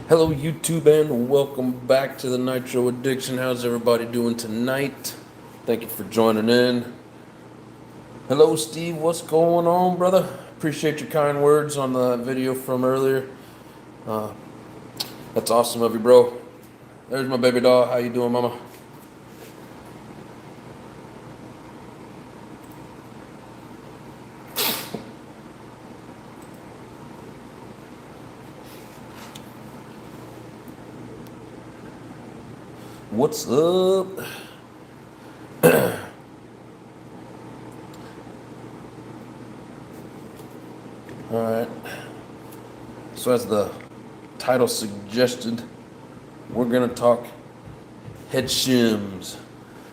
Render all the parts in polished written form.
Hello YouTube and welcome back to the Nitro Addiction. How's everybody doing tonight? Thank you for joining in. Hello Steve, what's going on, brother? Appreciate your kind words on the video from earlier. That's awesome of you, bro. There's my baby doll. How you doing, mama? What's up? Alright. So as the title suggested, we're gonna talk head shims.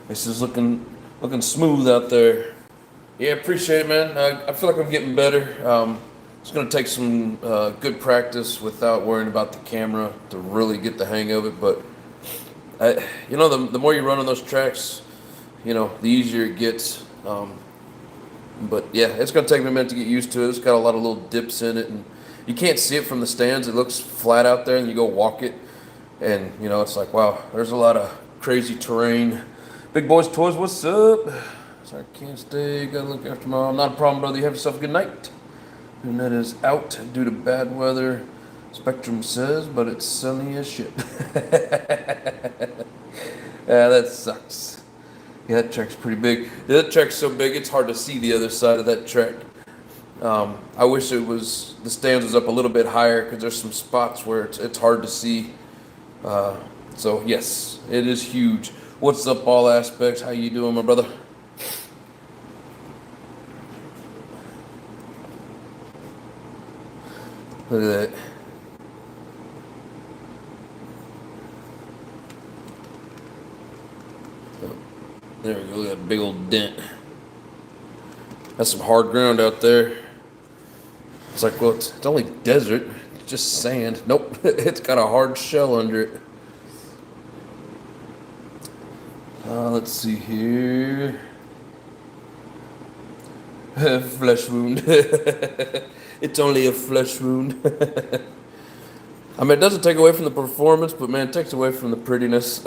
This is looking smooth out there. Yeah, appreciate it, man. I feel like I'm getting better. It's gonna take some good practice without worrying about the camera to really get the hang of it, but the more you run on those tracks, the easier it gets. But yeah, it's gonna take me a minute to get used to it. It's got a lot of little dips in it, and you can't see it from the stands. It looks flat out there, and you go walk it, and it's like, wow, there's a lot of crazy terrain. Big Boys Toys, what's up? Sorry, can't stay. Gotta look after mom. Not a problem, brother. You have yourself a good night. And that is out due to bad weather. Spectrum says, but it's sunny as shit. Yeah, that sucks. Yeah, that track's pretty big. Yeah, that track's so big it's hard to see the other side of that track. I wish the stands was up a little bit higher because there's some spots where it's hard to see. So yes, it is huge. What's up, all aspects? How you doing, my brother? Look at that. There we go, look at that big old dent. That's some hard ground out there. It's like, well, it's only desert, it's just sand. Nope, it's got a hard shell under it. Let's see here. Flesh wound. It's only a flesh wound. I mean, it doesn't take away from the performance, but man, it takes away from the prettiness.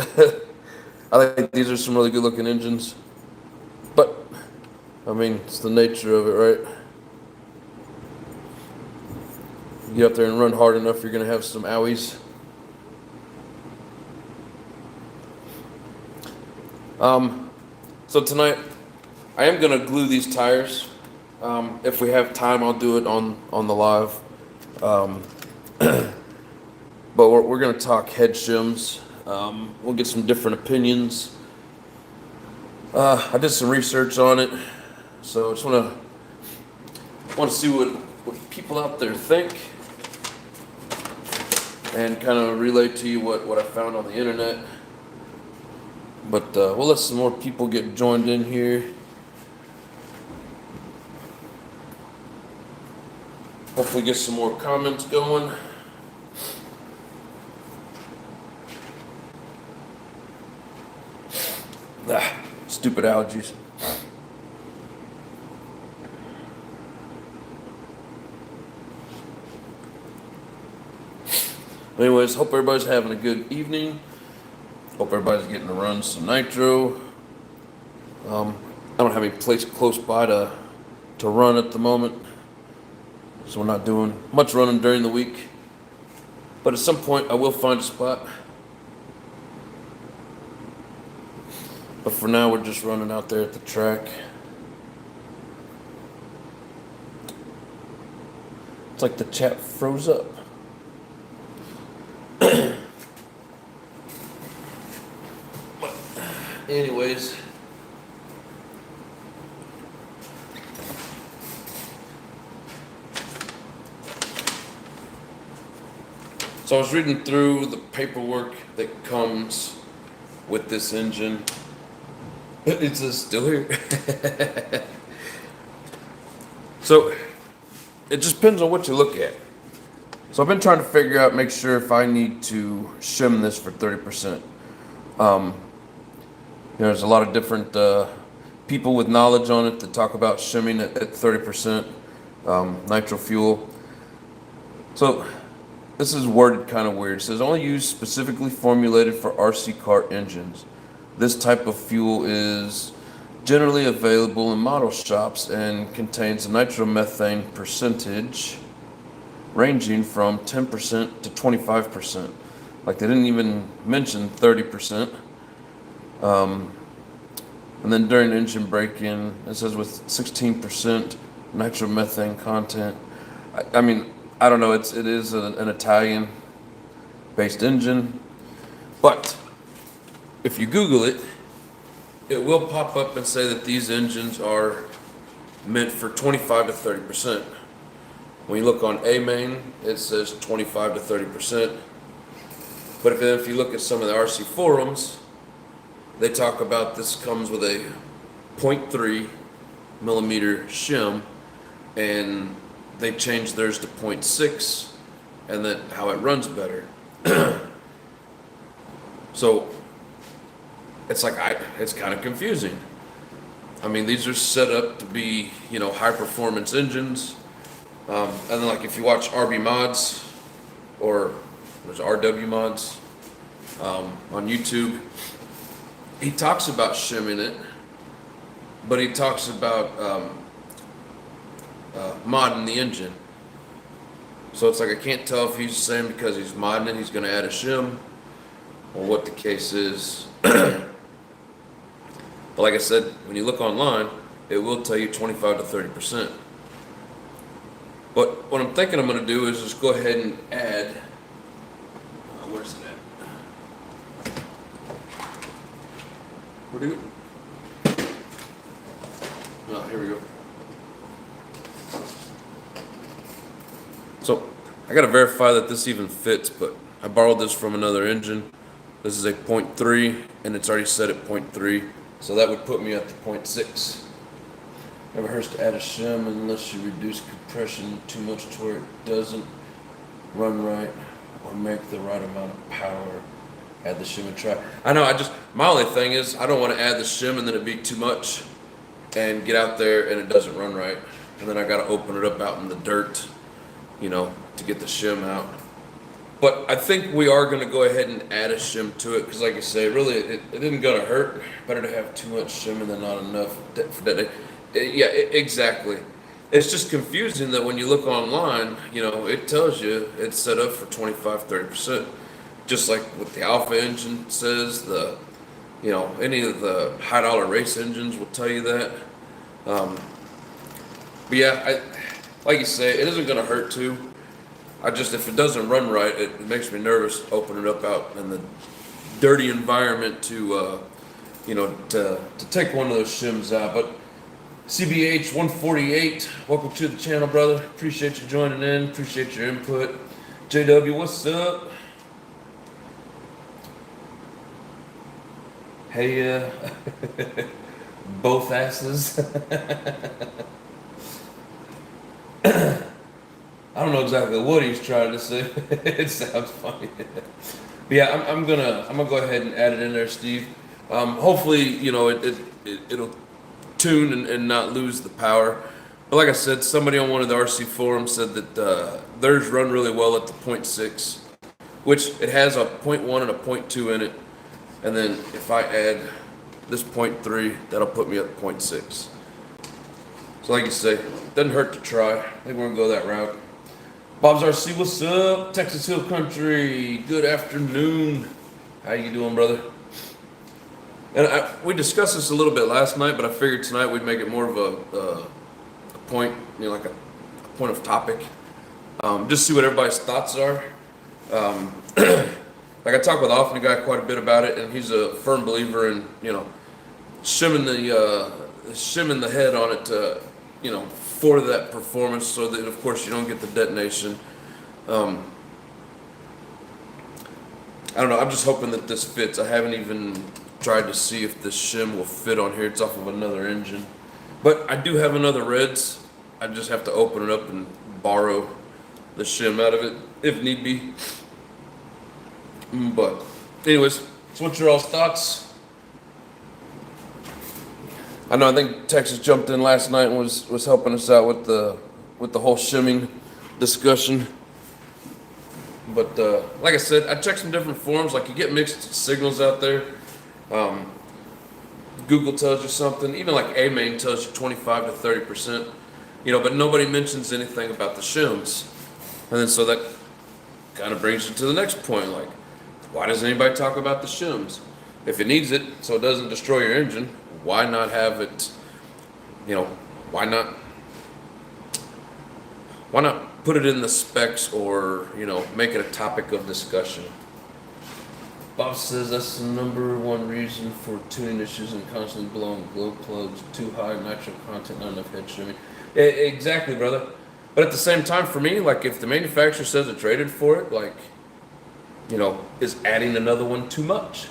I think these are some really good looking engines, but I mean, it's the nature of it, right? You get out there and run hard enough, you're gonna have some owies. So tonight, I am gonna glue these tires. If we have time, I'll do it on the live. But we're gonna talk head shims. We'll get some different opinions. I did some research on it, so I just want to see what people out there think, and kind of relay to you what I found on the internet. But we'll let some more people get joined in here. Hopefully get some more comments going. Stupid allergies. Anyways, hope everybody's having a good evening. Hope everybody's getting to run some nitro. I don't have any place close by to run at the moment, so we're not doing much running during the week. But at some point, I will find a spot. But for now, we're just running out there at the track. It's like the chat froze up. Anyways. So I was reading through the paperwork that comes with this engine. It's still here. So it just depends on what you look at. So I've been trying to figure out, make sure if I need to shim this for 30%. There's a lot of different people with knowledge on it that talk about shimming at 30% nitro fuel. So this is worded kind of weird. It says only used specifically formulated for RC car engines. This type of fuel is generally available in model shops and contains a nitromethane percentage ranging from 10% to 25%. Like they didn't even mention 30%. And then during engine break-in, it says with 16% nitromethane content. I mean, I don't know. It is an Italian-based engine, but if you Google it, it will pop up and say that these engines are meant for 25 to 30%. When you look on A-Main, it says 25 to 30%. But if you look at some of the RC forums, they talk about this comes with a 0.3 millimeter shim, and they changed theirs to 0.6, and then how it runs better. So it's like it's kind of confusing. I mean, these are set up to be, you know, high performance engines. And then like if you watch RB Mods or there's RW Mods on YouTube, he talks about shimming it, but he talks about modding the engine. So it's like I can't tell if he's saying because he's modding it, he's going to add a shim, or what the case is. But like I said, when you look online, it will tell you 25 to 30%. But what I'm thinking I'm going to do is just go ahead and add. Where's it at? Where'd it go? Oh, here we go. So I got to verify that this even fits, but I borrowed this from another engine. This is a 0.3, and it's already set at 0.3, so that would put me at the 0.6. Never hurts to add a shim unless you reduce compression too much to where it doesn't run right or make the right amount of power. Add the shim and try. I know, my only thing is I don't want to add the shim and then it be too much and get out there and it doesn't run right. And then I got to open it up out in the dirt, you know, to get the shim out. But I think we are going to go ahead and add a shim to it because, like I say, really it isn't going to hurt. Better to have too much shim and then not enough for that. Yeah, exactly. It's just confusing that when you look online, you know, it tells you it's set up for 25, 30%. Just like what the Alpha engine says, you know, any of the high dollar race engines will tell you that. But yeah, like you say, it isn't going to hurt to. If it doesn't run right, it makes me nervous opening it up out in the dirty environment to, you know, to take one of those shims out. But CBH 148, welcome to the channel, brother. Appreciate you joining in. Appreciate your input. JW, what's up? Hey, both asses. I don't know exactly what he's trying to say. It sounds funny. But yeah, I'm gonna go ahead and add it in there, Steve. Hopefully, you know, it'll tune and not lose the power. But like I said, somebody on one of the RC forums said that theirs run really well at the 0.6, which it has a 0.1 and a 0.2 in it. And then if I add this 0.3, that'll put me at 0.6. So like you say, doesn't hurt to try. I think we're gonna go that route. Bob's RC, what's up? Texas Hill Country, good afternoon. How you doing, brother? And we discussed this a little bit last night, but I figured tonight we'd make it more of a point, you know, like a point of topic. Just see what everybody's thoughts are. Like I talk with Often guy quite a bit about it, and he's a firm believer in, you know, shimming the head on it to, you know, for that performance, so that of course you don't get the detonation. I don't know. I'm just hoping that this fits. I haven't even tried to see if this shim will fit on here. It's off of another engine, but I do have another REDS. I just have to open it up and borrow the shim out of it if need be. But anyways, so what's your all's thoughts? I know, I think Texas jumped in last night and was helping us out with the whole shimming discussion. But like I said, I checked some different forums. Like you get mixed signals out there. Um, Google tells you something. Even like A-Main tells you 25 to 30%. You know, but nobody mentions anything about the shims. And then so that kind of brings you to the next point. Like, why doesn't anybody talk about the shims? If it needs it so it doesn't destroy your engine, why not have it, you know, why not put it in the specs or, you know, make it a topic of discussion? Bob says that's the #1 reason for tuning issues and constantly blowing glow plugs, too high nitro content, not enough head shimming. Exactly, brother. But at the same time, for me, like if the manufacturer says it's rated for it, like, you know, is adding another one too much?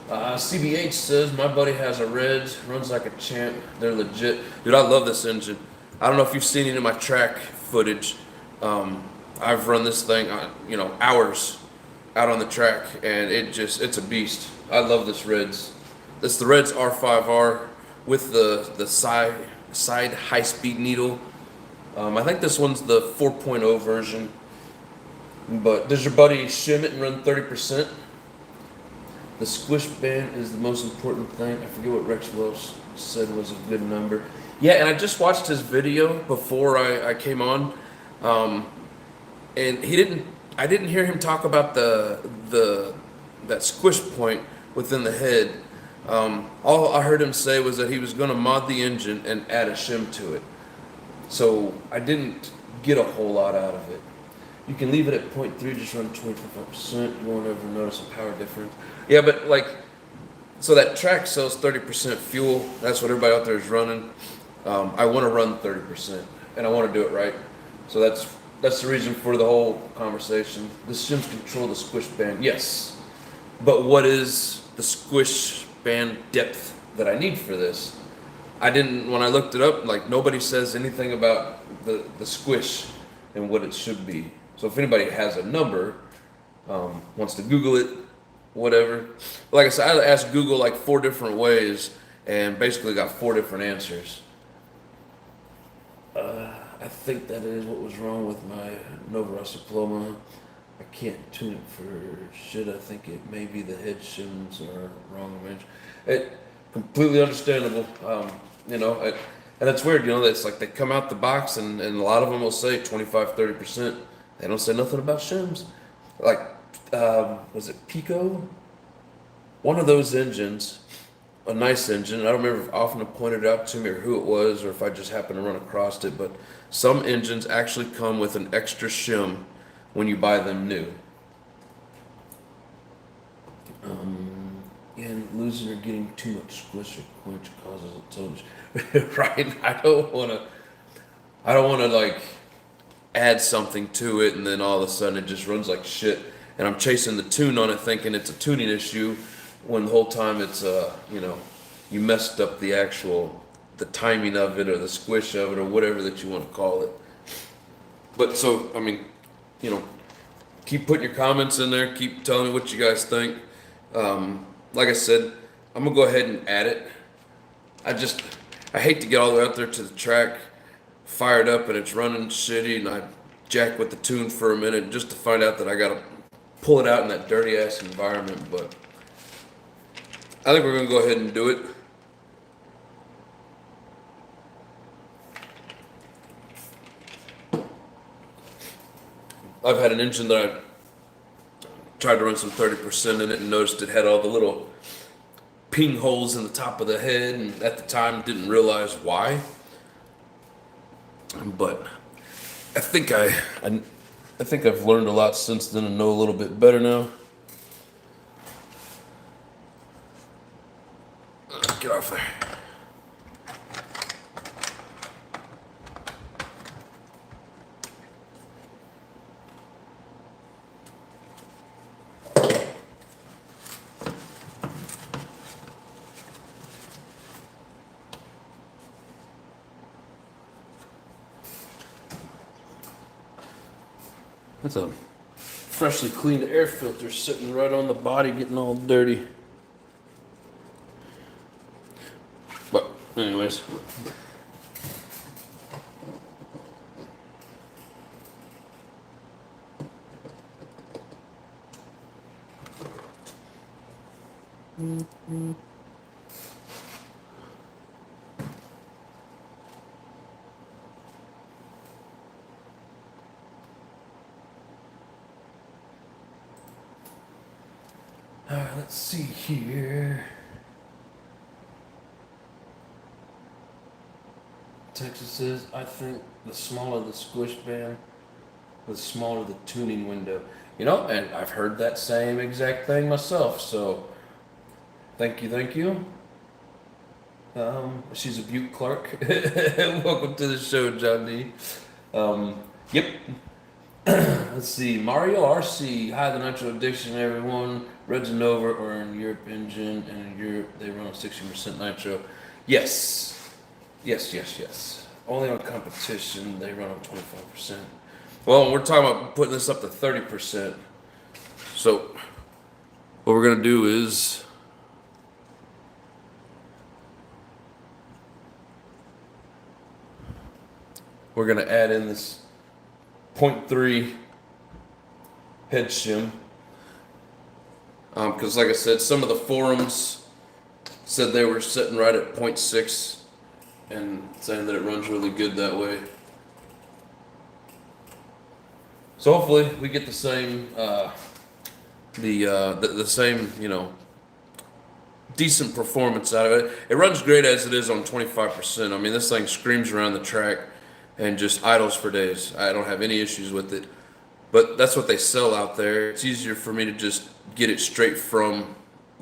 CBH says my buddy has a REDS, runs like a champ. They're legit, dude. I love this engine. I don't know if you've seen it in my track footage. I've run this thing, you know, hours out on the track, and it's a beast. I love this REDS. This is the REDS R5R with the side high speed needle. I think this one's the 4.0 version. But does your buddy shim it and run 30%? The squish band is the most important thing. I forget what Rex Welch said was a good number. Yeah, and I just watched his video before I came on, and I didn't hear him talk about that squish point within the head. All I heard him say was that he was going to mod the engine and add a shim to it. So I didn't get a whole lot out of it. You can leave it at 0.3, just run 25%. You won't ever notice a power difference. Yeah, but like, so that track sells 30% fuel. That's what everybody out there is running. I want to run 30%, and I want to do it right. So that's the reason for the whole conversation. The shims control the squish band, yes. But what is the squish band depth that I need for this? When I looked it up, like nobody says anything about the squish and what it should be. So if anybody has a number, wants to Google it, whatever. Like I said, I asked Google like 4 different ways and basically got 4 different answers. I think that is what was wrong with my Nova Ross diploma. I can't tune it for shit. I think it may be the head shims are wrong arranged. It completely understandable. You know, and it's weird, you know, it's like they come out the box and a lot of them will say 25, 30%. They don't say nothing about shims. Like, was it Pico? One of those engines, a nice engine. I don't remember if often pointed out to me or who it was or if I just happened to run across it, but some engines actually come with an extra shim when you buy them new. And losing or getting too much squish or quench causes a total right? I don't wanna like add something to it and then all of a sudden it just runs like shit and I'm chasing the tune on it thinking it's a tuning issue when the whole time it's you know, you messed up the timing of it or the squish of it or whatever that you want to call it. But so, I mean, you know, keep putting your comments in there, keep telling me what you guys think. Like I said, I'm gonna go ahead and add it. I hate to get all the way out there to the track, fire it up and it's running shitty and I jack with the tune for a minute just to find out that I gotta pull it out in that dirty ass environment, but I think we're gonna go ahead and do it. I've had an engine that I tried to run some 30% in it and noticed it had all the little ping holes in the top of the head, and at the time didn't realize why. But I think I've learned a lot since then and know a little bit better now. Get off there. That's a freshly cleaned air filter sitting right on the body getting all dirty. But anyways. All right, let's see here. Texas says, I think the smaller the squish band, the smaller the tuning window. You know, and I've heard that same exact thing myself. So, thank you, thank you. She's a Butte Clark. Welcome to the show, John D. Yep. Let's see. Mario RC. Hi, the Nitro Addiction, everyone. Reds and Nova are in Europe engine, and in Europe they run on 60% nitro. Yes. Yes. Only on competition they run on 25%. Well, we're talking about putting this up to 30%. So, what we're gonna do is we're gonna add in this 0.3 head shim. Because like I said, some of the forums said they were sitting right at 0.6 and saying that it runs really good that way. So hopefully we get the same, the same, you know, decent performance out of it. It runs great as it is on 25%. I mean, this thing screams around the track and just idles for days. I don't have any issues with it. But that's what they sell out there. It's easier for me to just get it straight from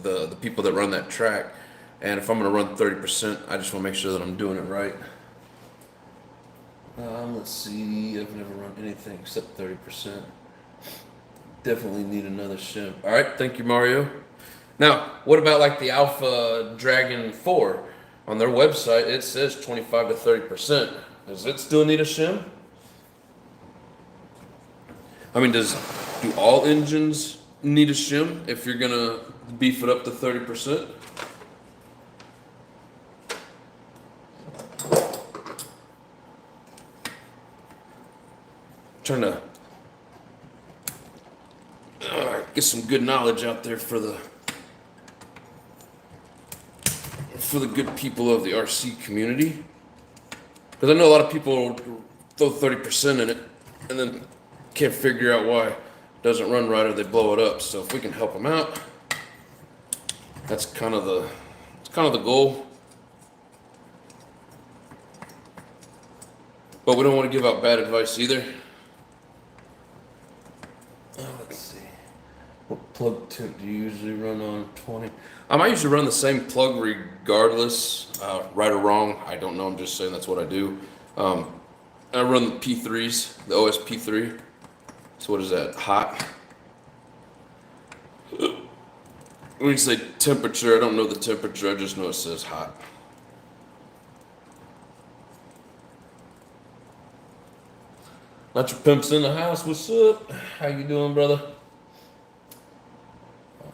the people that run that track. And if I'm going to run 30%, I just want to make sure that I'm doing it right. Let's see. I've never run anything except 30%. Definitely need another shim. All right. Thank you, Mario. Now, what about like the Alpha Dragon 4? On their website, it says 25 to 30%. Does it still need a shim? I mean, do all engines need a shim if you're gonna beef it up to 30%? Trying to get some good knowledge out there for the good people of the RC community, because I know a lot of people throw 30% in it and then can't figure out why it doesn't run right or they blow it up. So if we can help them out, that's kind of the goal. But we don't want to give out bad advice either. Let's see. What plug tip do you usually run on 20? I usually run the same plug regardless, right or wrong. I don't know. I'm just saying that's what I do. I run the P3s, the OS P3. So what is that? Hot? When you say temperature, I don't know the temperature. I just know it says hot. Nitro Pimp's in the house. What's up? How you doing, brother?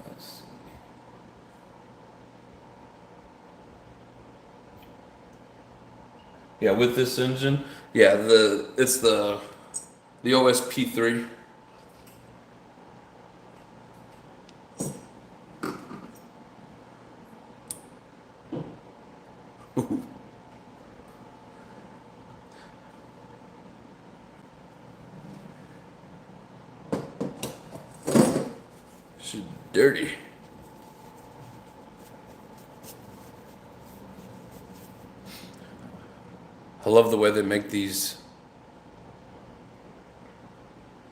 Let's see. Yeah, with this engine, yeah, it's the OS P3. She's dirty. I love the way they make these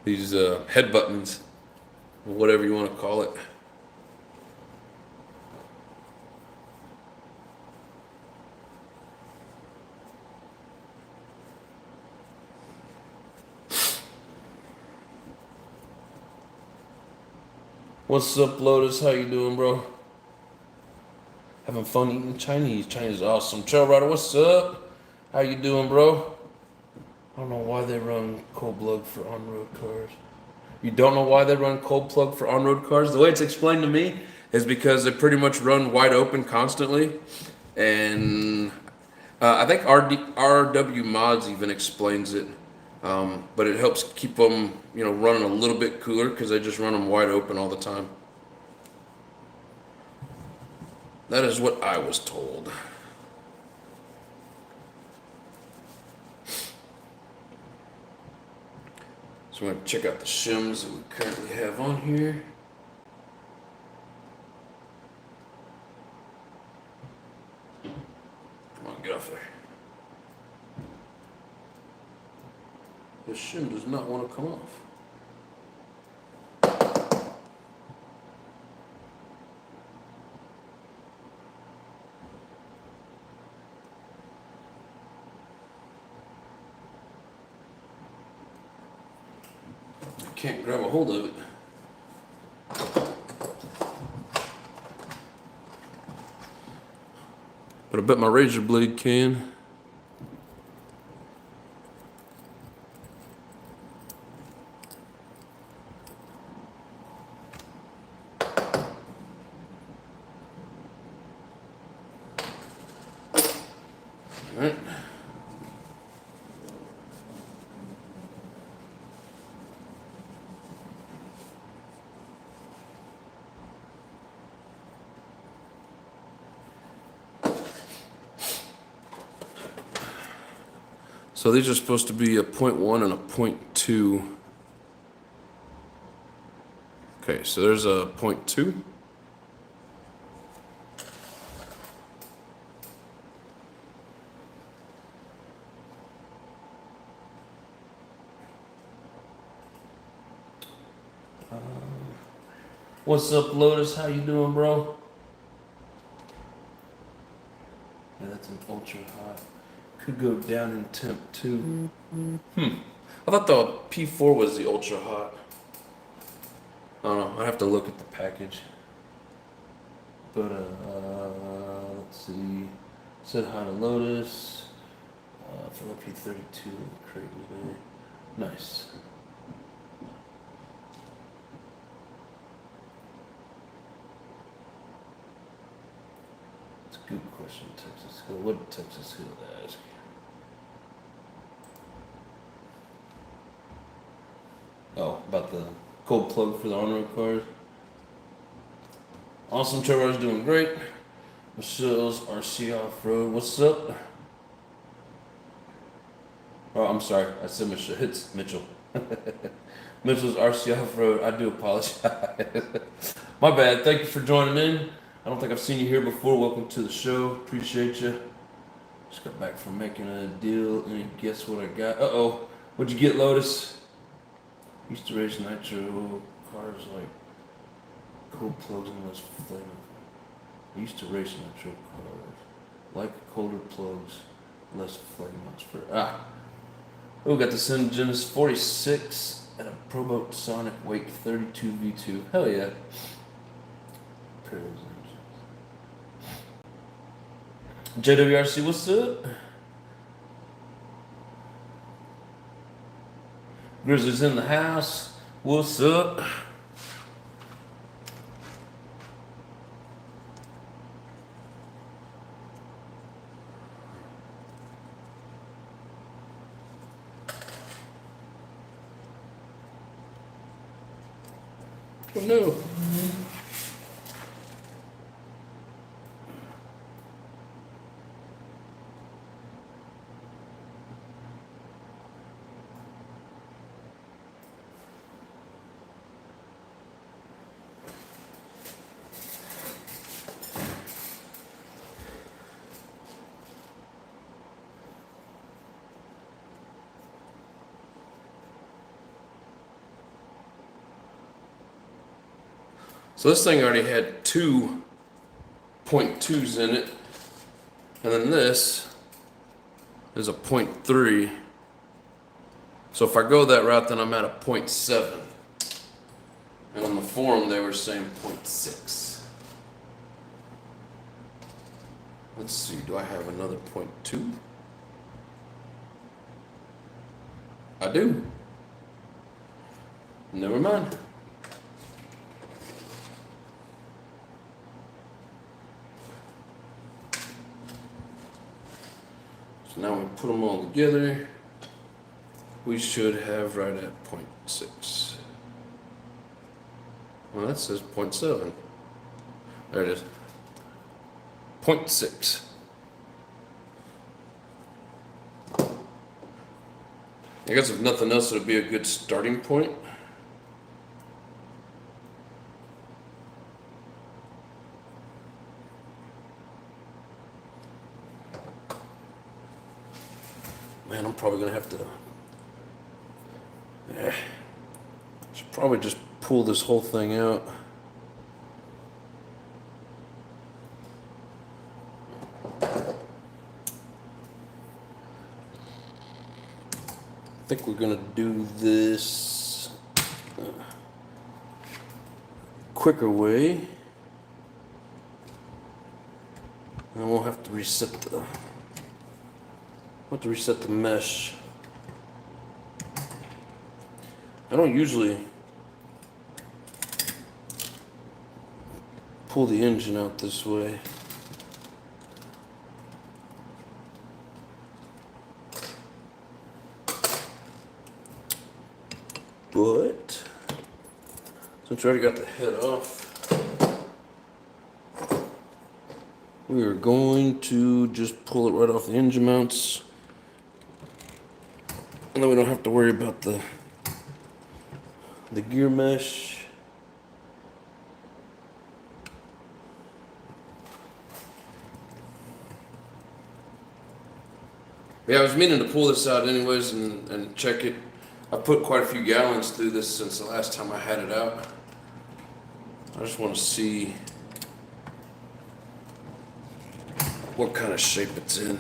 head buttons, or whatever you want to call it. What's up, Lotus? How you doing, bro? Having fun eating Chinese. Chinese is awesome. Trail Rider, what's up? How you doing, bro? I don't know why they run cold plug for on-road cars. You don't know why they run cold plug for on-road cars? The way it's explained to me is because they pretty much run wide open constantly. And I think RW Mods even explains it. But it helps keep them, running a little bit cooler because they just run them wide open all the time. That is what I was told. So we're going to check out the shims that we currently have on here. Come on, get off there. The shim does not want to come off. Can't grab a hold of it. But I bet my razor blade can. All right. So these are supposed to be a 0.1 and a 0.2. Okay, so there's a 0.2. What's up, Lotus? How you doing, bro? Yeah, that's an ultra hot. Could go down in temp too. I thought the P4 was the ultra hot. I don't know. I have to look at the package. But let's see. Said hi to Lotus. For the P32 crate there. Nice. It's a good question, Texas Hill. What did Texas Hill ask? Oh, about the cold plug for the on-road cars. Awesome, Trevor's doing great. Michelle's RC Off-Road. What's up? Oh, I'm sorry. I said Michelle. It's Mitchell. Mitchell's RC Off-Road. I do apologize. My bad. Thank you for joining in. I don't think I've seen you here before. Welcome to the show. Appreciate you. Just got back from making a deal. And guess what I got? Uh-oh. What'd you get, Lotus? Used to race nitro cars like cold plugs and less flavor. Used to race nitro cars like colder plugs, less flame for we got the Genesis 46 and a Proboat Sonic Wake 32 V2. Hell yeah. JWRC, what's up? Grizzly's in the house. What's up? Oh no. So this thing already had 2 0.2s in it, and then this is a 0.3. So if I go that route, then I'm at a 0.7. And on the forum, they were saying 0.6. Let's see, do I have another 0.2? I do. Never mind. So now we put them all together. We should have right at 0.6. Well, that says 0.7. There it is. 0.6. I guess if nothing else, it'll be a good starting point. Man, I'm probably gonna have to. Should probably just pull this whole thing out. I think we're gonna do this quicker way. And we'll have to reset the mesh. I don't usually pull the engine out this way. But since we already got the head off, we are going to just pull it right off the engine mounts. And then we don't have to worry about the gear mesh. Yeah, I was meaning to pull this out anyways and check it. I put quite a few gallons through this since the last time I had it out. I just want to see what kind of shape it's in.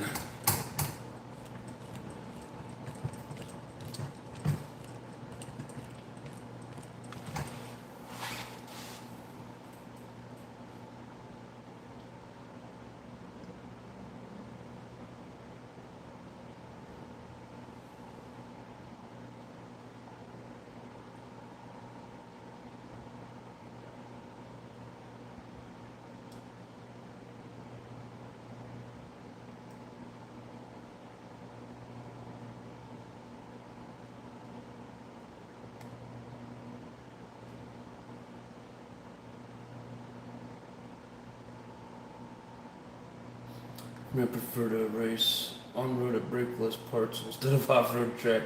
I prefer to race on-road at brakeless parts instead of off-road track.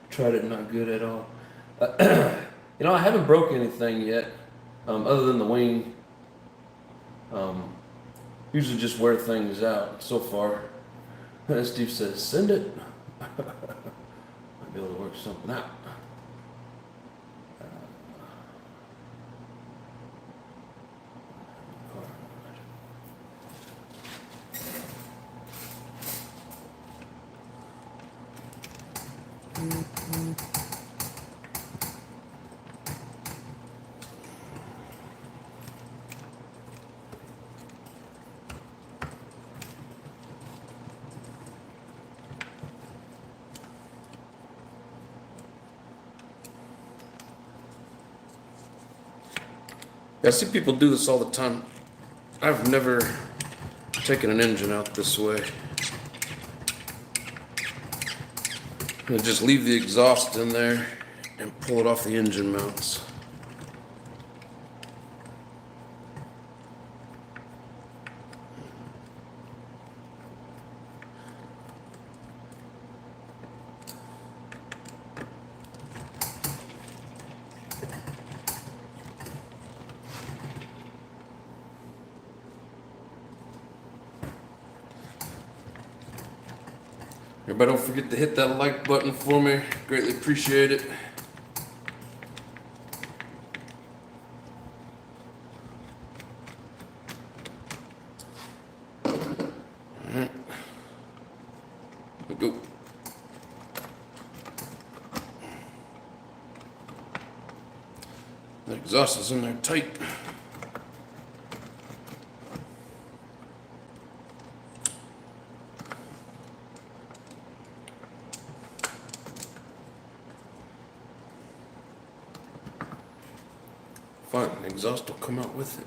Tried it, not good at all. You know, I haven't broke anything yet, other than the wing. Usually just wear things out so far. Steve says, send it. Might be able to work something out. I see people do this all the time. I've never taken an engine out this way. You just leave the exhaust in there and pull it off the engine mounts. Everybody don't forget to hit that like button for me. Greatly appreciate it. Alright. Here we go. The exhaust is in there tight. Fine, the exhaust will come out with it.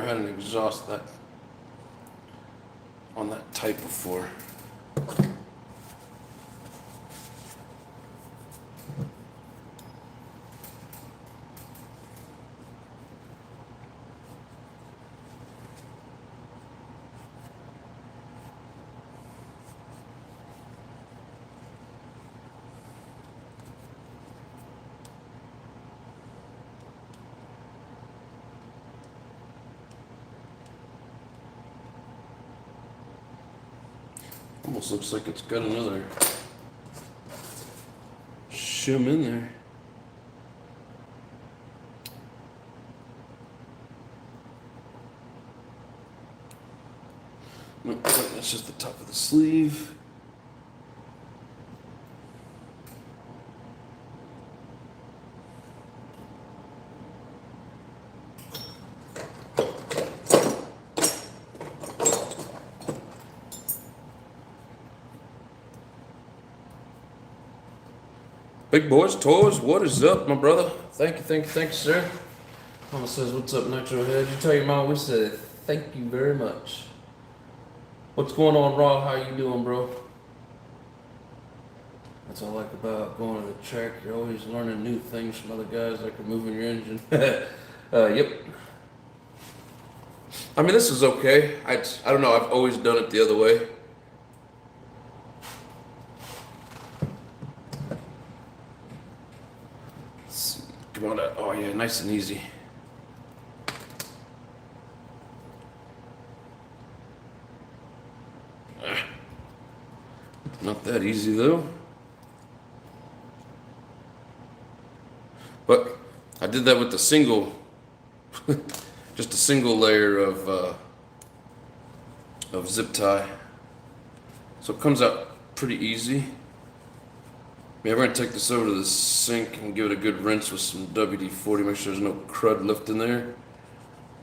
never had an exhaust that on that type before. Almost looks like it's got another shim in there. No, that's just the top of the sleeve. Big boys, toys, what is up, my brother? Thank you, sir. Mama says, what's up, Nitro Head? You tell your mom we said, thank you very much. What's going on, Raw? How you doing, bro? That's all I like about going to the track. You're always learning new things from other guys, like removing your engine. Yep. I mean, this is okay. I don't know, I've always done it the other way. Come on, oh yeah, nice and easy. Not that easy though. But I did that with the single, just a single layer of zip tie. So it comes out pretty easy. Yeah, we're gonna take this over to the sink and give it a good rinse with some WD-40, make sure there's no crud left in there.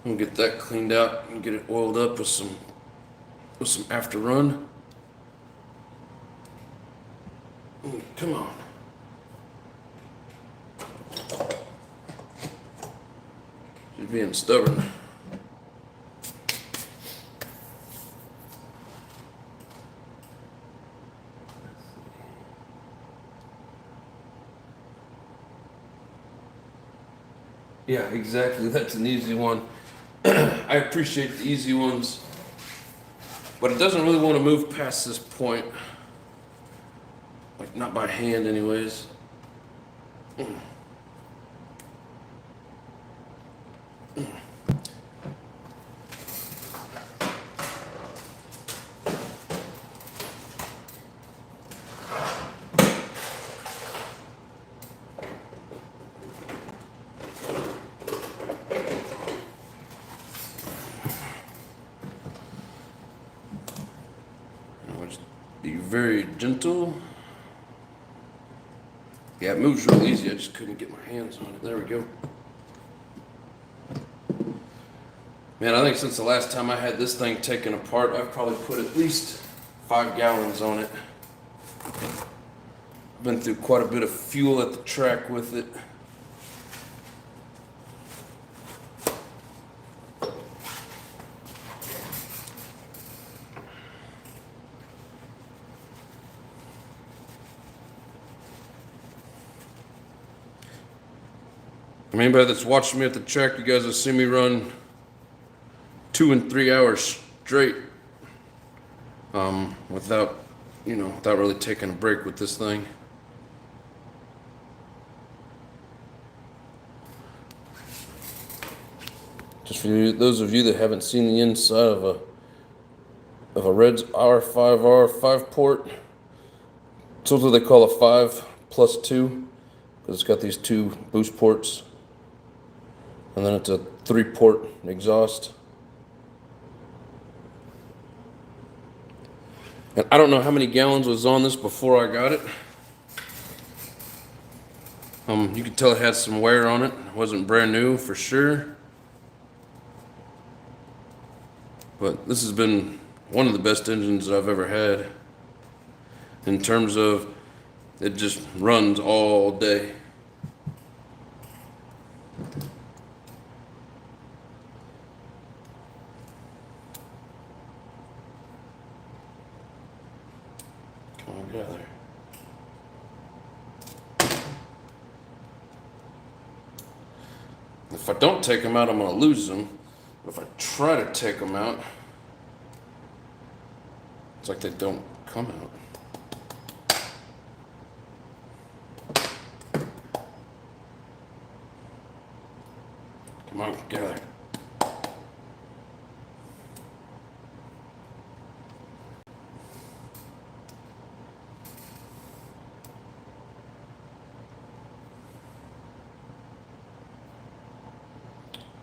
I'm gonna get that cleaned out and get it oiled up with some after run. Come on. She's being stubborn. Yeah, exactly. That's an easy one. I appreciate the easy ones, but it doesn't really want to move past this point. Like, not by hand anyways. Be very gentle. Yeah, it moves real easy. I just couldn't get my hands on it. There we go. Man, I think since the last time I had this thing taken apart, I've probably put at least 5 gallons on it. Been through quite a bit of fuel at the track with it. I mean, anybody that's watching me at the track, you guys have seen me run 2 and 3 hours straight, without really taking a break with this thing. Just for those of you that haven't seen the inside of a REDS R5R 5-port, it's what they call a 5+2, because it's got these 2 boost ports. And then it's a 3-port exhaust. And I don't know how many gallons was on this before I got it. You could tell it had some wear on it. It wasn't brand new for sure. But this has been one of the best engines that I've ever had. In terms of, it just runs all day. Come on, get out of there. If I don't take them out, I'm going to lose them. If I try to take them out, it's like they don't come out. Come on, get out of there.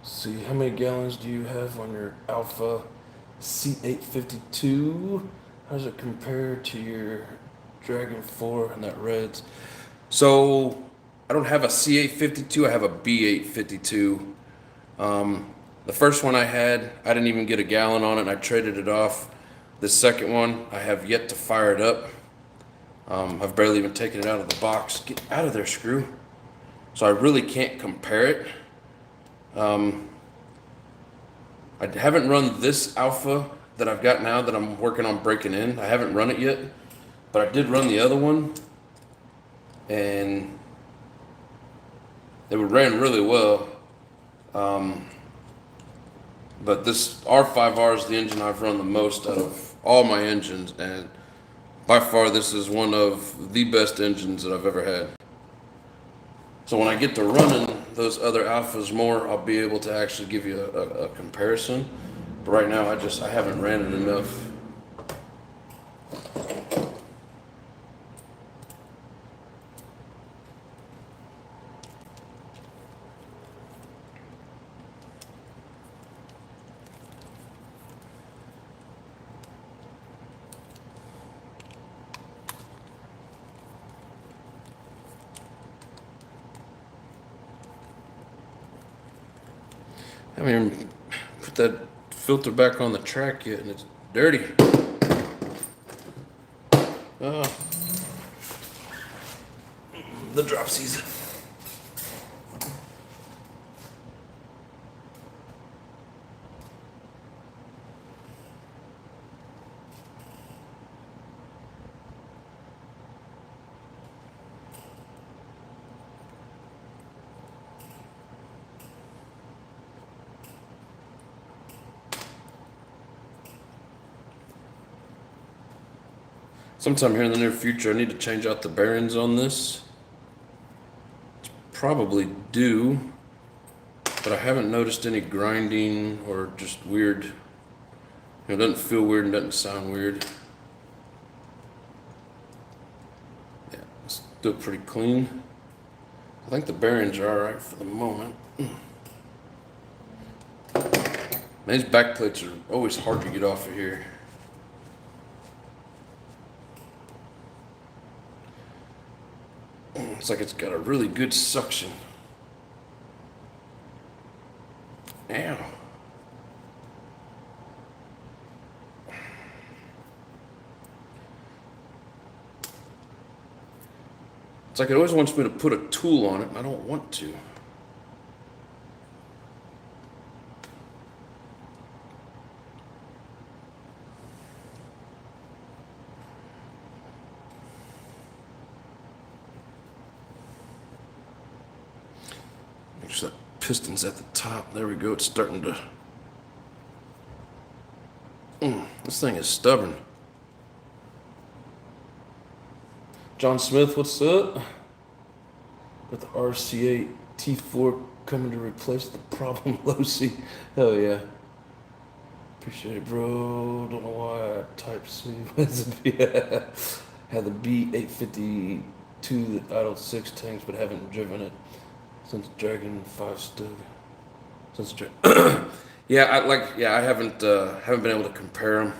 See, how many gallons do you have on your Alpha C852? How does it compare to your Dragon 4 and that Reds? So, I don't have a C852, I have a B852. The first one I had, I didn't even get a gallon on it and I traded it off. The second one, I have yet to fire it up. I've barely even taken it out of the box. Get out of there, screw. So I really can't compare it. I haven't run this Alpha that I've got now that I'm working on breaking in. I haven't run it yet, but I did run the other one, and it ran really well. But this R5R is the engine I've run the most out of all my engines, and by far this is one of the best engines that I've ever had. So when I get to running those other Alphas more, I'll be able to actually give you a comparison. But right now, I haven't ran it enough. I haven't even put that filter back on the track yet, and it's dirty. The drop season. Sometime here in the near future, I need to change out the bearings on this. Probably due, but I haven't noticed any grinding or just weird. It doesn't feel weird and doesn't sound weird. Yeah, it's still pretty clean. I think the bearings are alright for the moment. Man, these back plates are always hard to get off of here. It's like it's got a really good suction. Ow. It's like it always wants me to put a tool on it, and I don't want to. Make sure that piston's at the top. There we go. It's starting to. This thing is stubborn. John Smith, what's up? Got the RCA T4 coming to replace the problem low C. Hell yeah. Appreciate it, bro. Don't know why I typed C. Yeah. Had the B852 that idled 6 tanks, but haven't driven it since Dragon 5 stood. Yeah, I haven't been able to compare them.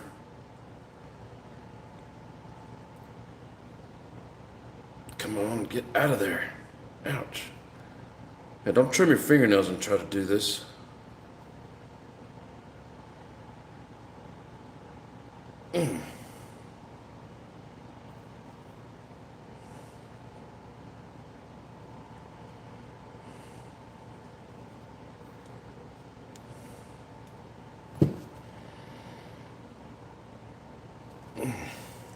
Come on, get out of there. Ouch. Yeah, don't trim your fingernails and try to do this.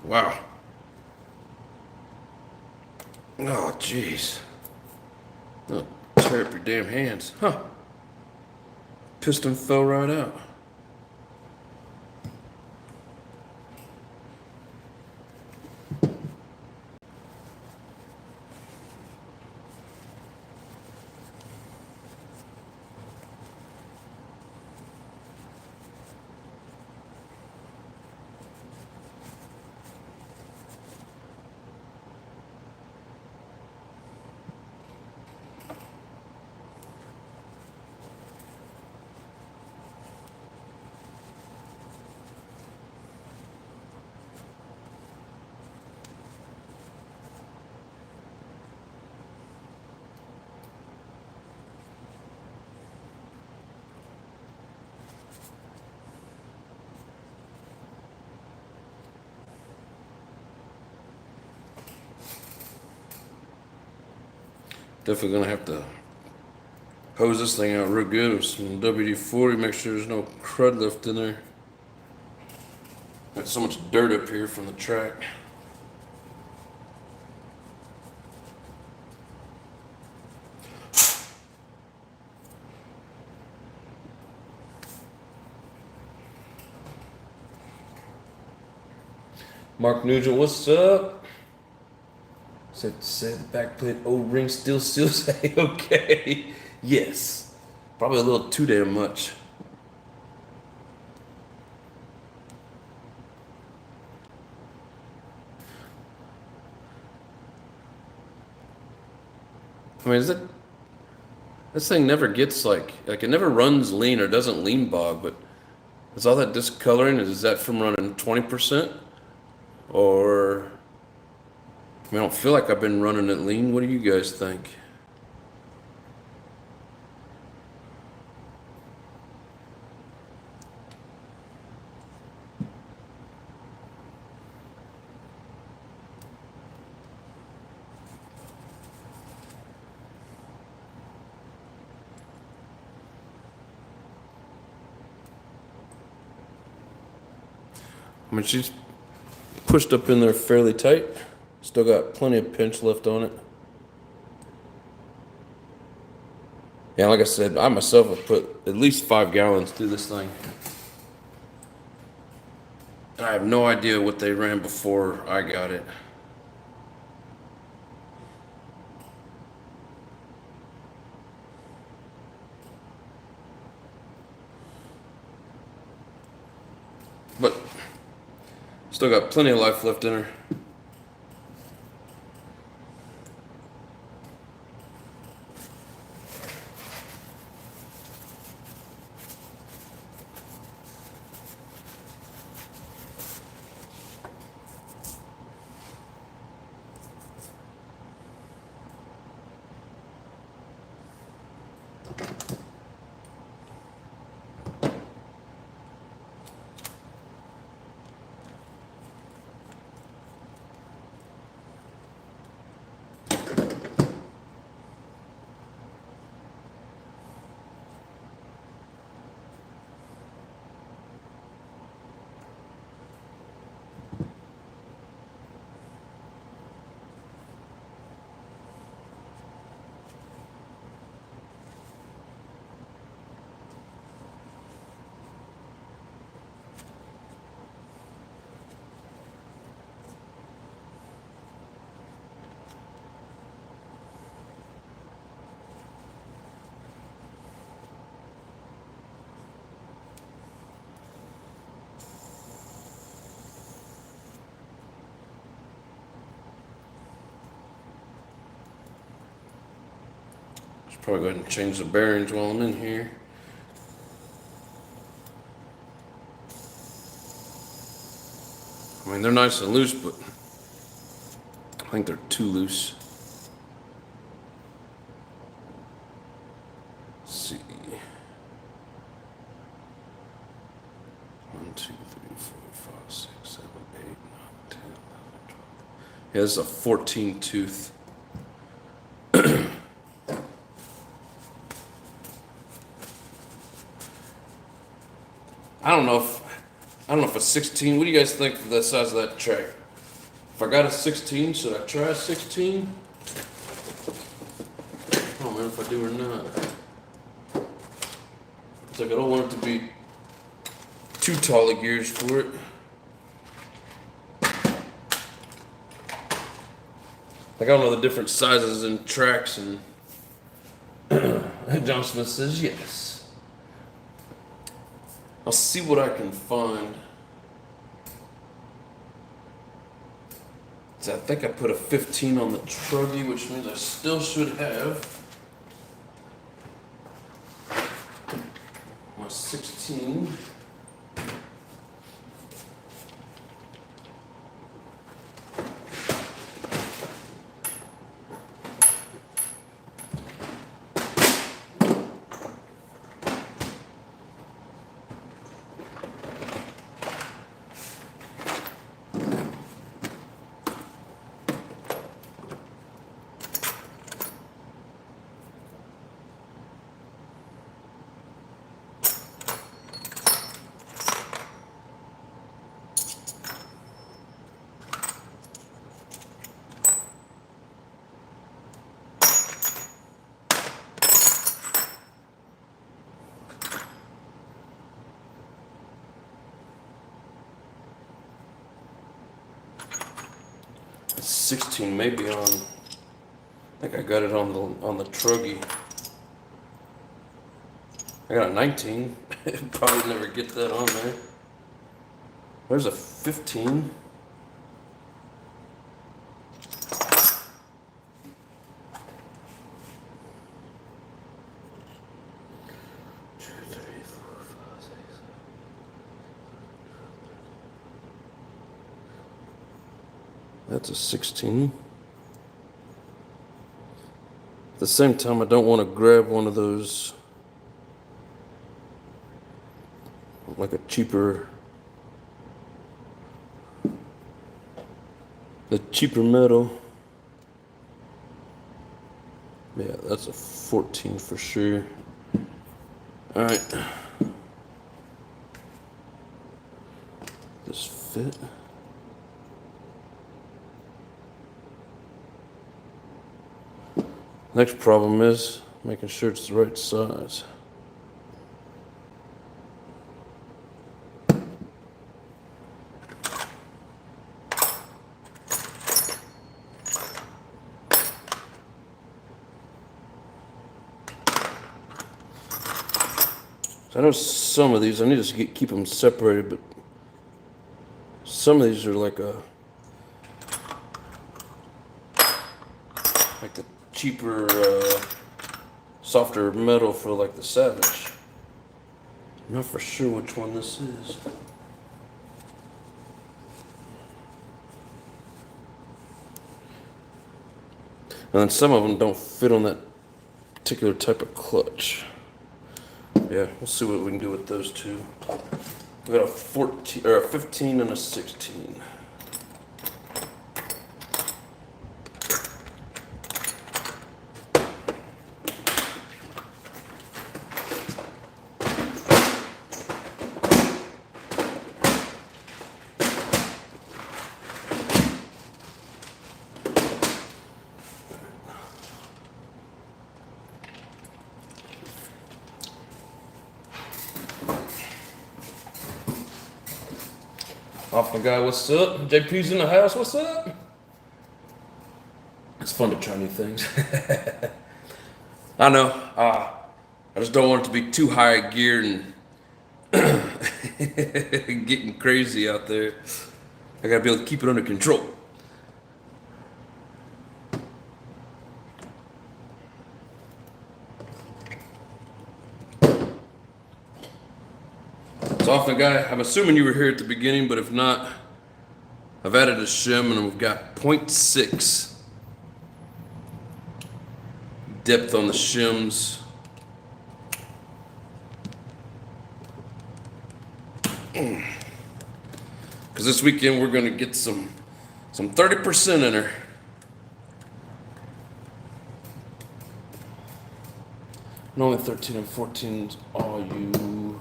Wow. Oh, jeez. Oh, tear up your damn hands. Huh. Piston fell right out. Definitely gonna have to hose this thing out real good with some WD-40, make sure there's no crud left in there. Got so much dirt up here from the track. Mark Nugent, what's up? Said the back plate O-ring still seals. Okay. Yes. Probably a little too damn much. I mean, is it? This thing never gets like it never runs lean or doesn't lean bog, but is all that discoloring, is that from running 20%? Or I don't feel like I've been running it lean. What do you guys think? I mean, she's pushed up in there fairly tight. Still got plenty of pinch left on it. Yeah, like I said, I myself have put at least 5 gallons through this thing. And I have no idea what they ran before I got it. But still got plenty of life left in her. Should probably go ahead and change the bearings while I'm in here. I mean, they're nice and loose, but I think they're too loose. Let's see. 1, 2, 3, 4, 5, 6, 7, 8, 9, 10, 11, 12. Yeah, this is a 14 tooth. I don't know if a 16. What do you guys think for the size of that track? If I got a 16, should I try a 16? man if I do or not. It's like I don't want it to be too tall of gears for it. Like I don't know the different sizes and tracks, and John Smith says yes. I'll see what I can find. So I think I put a 15 on the truggy, which means I still should have my 16. It's 16 maybe on. I think I got it on the truggy. I got a 19. Probably never get that on there. There's a 15. That's a 16. At the same time, I don't want to grab one of those, like a cheaper, the cheaper metal. Yeah, that's a 14 for sure. All right. This fit. Next problem is making sure it's the right size. So I know some of these, I need to keep them separated, but some of these are like the cheaper, softer metal for like the Savage. I'm not for sure which one this is. And then some of them don't fit on that particular type of clutch. Yeah, we'll see what we can do with those two. We got a 14 or a 15 and a 16. Off my guy, what's up? JP's in the house, what's up? It's fun to try new things. I know, I just don't want it to be too high geared and getting crazy out there. I gotta be able to keep it under control. So off the guy, I'm assuming you were here at the beginning, but if not, I've added a shim and we've got 0.6 depth on the shims. Because this weekend we're gonna get some 30% in her. And only 13 and 14 is all you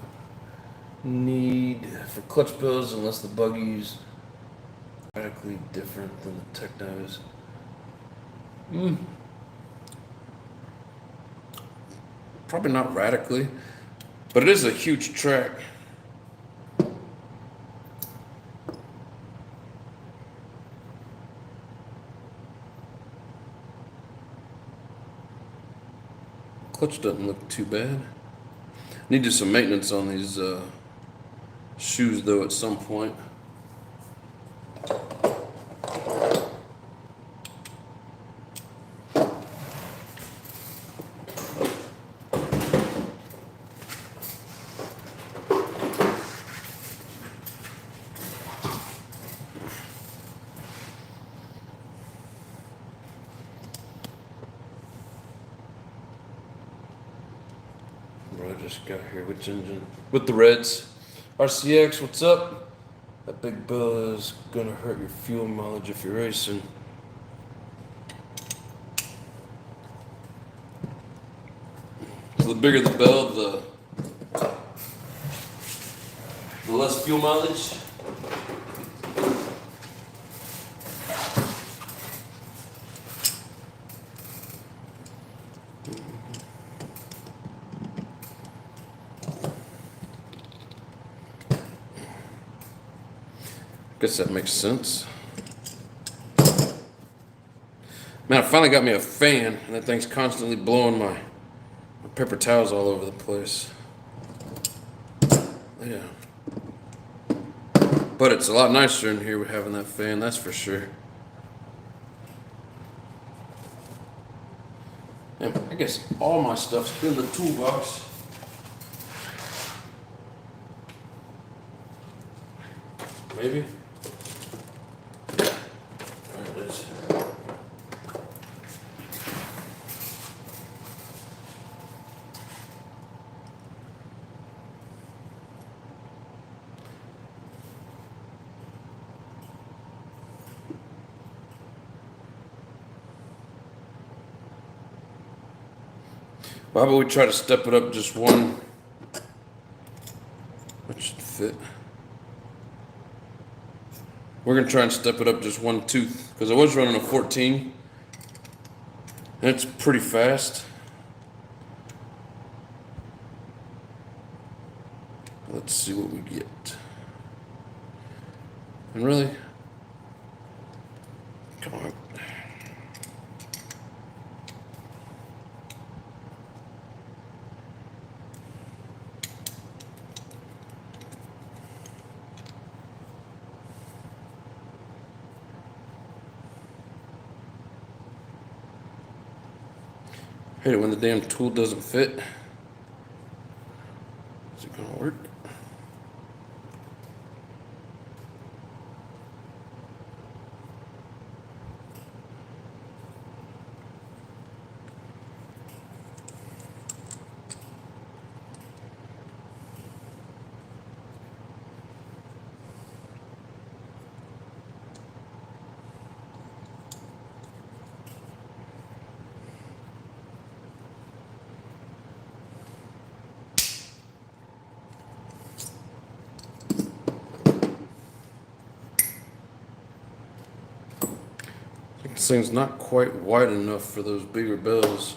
need for clutch bills, unless the buggy's radically different than the Technos. Probably not radically, but it is a huge track. Clutch doesn't look too bad. Need to do some maintenance on these shoes though at some point. What I just got here, which engine? With the Reds. RCX, what's up? That big bell is gonna hurt your fuel mileage if you're racing. So the bigger the bell, the less fuel mileage. Guess that makes sense. Man, I finally got me a fan, and that thing's constantly blowing my paper towels all over the place. Yeah. But it's a lot nicer in here with having that fan, that's for sure. And I guess all my stuff's in the toolbox. Maybe. There it is. Well, how about we try to step it up just one? That should fit. We're gonna try and step it up just one tooth because I was running a 14 and it's pretty fast. Let's see what we get. And really, come on. Hate it when the damn tool doesn't fit. Is it gonna work? This thing's not quite wide enough for those bigger bells.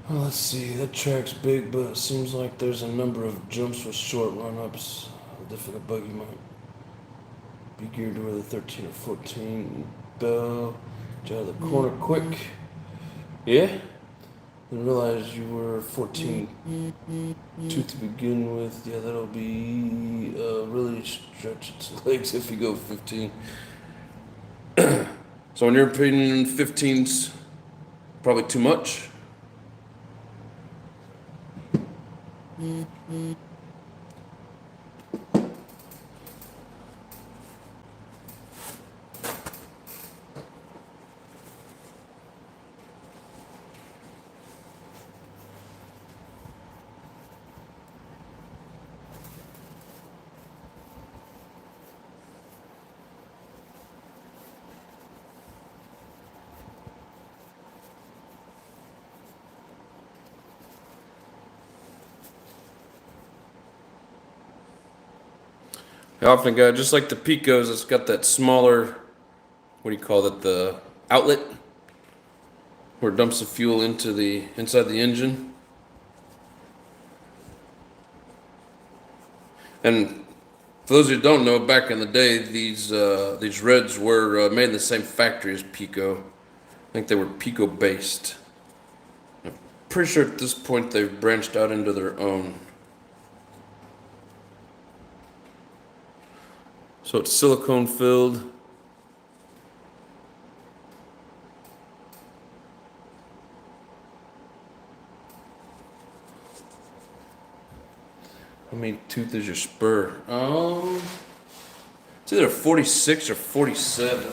Well, let's see, that track's big, but it seems like there's a number of jumps with short run-ups. For the buggy might be geared to where the 13 or 14 bell. Get out of the corner quick. Yeah? Didn't realize you were 14 tooth to begin with. Yeah, that'll be really stretch its legs if you go 15. So in your opinion, 15's probably too much? I often got, just like the Picos, it's got that smaller, what do you call it, the outlet, where it dumps the fuel into the inside the engine. And for those who don't know, back in the day, these Reds were made in the same factory as Pico. I think they were Pico based. I'm pretty sure at this point they've branched out into their own. So it's silicone filled. How many tooth is your spur? It's either 46 or 47.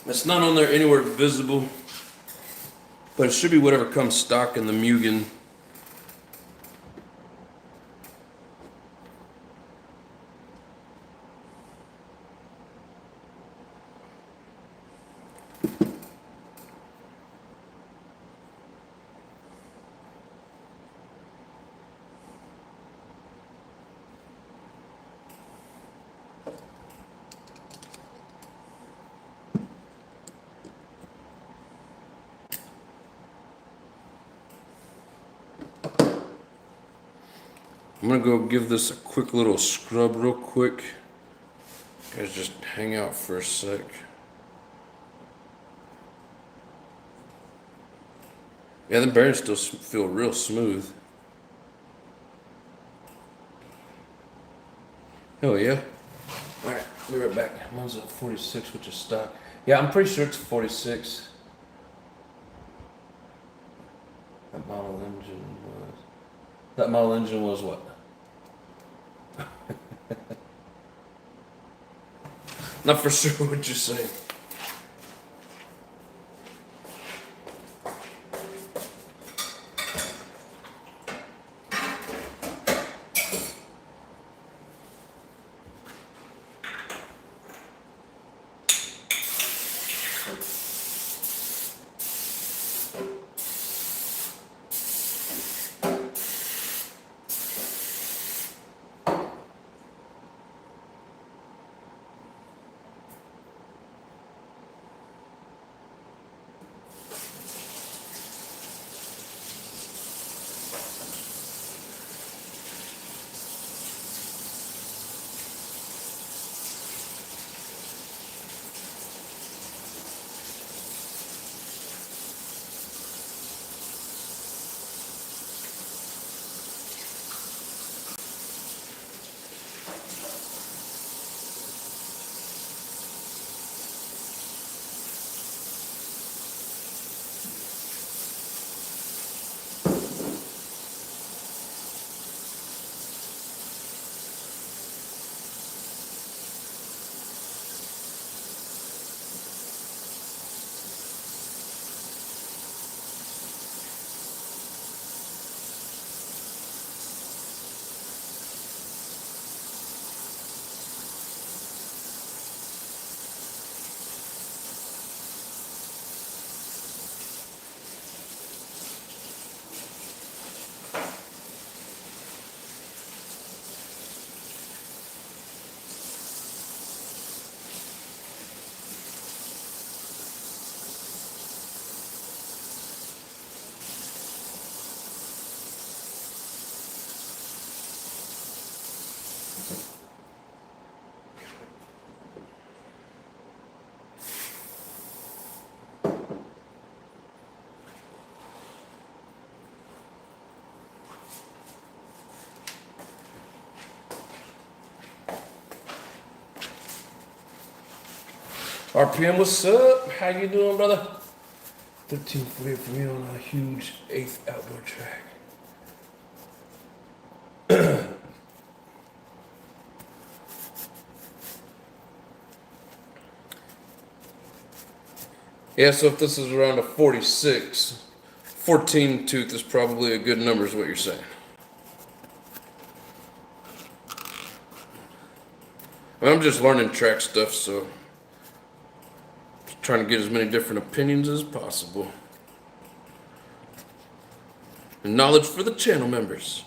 It's not on there anywhere visible, but it should be whatever comes stock in the Mugen. I'm gonna go give this a quick little scrub real quick. You guys just hang out for a sec. Yeah, the bearings still feel real smooth. Hell yeah. Alright, be right back. Mine's at 46, which is stock. Yeah, I'm pretty sure it's 46. That model engine was what? Not for sure what you're saying. RPM, what's up? How you doing, brother? 1348 for me on a huge 8th outdoor track. Yeah, so if this is around a 46, 14 tooth is probably a good number is what you're saying. I'm just learning track stuff, so just trying to get as many different opinions as possible. And knowledge for the channel members.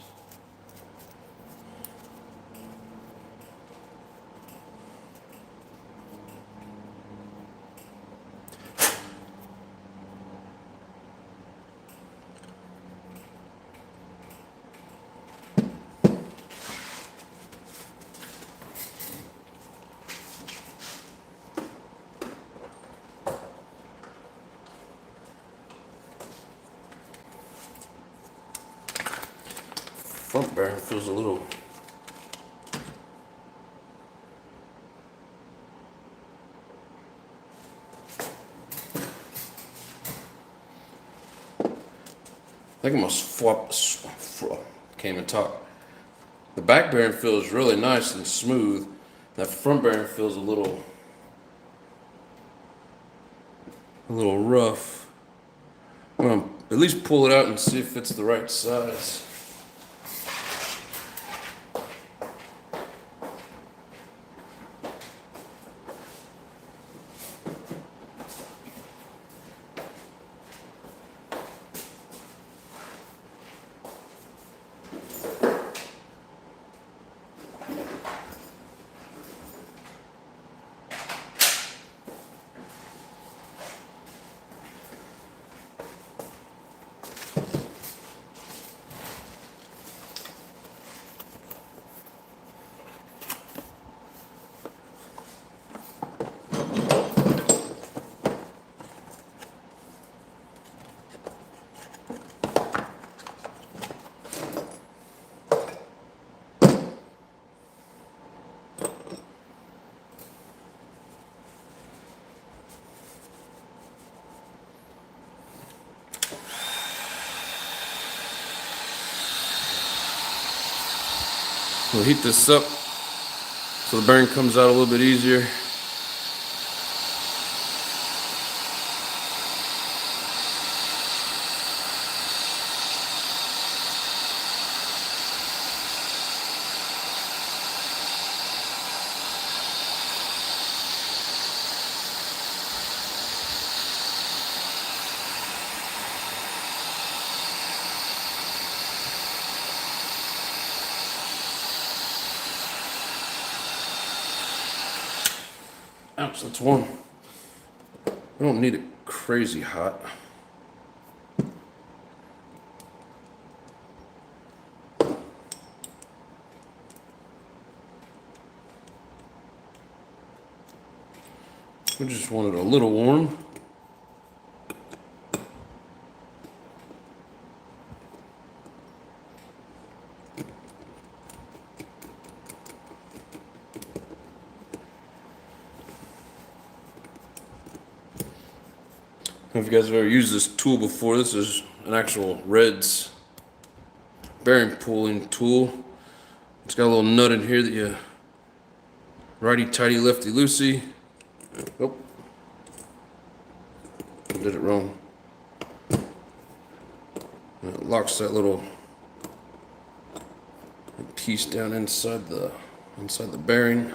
Front bearing feels a little I think I must can't even talk. The back bearing feels really nice and smooth. That front bearing feels a little rough. I'm gonna at least pull it out and see if it's the right size. We'll heat this up so the bearing comes out a little bit easier. Ouch, that's one. I don't need it crazy hot. We just want it a little warm. If you guys have ever used this tool before, this is an actual REDS bearing pulling tool. It's got a little nut in here that you righty-tighty, lefty-loosey. Oh, I did it wrong. And it locks that little piece down inside the bearing.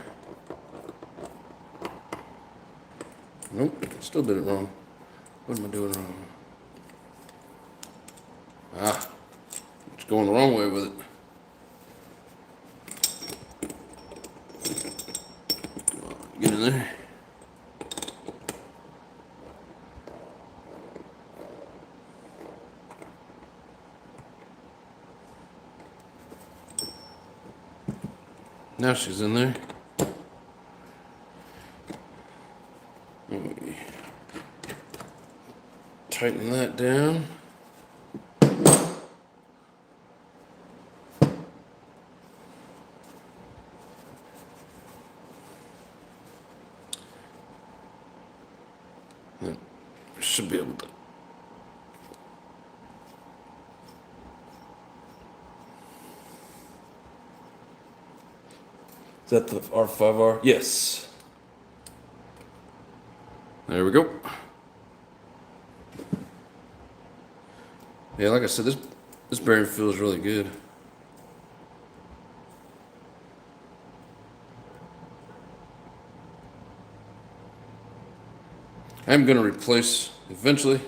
Nope, still did it wrong. What am I doing wrong? It's going the wrong way with it. Come on, get in there. Now she's in there. Tighten that down. That should be able to. Is that the R5R? Yes. There we go. Yeah, like I said, this bearing feels really good. I'm going to replace eventually.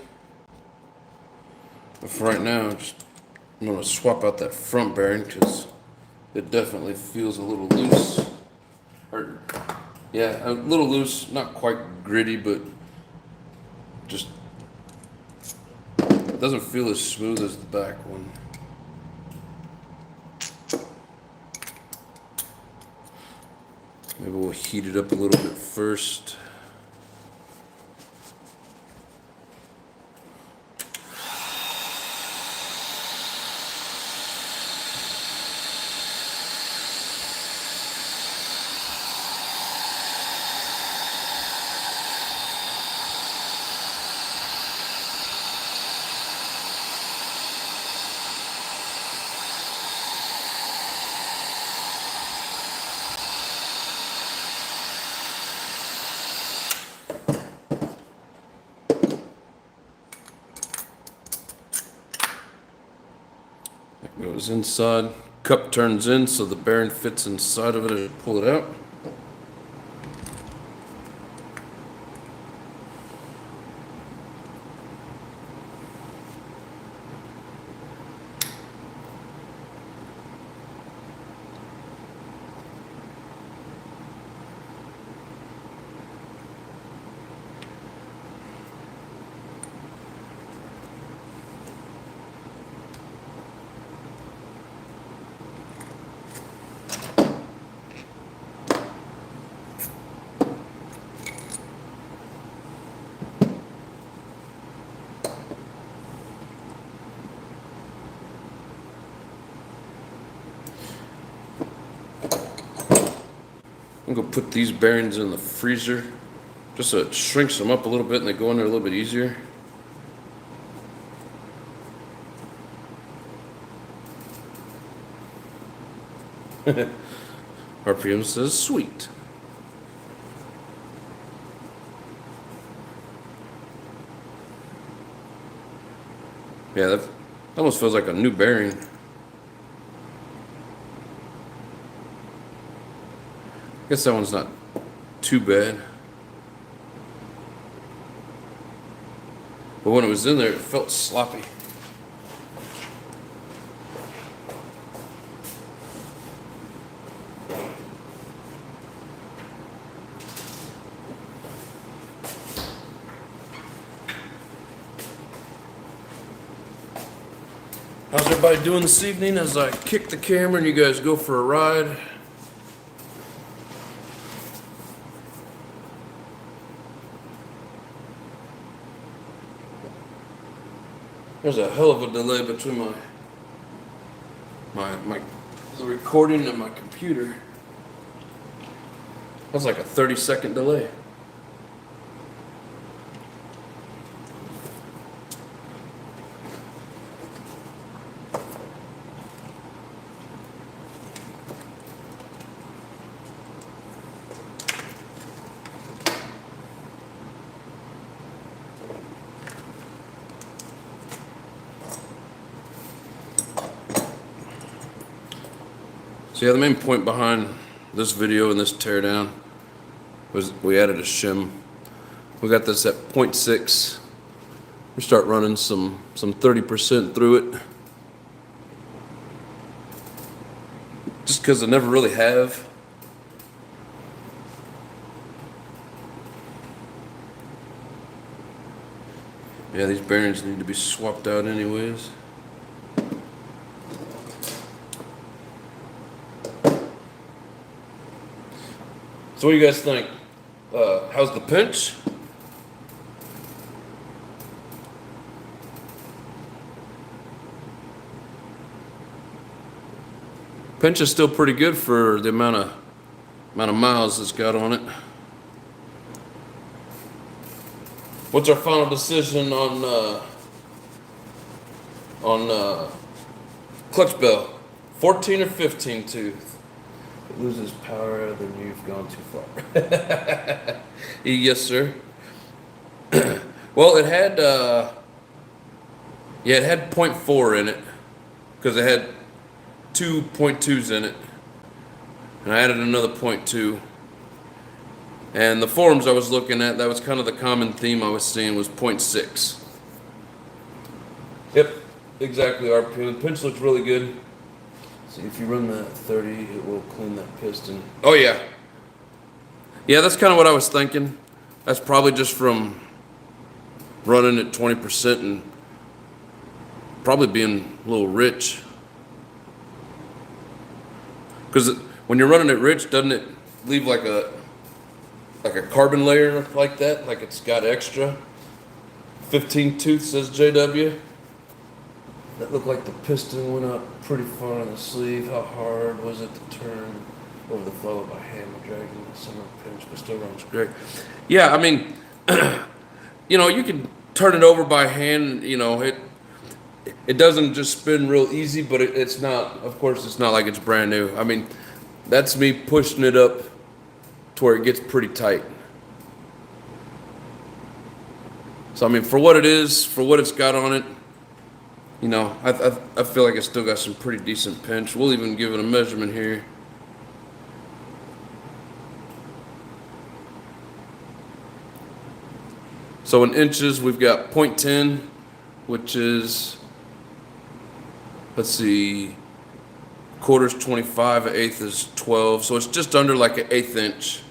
But for right now, I'm going to swap out that front bearing because it definitely feels a little loose. Or, yeah, a little loose, not quite gritty, but just doesn't feel as smooth as the back one. Maybe we'll heat it up a little bit first. Goes inside, cup turns in so the bearing fits inside of it and pull it out. I'm gonna put these bearings in the freezer just so it shrinks them up a little bit and they go in there a little bit easier. RPM says sweet. Yeah, that almost feels like a new bearing. I guess that one's not too bad. But when it was in there, it felt sloppy. How's everybody doing this evening as I kick the camera and you guys go for a ride? There's a hell of a delay between the recording and my computer. That's like a 30-second delay. So yeah, the main point behind this video and this teardown was we added a shim. We got this at 0.6. We start running some 30% through it. Just because I never really have. Yeah, these bearings need to be swapped out anyways. So what do you guys think? How's the pinch? Pinch is still pretty good for the amount of miles it's got on it. What's our final decision on clutch bell? 14 or 15 tooth? It loses power, then you've gone too far. Yes, sir. Well, it had it had 0.4 in it because it had 2 0.2s in it, and I added another 0.2. And the forums I was looking at, that was kind of the common theme I was seeing was 0.6. Yep, exactly RPM. The pinch looks really good. See, if you run that 30, it will clean that piston. Oh yeah. Yeah, that's kind of what I was thinking. That's probably just from running at 20% and probably being a little rich. Because when you're running it rich, doesn't it leave like a carbon layer like that? Like it's got extra? 15 tooth says JW. That looked like the piston went up pretty far on the sleeve. How hard was it to turn over the flow by hand dragging the center pinch, but still runs great? Yeah, I mean, you know, you can turn it over by hand. You know, it doesn't just spin real easy, but it's not. Of course, it's not like it's brand new. I mean, that's me pushing it up to where it gets pretty tight. So I mean, for what it is, for what it's got on it. You know, I feel like it's still got some pretty decent pinch. We'll even give it a measurement here. So in inches, we've got 0.10, which is, let's see, quarter's 25, an eighth is 12. So it's just under like an eighth inch.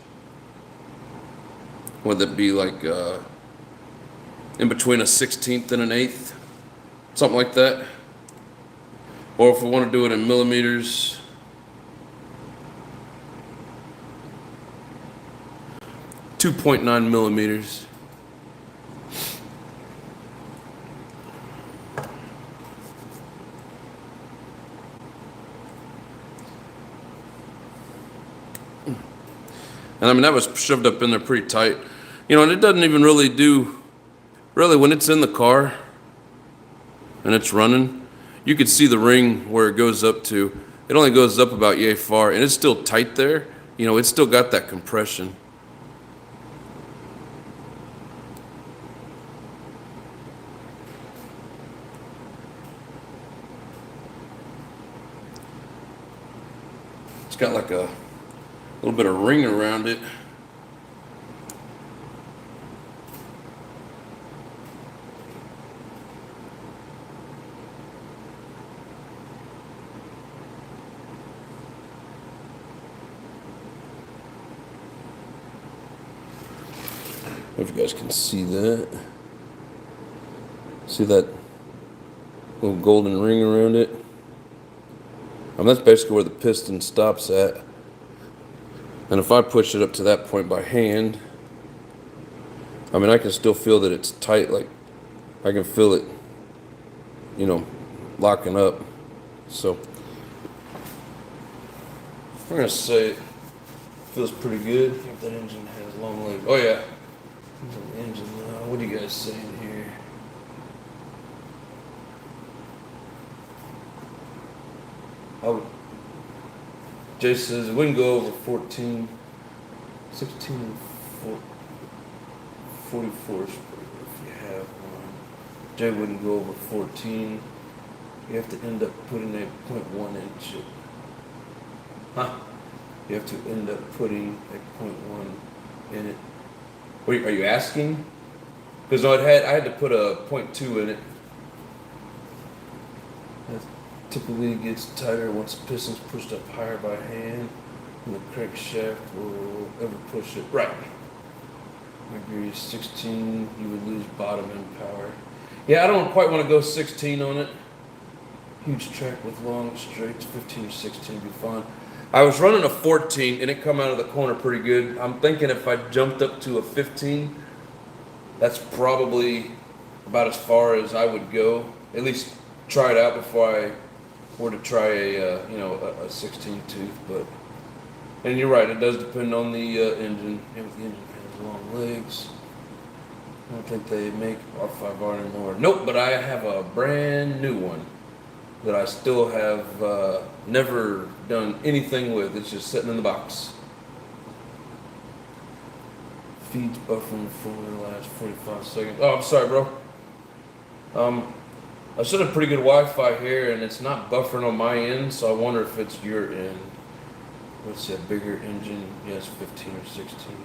Would it be like in between a 16th and an eighth? Something like that. Or if we want to do it in millimeters, .9 millimeters. And I mean, that was shoved up in there pretty tight. You know, and it doesn't even really do, really when it's in the car, and it's running, you could see the ring where it goes up to. It only goes up about yay far, and it's still tight there. You know, it's still got that compression. It's got like a little bit of ring around it. If you guys can see that. See that little golden ring around it? That's basically where the piston stops at. And if I push it up to that point by hand, I mean, I can still feel that it's tight. Like, I can feel it, you know, locking up. So, I'm going to say it feels pretty good. I think that engine has long legs. Oh, yeah. The engine now. What are you guys saying here? Jay says it wouldn't go over 14, 16, and 44 if you have one. Jay wouldn't go over 14. You have to end up putting a 0.1 inch. Huh? You have to end up putting a 0.1 in it. What are you asking? Because I had to put a 0.2 in it. That typically gets tighter once the piston's pushed up higher by hand, and the crankshaft will ever push it. Right. I agree. 16, you would lose bottom end power. Yeah, I don't quite want to go 16 on it. Huge track with long straights, 15 or 16 would be fine. I was running a 14 and it come out of the corner pretty good. I'm thinking if I jumped up to a 15, that's probably about as far as I would go. At least try it out before I were to try a 16 tooth. But and you're right, it does depend on the engine. If the engine has long legs, I don't think they make R5R anymore. Nope, but I have a brand new one that I still have never done anything with. It's just sitting in the box. Feeds buffering for the last 45 seconds. Oh, I'm sorry, bro. I should have pretty good Wi-Fi here, and it's not buffering on my end, so I wonder if it's your end. Let's see, a bigger engine. Yes, 15 or 16.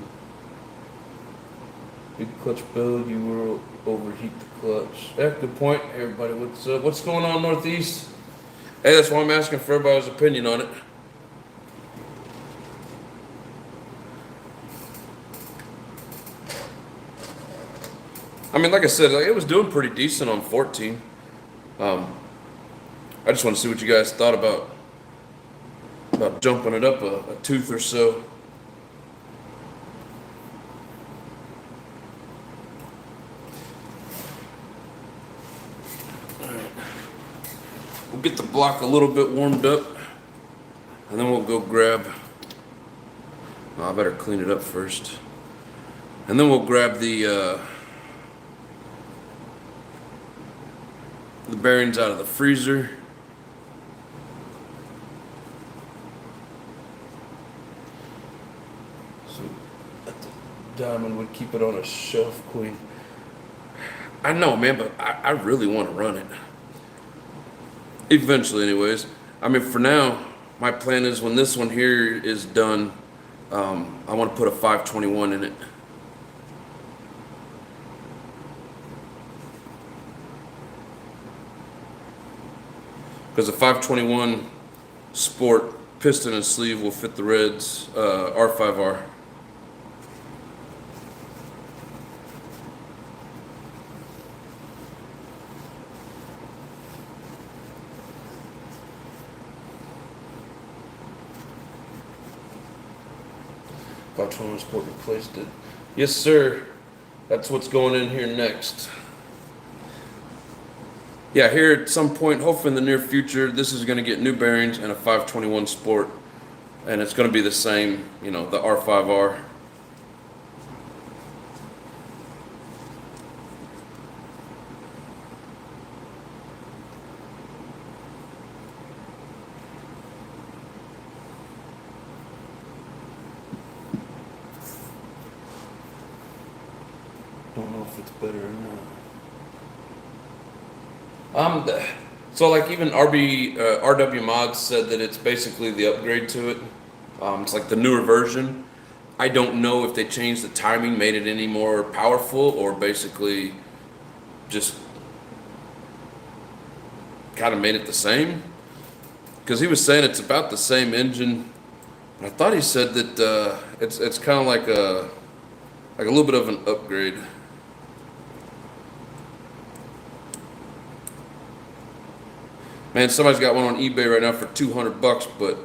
Big clutch build, you will overheat the clutch. Yeah, good point. Hey everybody, what's going on Northeast? Hey, that's why I'm asking for everybody's opinion on it. I mean, like I said, it was doing pretty decent on 14. I just want to see what you guys thought about jumping it up a tooth or so. We'll get the block a little bit warmed up, and then we'll go grab. Oh, I better clean it up first, and then we'll grab the bearings out of the freezer. So the diamond would keep it on a shelf queen. I know, man, but I really want to run it. Eventually, anyways. I mean, for now, my plan is when this one here is done, I want to put a 521 in it. Because the 521 Sport piston and sleeve will fit the REDS R5R. Sport replaced it. Yes, sir. That's what's going in here next. Yeah, here at some point, hopefully in the near future, this is going to get new bearings and a 521 Sport, and it's going to be the same, you know, the R5R. Don't know if it's better or not. So like even RW Mods said that it's basically the upgrade to it. It's like the newer version. I don't know if they changed the timing, made it any more powerful, or basically just kind of made it the same. Because he was saying it's about the same engine. I thought he said that it's kind of like a little bit of an upgrade. Man, somebody's got one on eBay right now for $200, but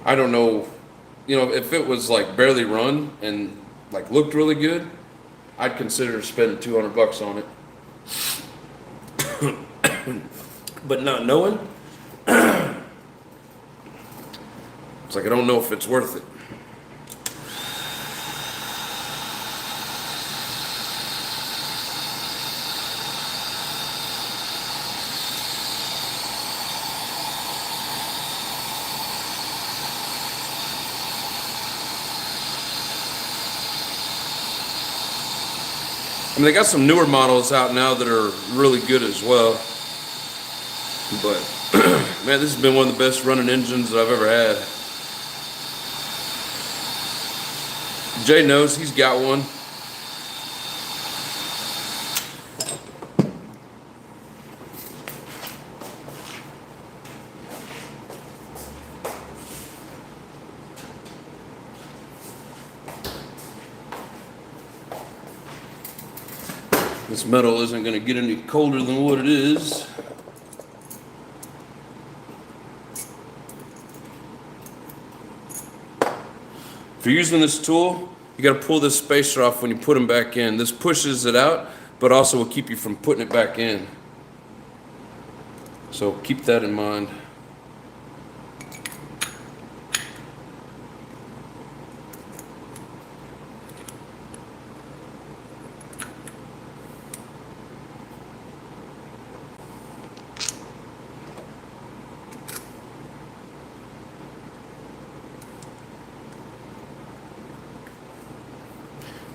I don't know. You know, if it was like barely run and like looked really good, I'd consider spending $200 on it. But not knowing, it's like I don't know if it's worth it. I mean, they got some newer models out now that are really good as well. But, man, this has been one of the best running engines that I've ever had. Jay knows, he's got one. This metal isn't going to get any colder than what it is. If you're using this tool, you got to pull this spacer off when you put them back in. This pushes it out, but also will keep you from putting it back in. So keep that in mind.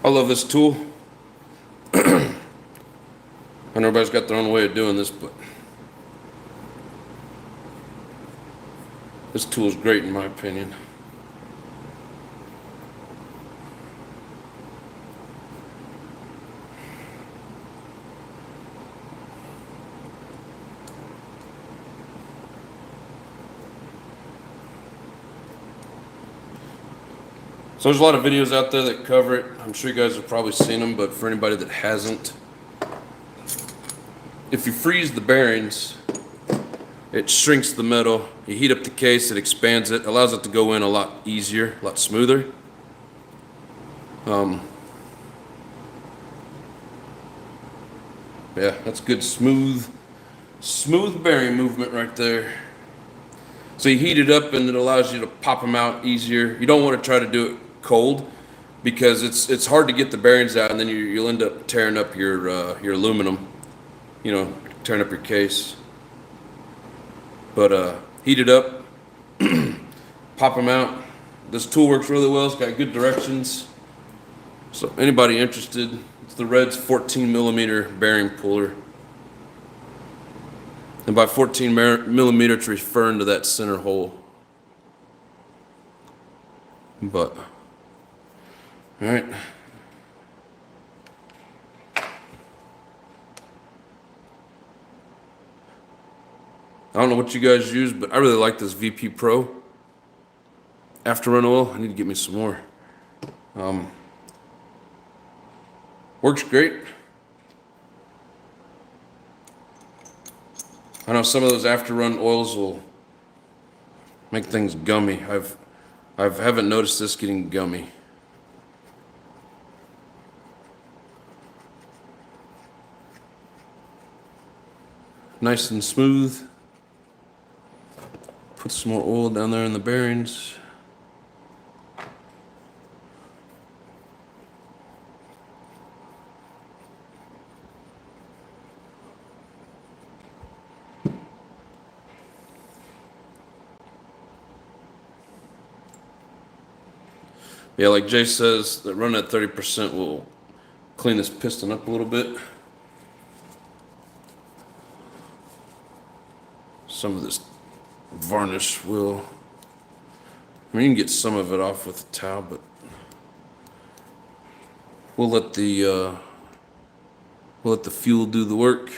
I love this tool. I know everybody's got their own way of doing this, but this tool is great in my opinion. So there's a lot of videos out there that cover it. I'm sure you guys have probably seen them, but for anybody that hasn't, if you freeze the bearings, it shrinks the metal. You heat up the case, it expands it, allows it to go in a lot easier, a lot smoother. Yeah, that's good smooth bearing movement right there. So you heat it up and it allows you to pop them out easier. You don't want to try to do it cold because it's hard to get the bearings out, and then you'll end up tearing up your aluminum, tearing up your case. But heat it up, pop them out. This tool works really well. It's got good directions. So anybody interested, it's the REDS 14mm bearing puller. And by 14mm, it's referring to that center hole. But, all right. I don't know what you guys use, but I really like this VP Pro after-run oil. I need to get me some more. Works great. I know some of those after-run oils will make things gummy. I haven't noticed this getting gummy. Nice and smooth. Put some more oil down there in the bearings. Yeah, like Jay says, that run at 30% will clean this piston up a little bit. Some of this varnish will, I mean, you can get some of it off with a towel, but we'll let the fuel do the work.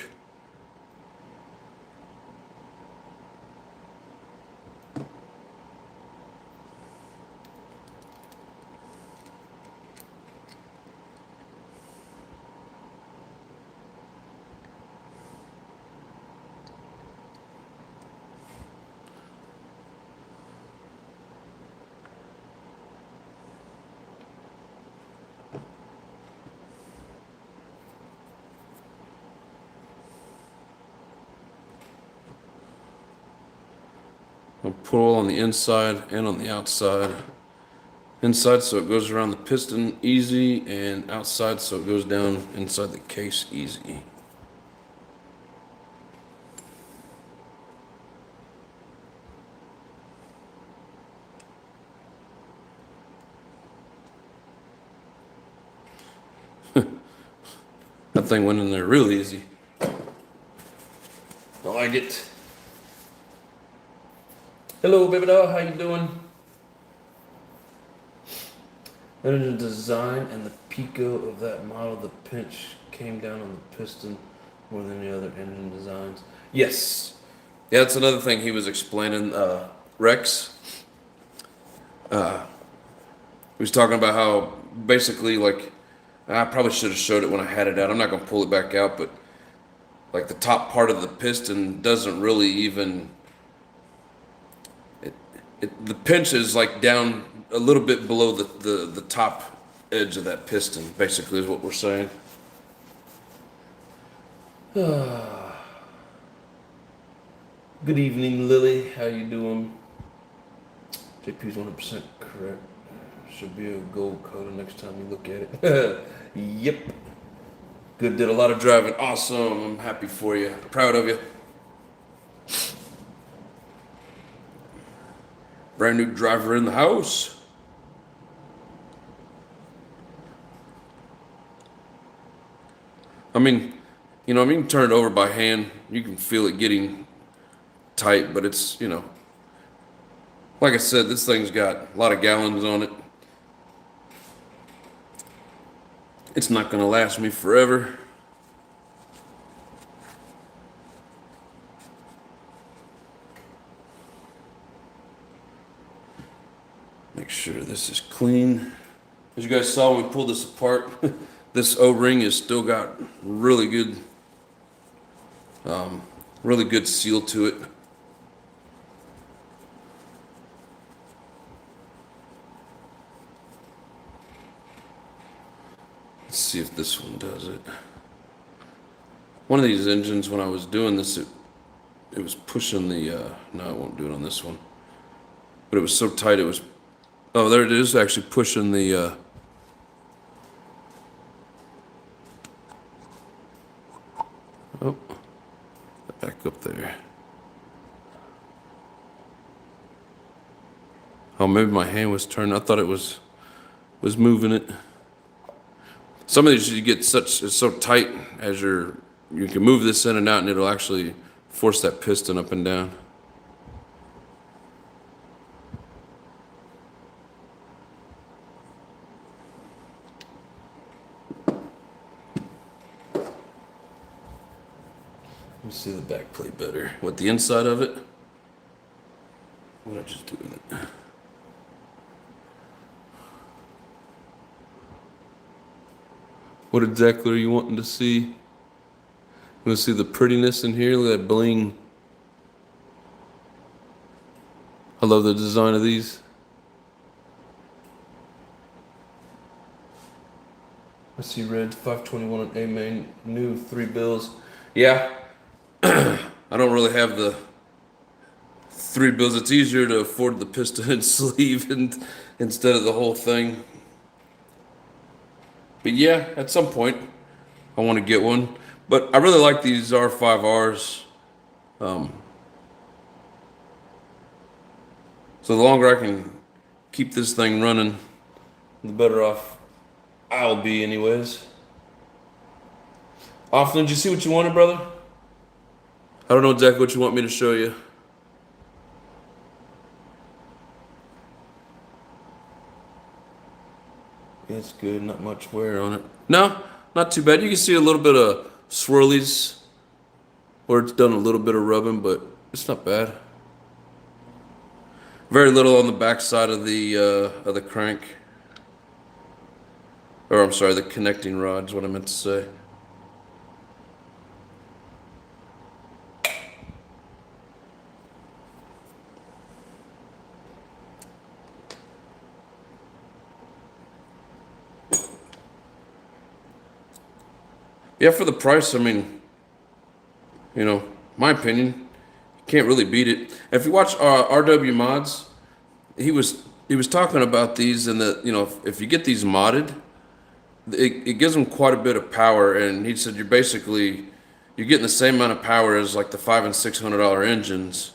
I'll put oil on the inside and on the outside. Inside so it goes around the piston easy, and outside so it goes down inside the case easy. That thing went in there real easy. I like it. Hello, baby doll. How you doing? Engine design and the pico of that model, the pinch came down on the piston more than the other engine designs. Yes. Yeah, that's another thing he was explaining. Rex. He was talking about how basically, like, I probably should have showed it when I had it out. I'm not going to pull it back out, but like the top part of the piston doesn't really even, the pinch is like down a little bit below the top edge of that piston, basically is what we're saying. Good evening, Lily. How you doing? JP's 100% correct. Should be a gold color next time you look at it. Yep. Good, did a lot of driving. Awesome. I'm happy for you. Proud of you. Brand new driver in the house. I mean, you can turn it over by hand. You can feel it getting tight, but it's, like I said, this thing's got a lot of gallons on it. It's not going to last me forever. Make sure This is clean. As you guys saw when we pulled this apart, this O-ring has still got really good seal to it. Let's see if this one does it. One of these engines, when I was doing this, it was pushing the, no, it won't do it on this one. But it was so tight, it was, oh, there it is, actually pushing the, oh, back up there. Oh, maybe my hand was turned. I thought it was moving it. Some of these you get such, it's so tight as you can move this in and out and it'll actually force that piston up and down. Let me see the back plate better. What, the inside of it? What did I just do with it? What exactly are you wanting to see? You want to see the prettiness in here? Look at that bling. I love the design of these. I see red 521 on A main, new 3 bills. Yeah, I don't really have the 3 bills. It's easier to afford the piston and sleeve instead of the whole thing. But yeah, at some point, I want to get one. But I really like these R5Rs. So the longer I can keep this thing running, the better off I'll be anyways. Offline, did you see what you wanted, brother? I don't know exactly what you want me to show you. It's good, not much wear on it. No, not too bad. You can see a little bit of swirlies where it's done a little bit of rubbing, but it's not bad. Very little on the back side of the crank. Or I'm sorry, the connecting rod is what I meant to say. Yeah, for the price, I mean, you know, my opinion, you can't really beat it. If you watch RW Mods, he was talking about these and that, you know, if you get these modded, it gives them quite a bit of power. And he said you're getting the same amount of power as like the $500 and $600 engines,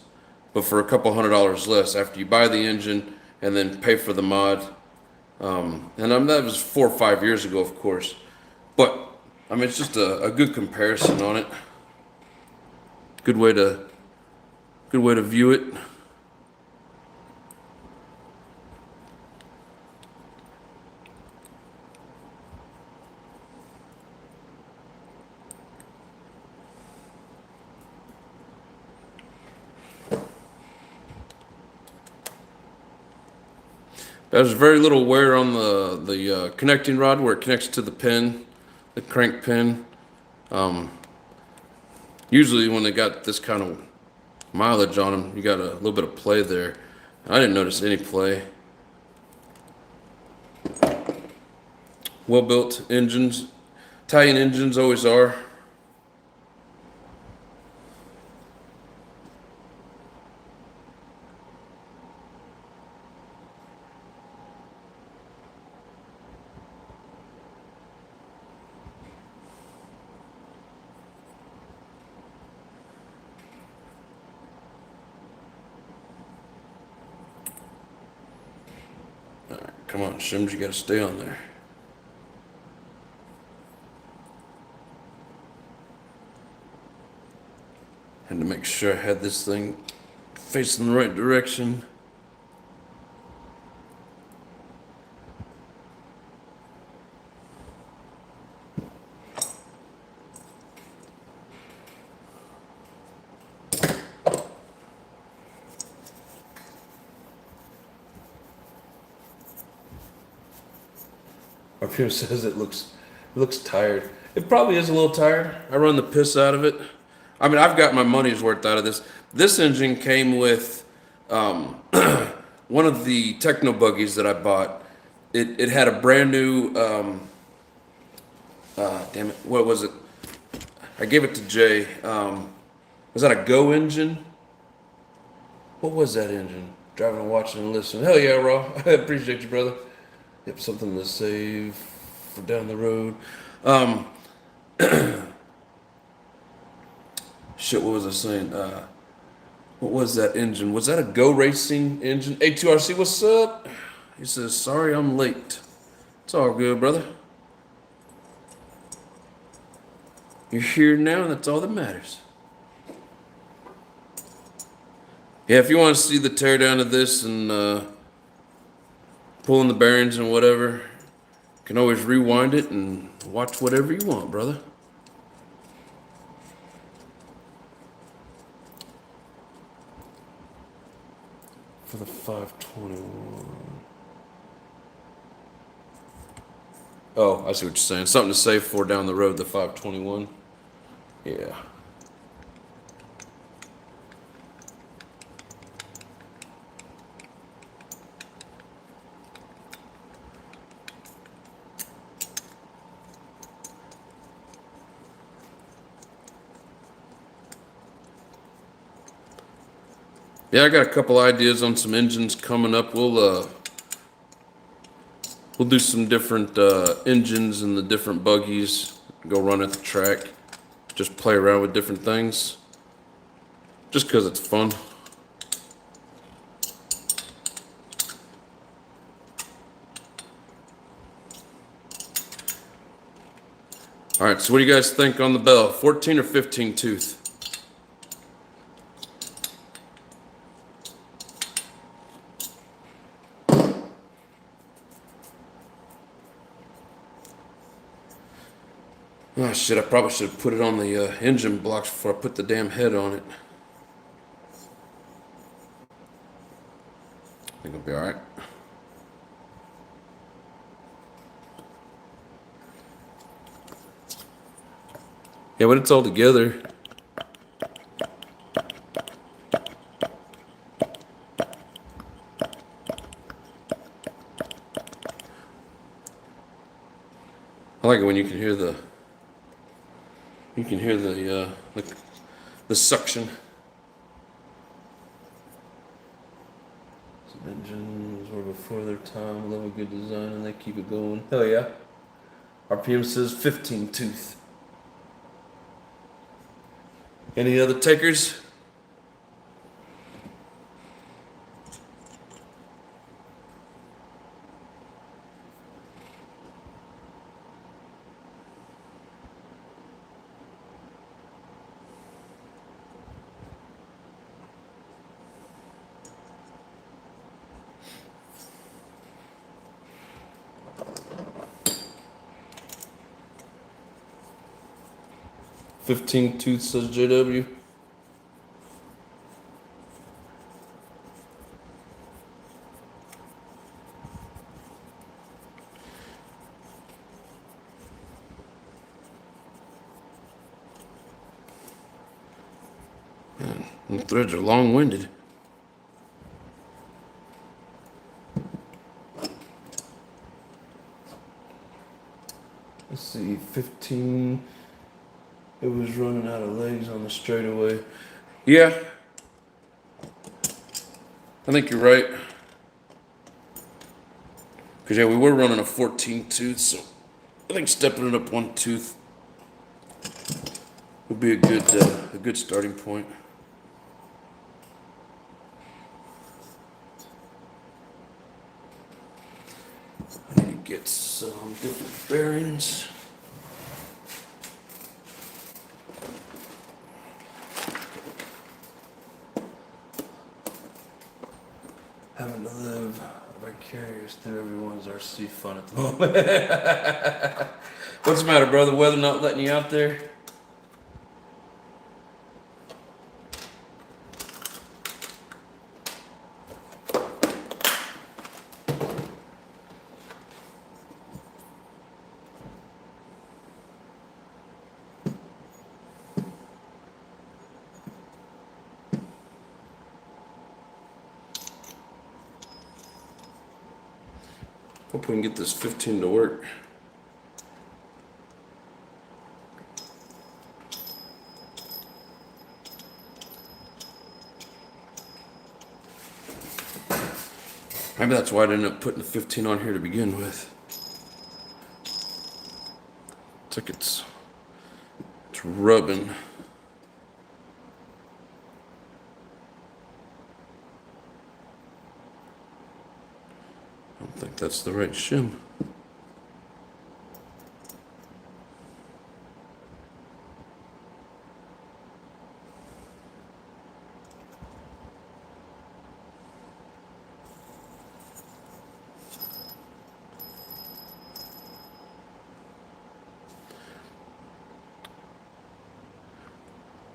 but for a couple $100 less after you buy the engine and then pay for the mod. That was 4 or 5 years ago, of course, but I mean, it's just a good comparison on it. Good way to view it. There's very little wear on the connecting rod where it connects to the pin. The crank pin. Usually when they got this kind of mileage on them, you got a little bit of play there. I didn't notice any play. Well-built engines. Italian engines always are. Come on, shims, you gotta stay on there. Had to make sure I had this thing facing the right direction. RPM says it looks tired. It probably is a little tired. I run the piss out of it. I mean, I've got my money's worth out of this. This engine came with one of the techno buggies that I bought. It had a brand new, damn it, what was it? I gave it to Jay. Was that a Go engine? What was that engine? Driving and watching and listening. Hell yeah, Raw. I appreciate you, brother. Yep, something to save for down the road. Shit, what was I saying? What was that engine? Was that a Go Racing engine? A2RC, what's up? He says, sorry I'm late. It's all good, brother. You're here now, and that's all that matters. Yeah, if you want to see the teardown of this and pulling the bearings and whatever, you can always rewind it and watch whatever you want, brother. For the 521. Oh, I see what you're saying. Something to save for down the road, the 521. Yeah. Yeah, I got a couple ideas on some engines coming up. We'll do some different engines and the different buggies. Go run at the track. Just play around with different things. Just because it's fun. All right, so what do you guys think on the bell? 14 or 15 tooth? Oh shit, I probably should have put it on the engine blocks before I put the damn head on it. I think it'll be alright. Yeah, when it's all together. I like it when you can hear the the suction. Some engines were before their time, love a good design, and they keep it going. Hell yeah. RPM says 15 tooth. Any other takers? "15 tooth," says JW. Man, the threads are long-winded. Let's see, 15. It was running out of legs on the straightaway. Yeah. I think you're right. Because, yeah, we were running a 14 tooth, so I think stepping it up one tooth would be a good starting point. I need to get some different bearings. Having to live vicarious through everyone's RC fun at the moment. What's the matter, brother? Weather not letting you out there? Hope we can get this 15 to work. Maybe that's why I ended up putting the 15 on here to begin with. It's like it's rubbing. I don't think that's the right shim.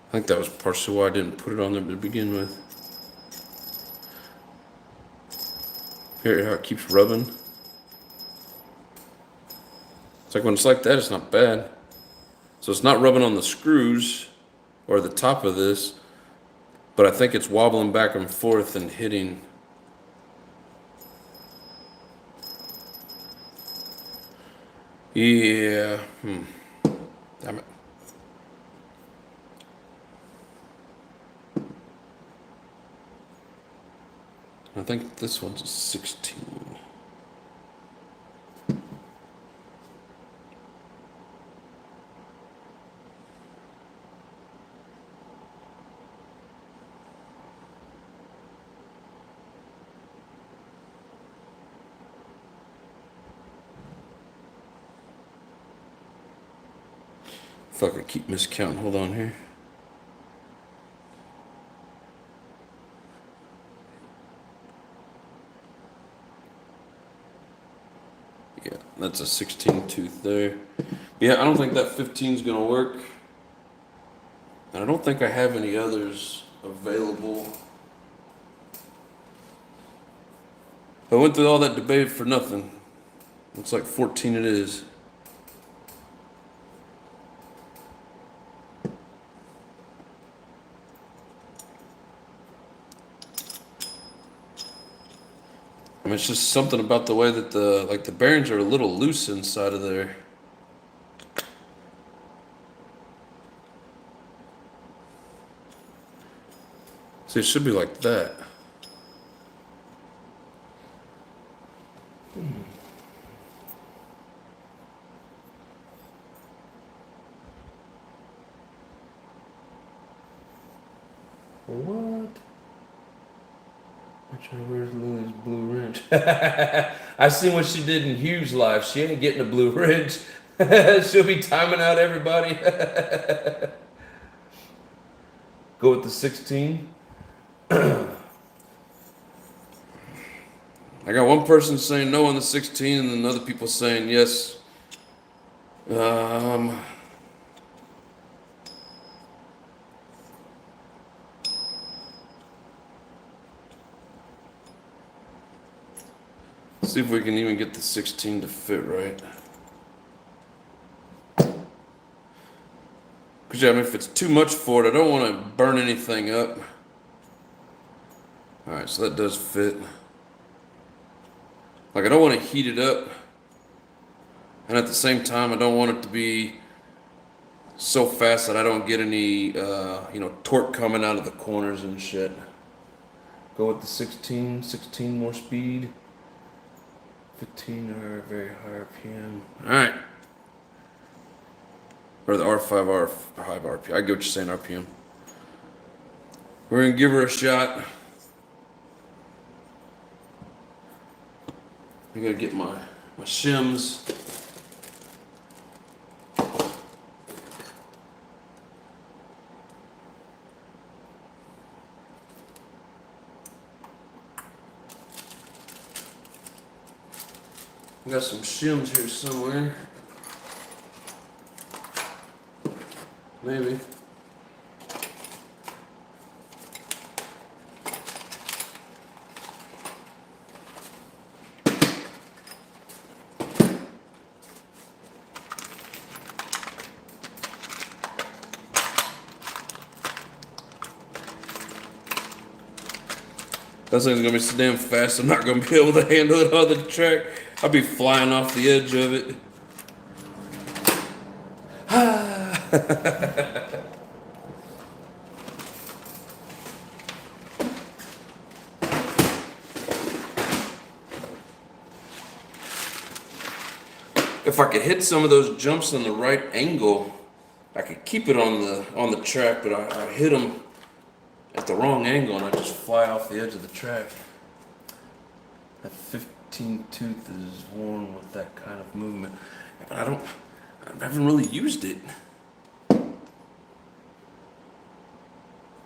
I think that was partially why I didn't put it on there to begin with. Here, how it keeps rubbing. It's like when it's like that, it's not bad. So it's not rubbing on the screws or the top of this, but I think it's wobbling back and forth and hitting. Yeah. Damn it. I think this one's a 16. Fuck, I keep miscounting. Hold on here. Yeah, that's a 16 tooth there. Yeah, I don't think that 15 is gonna work. And I don't think I have any others available. I went through all that debate for nothing. Looks like 14 it is. I mean, it's just something about the way that the bearings are a little loose inside of there. See, it should be like that. What? Where's Lily's blue wrench? I seen what she did in Hugh's life. She ain't getting a blue wrench. She'll be timing out everybody. Go with the 16. I got one person saying no on the 16, and then other people saying yes. See if we can even get the 16 to fit right. Because yeah, I mean, if it's too much for it, I don't want to burn anything up. Alright, so that does fit. Like, I don't want to heat it up. And at the same time, I don't want it to be so fast that I don't get any, torque coming out of the corners and shit. Go with the 16 more speed. 15 or very high RPM. Alright. Or the R5R high RPM. I get what you're saying, RPM. We're going to give her a shot. I got to get my shims. I got some shims here somewhere. Maybe. That thing's gonna be so damn fast, I'm not gonna be able to handle it on the track. I'll be flying off the edge of it. If I could hit some of those jumps in the right angle, I could keep it on the track, but I hit them at the wrong angle and I just fly off the edge of the track. That 15 tooth is worn with that kind of movement. But I haven't really used it.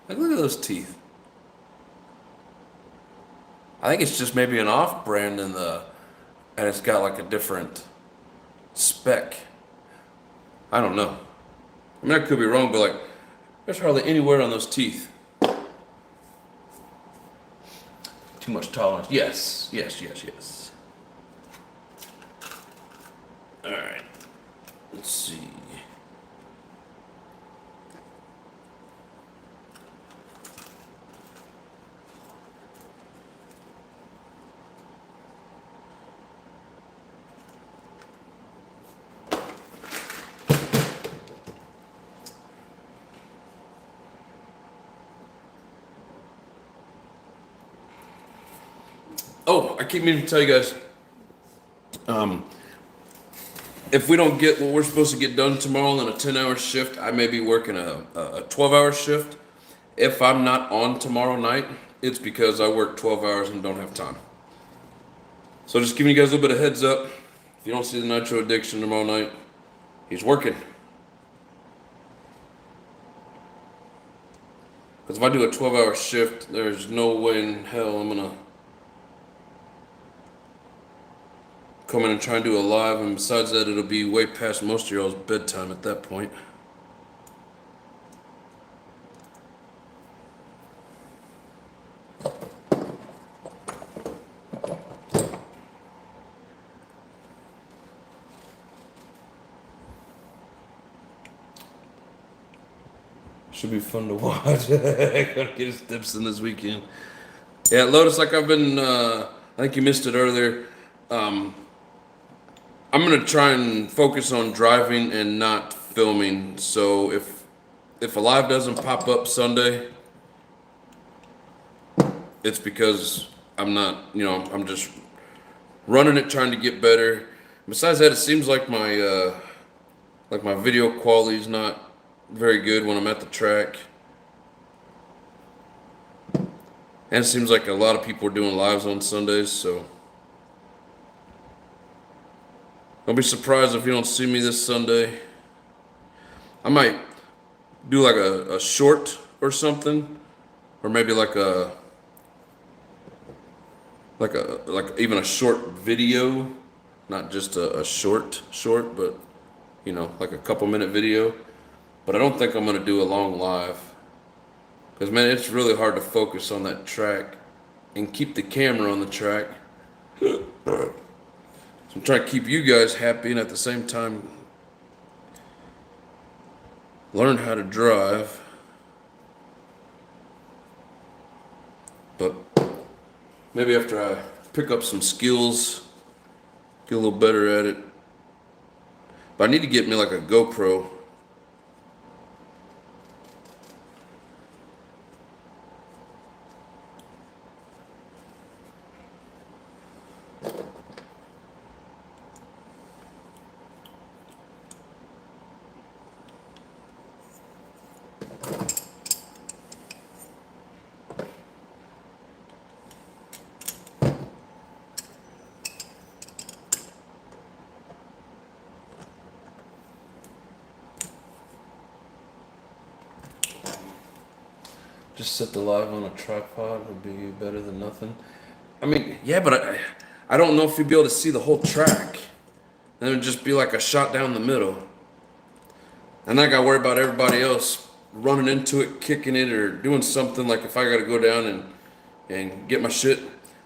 Like, look at those teeth. I think it's just maybe an off-brand and it's got like a different spec. I don't know. I mean, I could be wrong, but like, there's hardly any wear on those teeth. Too much tolerance. Yes. All right. Let's see. Oh, I keep meaning to tell you guys, if we don't get what we're supposed to get done tomorrow in a 10-hour shift, I may be working a 12-hour shift. If I'm not on tomorrow night, it's because I work 12 hours and don't have time. So just giving you guys a little bit of heads up. If you don't see the Nitro Addiction tomorrow night, he's working. Because if I do a 12-hour shift, there's no way in hell I'm gonna come in and try and do a live, and besides that, it'll be way past most of y'all's bedtime at that point. Should be fun to watch. Gotta get his tips in this weekend. Yeah, Lotus, like I've been, I think you missed it earlier. I'm gonna try and focus on driving and not filming. So if a live doesn't pop up Sunday, it's because I'm not, I'm just running it, trying to get better. Besides that, it seems like my video quality is not very good when I'm at the track. And it seems like a lot of people are doing lives on Sundays, so don't be surprised if you don't see me this Sunday. I might do like a short or something, or maybe like even a short video, not just a short, but like a couple minute video. But I don't think I'm gonna do a long live, because man, it's really hard to focus on that track and keep the camera on the track. So I'm trying to keep you guys happy and at the same time learn how to drive. But maybe after I pick up some skills, get a little better at it. But I need to get me like a GoPro. Just set the live on a tripod would be better than nothing. I mean, yeah, but I don't know if you'd be able to see the whole track. Then it would just be like a shot down the middle. And I got to worry about everybody else running into it, kicking it, or doing something. Like if I got to go down and get my shit,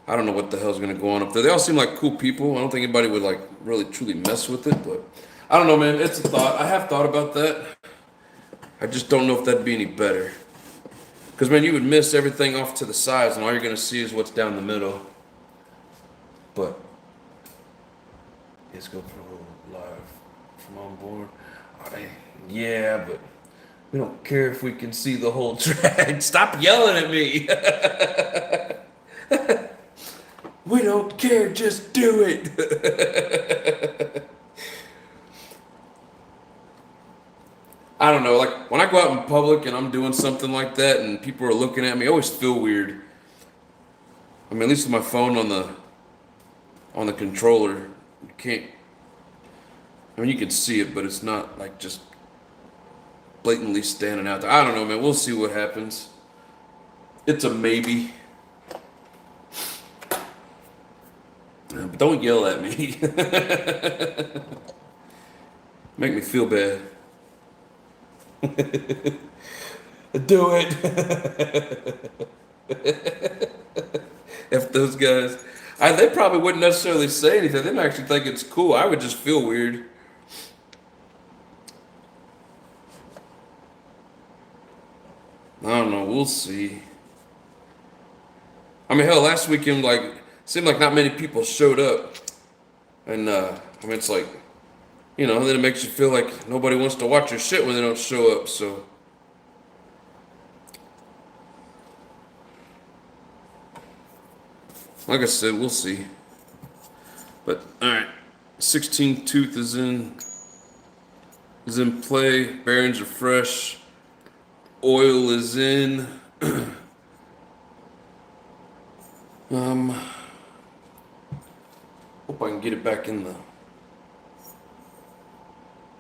I don't know what the hell's going to go on up there. They all seem like cool people. I don't think anybody would like really truly mess with it, but I don't know, man. It's a thought. I have thought about that. I just don't know if that'd be any better. Because, man, you would miss everything off to the sides, and all you're going to see is what's down the middle. But Is GoPro live from on board? Yeah, but we don't care if we can see the whole track. Stop yelling at me. We don't care, just do it. I don't know, like when I go out in public and I'm doing something like that and people are looking at me, I always feel weird. I mean, at least with my phone on the controller, you can't. I mean, you can see it, but it's not like just blatantly standing out there. I don't know, man. We'll see what happens. It's a maybe. But don't yell at me. Make me feel bad. Do it. If those guys, they probably wouldn't necessarily say anything. They might actually think it's cool. I would just feel weird. I don't know. We'll see. I mean, hell, last weekend, like, seemed like not many people showed up. And, I mean, it's like, you know, then it makes you feel like nobody wants to watch your shit when they don't show up, so. Like I said, we'll see. But, alright. 16 tooth is in play. Bearings are fresh. Oil is in. Hope I can get it back in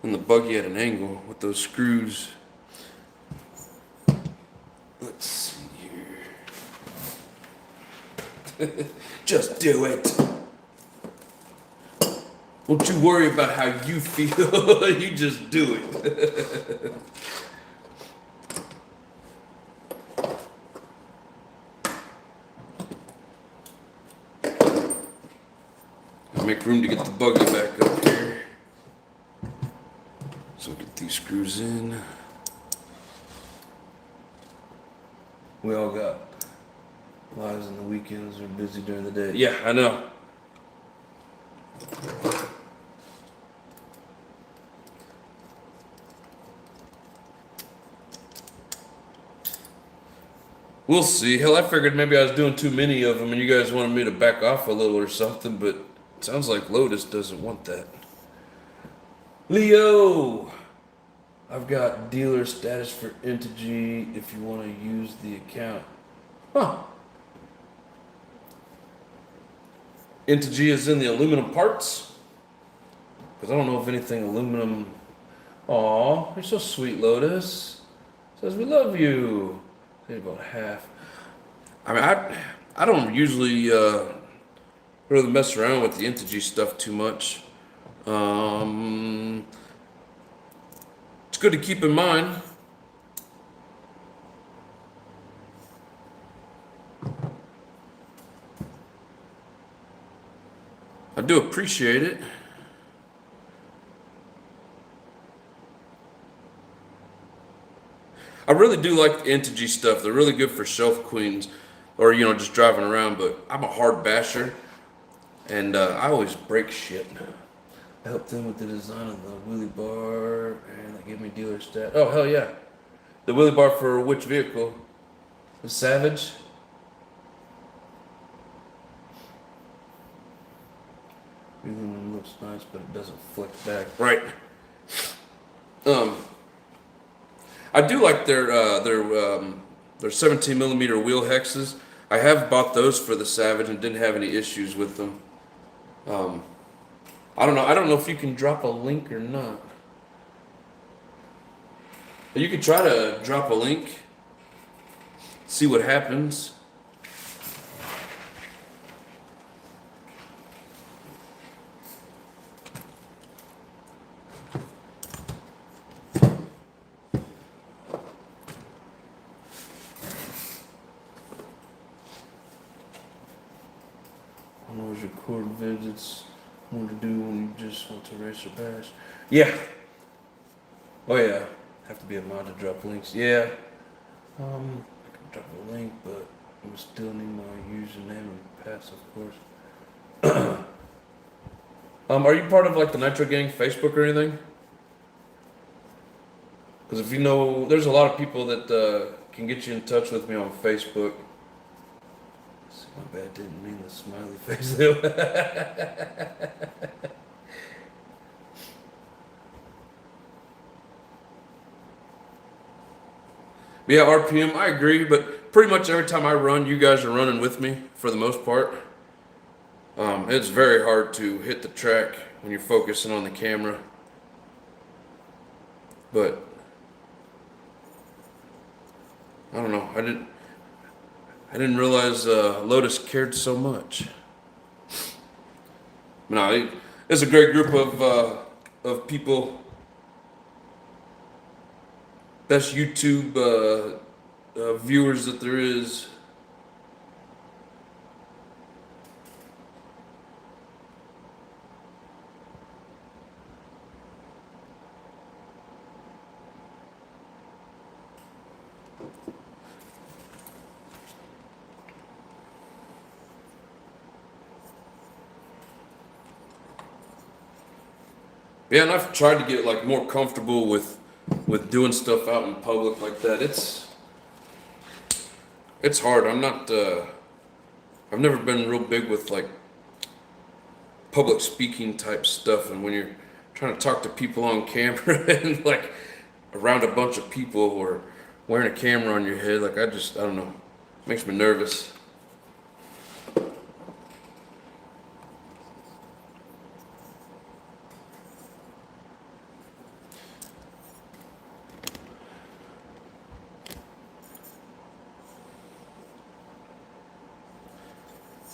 the buggy at an angle with those screws. Let's see here. Just do it. Don't you worry about how you feel. You just do it. Make room to get the buggy back up here. So get these screws in. We all got lives on the weekends or busy during the day. Yeah, I know. We'll see. Hell, I figured maybe I was doing too many of them and you guys wanted me to back off a little or something, but it sounds like Lotus doesn't want that. Leo! I've got dealer status for Integy if you want to use the account. Huh. Integy is in the aluminum parts? Because I don't know if anything aluminum... Aw, you're so sweet, Lotus. Says we love you. Say about half. I mean, I don't usually really mess around with the Integy stuff too much. It's good to keep in mind. I do appreciate it. I really do like the Integy stuff. They're really good for shelf queens or, you know, just driving around, but I'm a hard basher and I always break shit. I helped them with the design of the wheelie bar and they gave me dealer stat. Oh, hell yeah. The wheelie bar for which vehicle? The Savage? Aluminum looks nice, but it doesn't flick back. Right. I do like their 17 millimeter wheel hexes. I have bought those for the Savage and didn't have any issues with them. I don't know if you can drop a link or not. You could try to drop a link, see what happens. Record visits, what to do when you just want to race or bash. Yeah. Oh yeah. Have to be a mod to drop links. Yeah. I can drop a link, but I still need my username and pass, of course. Are you part of like the Nitro Gang Facebook or anything? Because if you know, there's a lot of people that can get you in touch with me on Facebook. My bad, didn't mean the smiley face though. Yeah, RPM, I agree, but pretty much every time I run, you guys are running with me for the most part. It's very hard to hit the track when you're focusing on the camera, but I don't know. I didn't realize Lotus cared so much. No, it's a great group of people. Best YouTube viewers that there is. Yeah, and I've tried to get like more comfortable with doing stuff out in public like that. It's hard. I'm not. I've never been real big with like public speaking type stuff, and when you're trying to talk to people on camera and like around a bunch of people or wearing a camera on your head, like I don't know, it makes me nervous.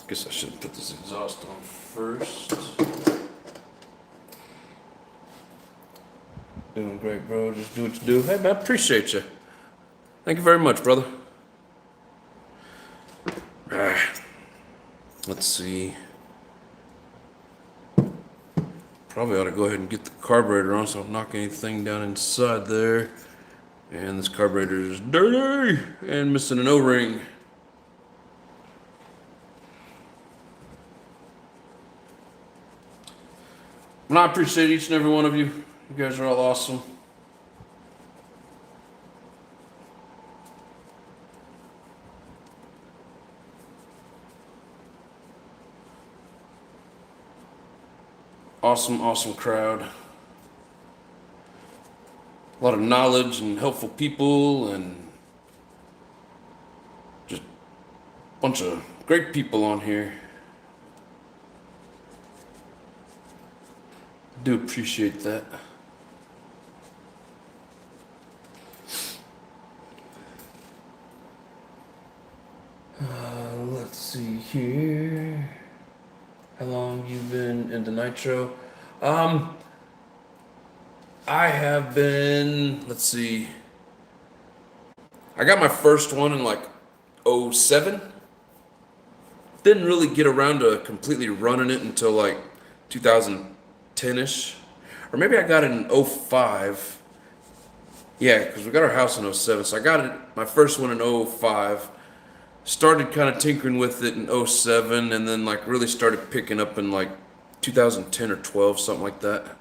Guess I should put this exhaust on first. Doing great, bro. Just do what you do. Hey, man, I appreciate you. Thank you very much, brother. Let's see. Probably ought to go ahead and get the carburetor on so I don't knock anything down inside there. And this carburetor is dirty and missing an O-ring. And I appreciate each and every one of you. You guys are all awesome. Awesome, awesome crowd. A lot of knowledge and helpful people and just a bunch of great people on here. Do appreciate that. Let's see here. How long you been into Nitro? I have been, let's see. I got my first one in like 07. Didn't really get around to completely running it until like 2010-ish. Or maybe I got it in 05. Yeah, because we got our house in 07. So I got it, my first one in 05. Started kind of tinkering with it in 07 and then like really started picking up in like 2010 or 12, something like that.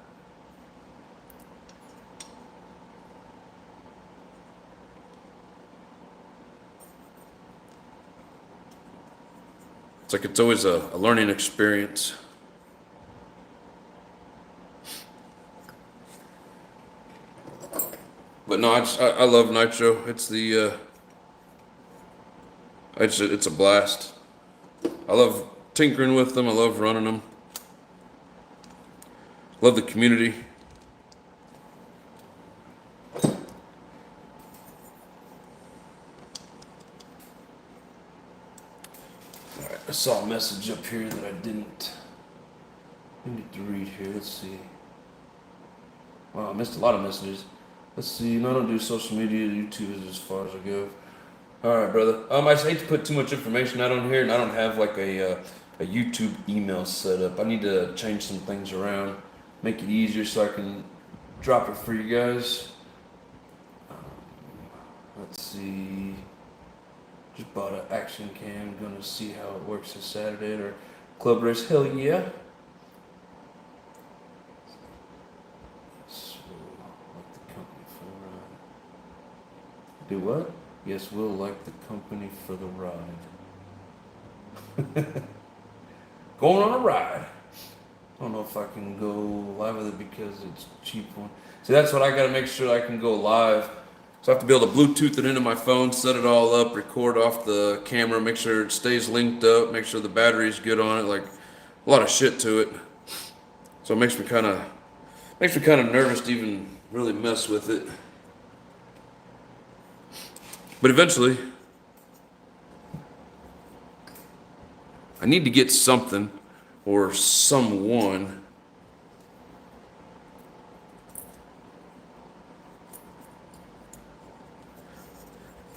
It's like it's always a learning experience. But no, I love Nitro. It's it's a blast. I love tinkering with them. I love running them. Love the community. Alright, I saw a message up here that I didn't need to read here. Let's see. Wow, I missed a lot of messages. Let's see. I don't do social media. YouTube is as far as I go. All right, brother. I just hate to put too much information out on here, and I don't have like a YouTube email set up. I need to change some things around, make it easier so I can drop it for you guys. Let's see. Just bought an action cam. Gonna see how it works this Saturday at our club race. Hell yeah. Do what? Yes, we'll like the company for the ride. Going on a ride. I don't know if I can go live with it because it's a cheap one. See, that's what I gotta make sure I can go live. So I have to be able to Bluetooth it into my phone, set it all up, record off the camera, make sure it stays linked up, make sure the battery's good on it, like a lot of shit to it. So it makes me kind of nervous to even really mess with it. But eventually, I need to get something or someone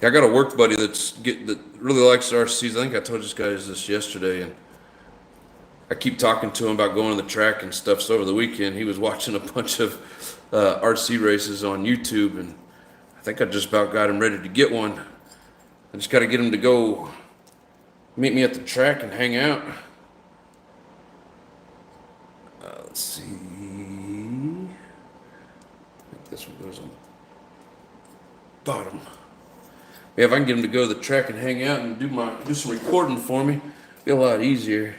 I got a work buddy that really likes RCs. I think I told you guys this yesterday, and I keep talking to him about going to the track and stuff. So over the weekend, he was watching a bunch of RC races on YouTube, and I think I just about got him ready to get one. I just got to get him to go meet me at the track and hang out. Let's see. I think this one goes on the bottom. Yeah, if I can get him to go to the track and hang out and do some recording for me, it'd be a lot easier.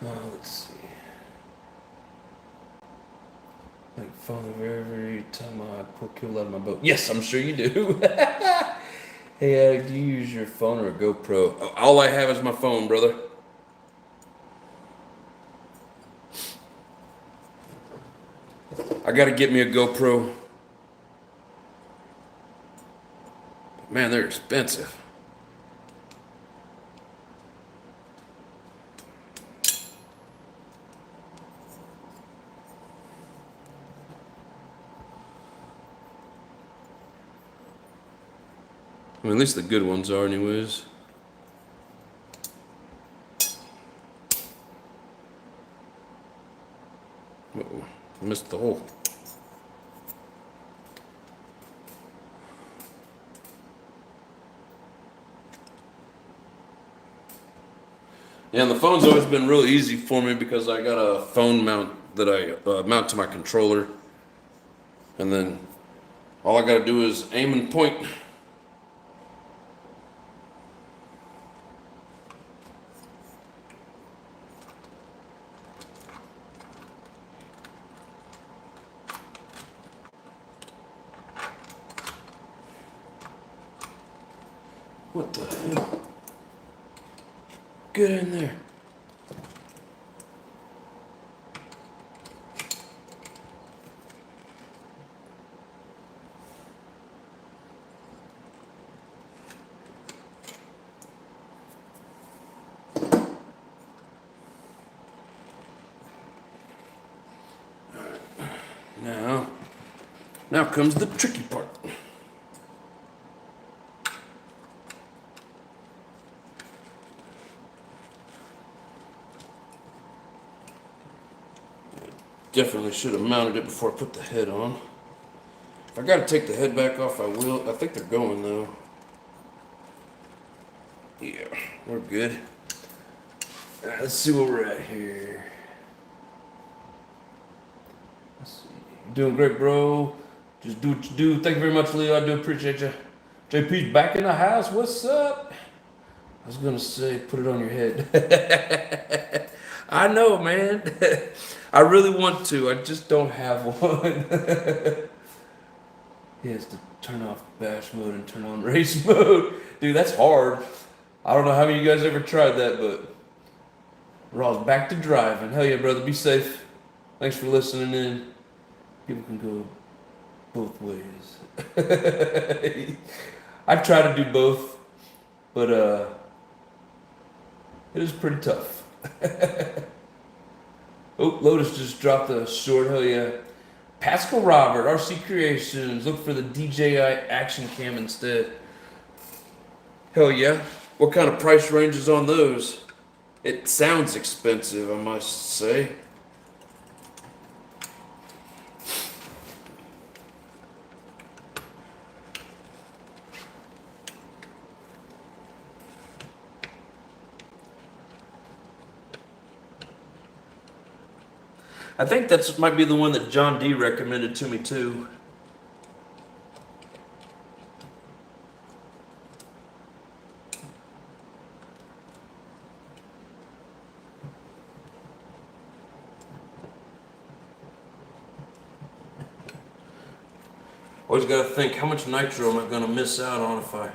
Let's see. Like phone every time I pull kill out of my boat. Yes, I'm sure you do. Hey, do you use your phone or a GoPro? All I have is my phone, brother. I gotta get me a GoPro. Man, they're expensive. I mean, at least the good ones are anyways. Uh-oh, I missed the hole. Yeah, and the phone's always been real easy for me because I got a phone mount that I mount to my controller. And then all I gotta do is aim and point. What the hell? Get in there. Now comes the tricky part. Definitely should have mounted it before I put the head on. If I gotta take the head back off, I will. I think they're going though. Yeah, we're good. All right, let's see where we're at here. Let's see. You're doing great, bro. Just do what you do. Thank you very much, Leo. I do appreciate you. JP's back in the house. What's up? I was gonna say, put it on your head. I know, man. I really want to. I just don't have one. He has to turn off bash mode and turn on race mode. Dude, that's hard. I don't know how many of you guys ever tried that, but we're all back to driving. Hell yeah, brother. Be safe. Thanks for listening in. People can go both ways. I try to do both, but it is pretty tough. Oh, Lotus just dropped a short. Hell yeah. Pascal Robert, RC Creations. Look for the DJI Action Cam instead. Hell yeah. What kind of price range is on those? It sounds expensive, I must say. I think that might be the one that John D recommended to me too. Always got to think, how much nitro am I going to miss out on if I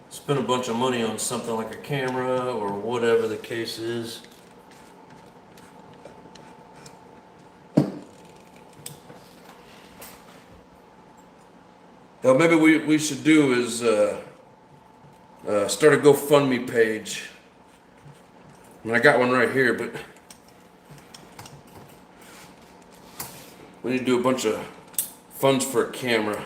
spend a bunch of money on something like a camera or whatever the case is. Now maybe we should do is start a GoFundMe page. I mean, I got one right here, but we need to do a bunch of funds for a camera.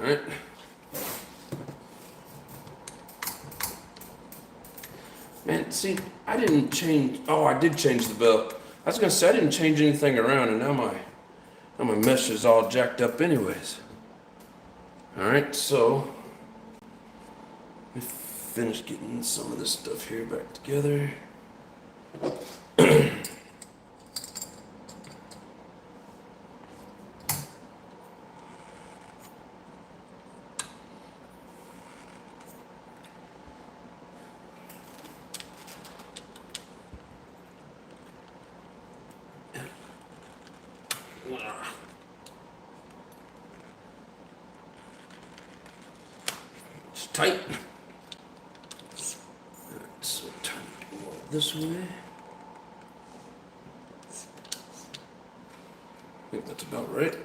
Alright. Man, see, I didn't change. Oh, I did change the bell. I was gonna say I didn't change anything around, and now my mesh is all jacked up, anyways. All right, so let me finish getting some of this stuff here back together. It's tight. Alright, so turn it more this way. I think that's about right.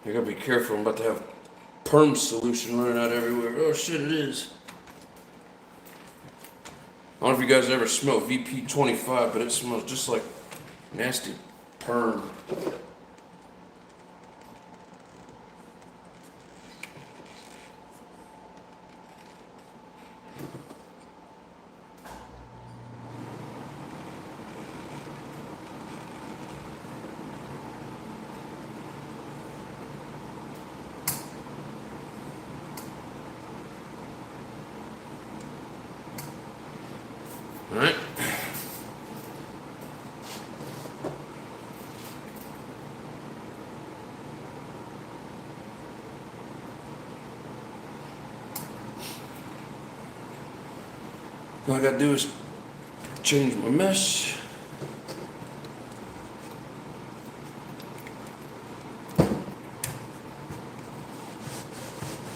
You gotta be careful, I'm about to have perm solution running out everywhere. Oh shit, it is. I don't know if you guys ever smelled VP25, but it smells just like nasty perm. All right. All I gotta do is change my mesh.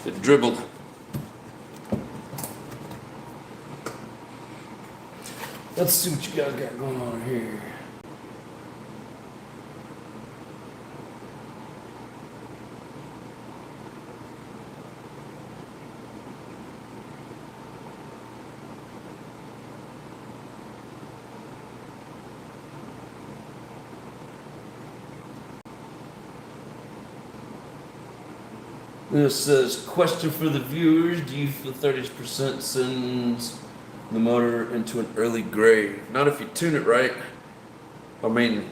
It dribbled. Let's see what you guys got going on here. This says, question for the viewers, do you feel 30% sends the motor into an early gray? Not if you tune it right. I mean,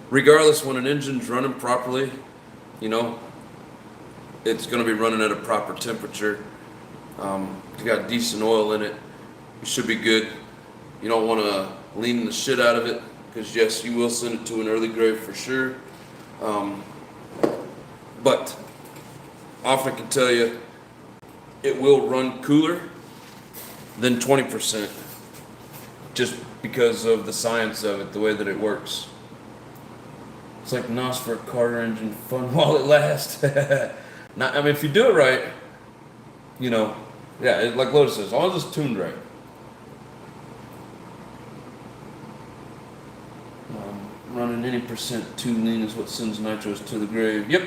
regardless, when an engine's running properly, you know, it's going to be running at a proper temperature. If you got decent oil in it, you should be good. You don't want to lean the shit out of it, because yes, you will send it to an early grave for sure. But often I can tell you, it will run cooler than 20%, just because of the science of it, the way that it works. It's like NOS for a car engine, fun while it lasts. Not, I mean, if you do it right, you know, yeah, like Lotus says, as long as it's tuned right. Running any percent too lean is what sends nitros to the grave. Yep.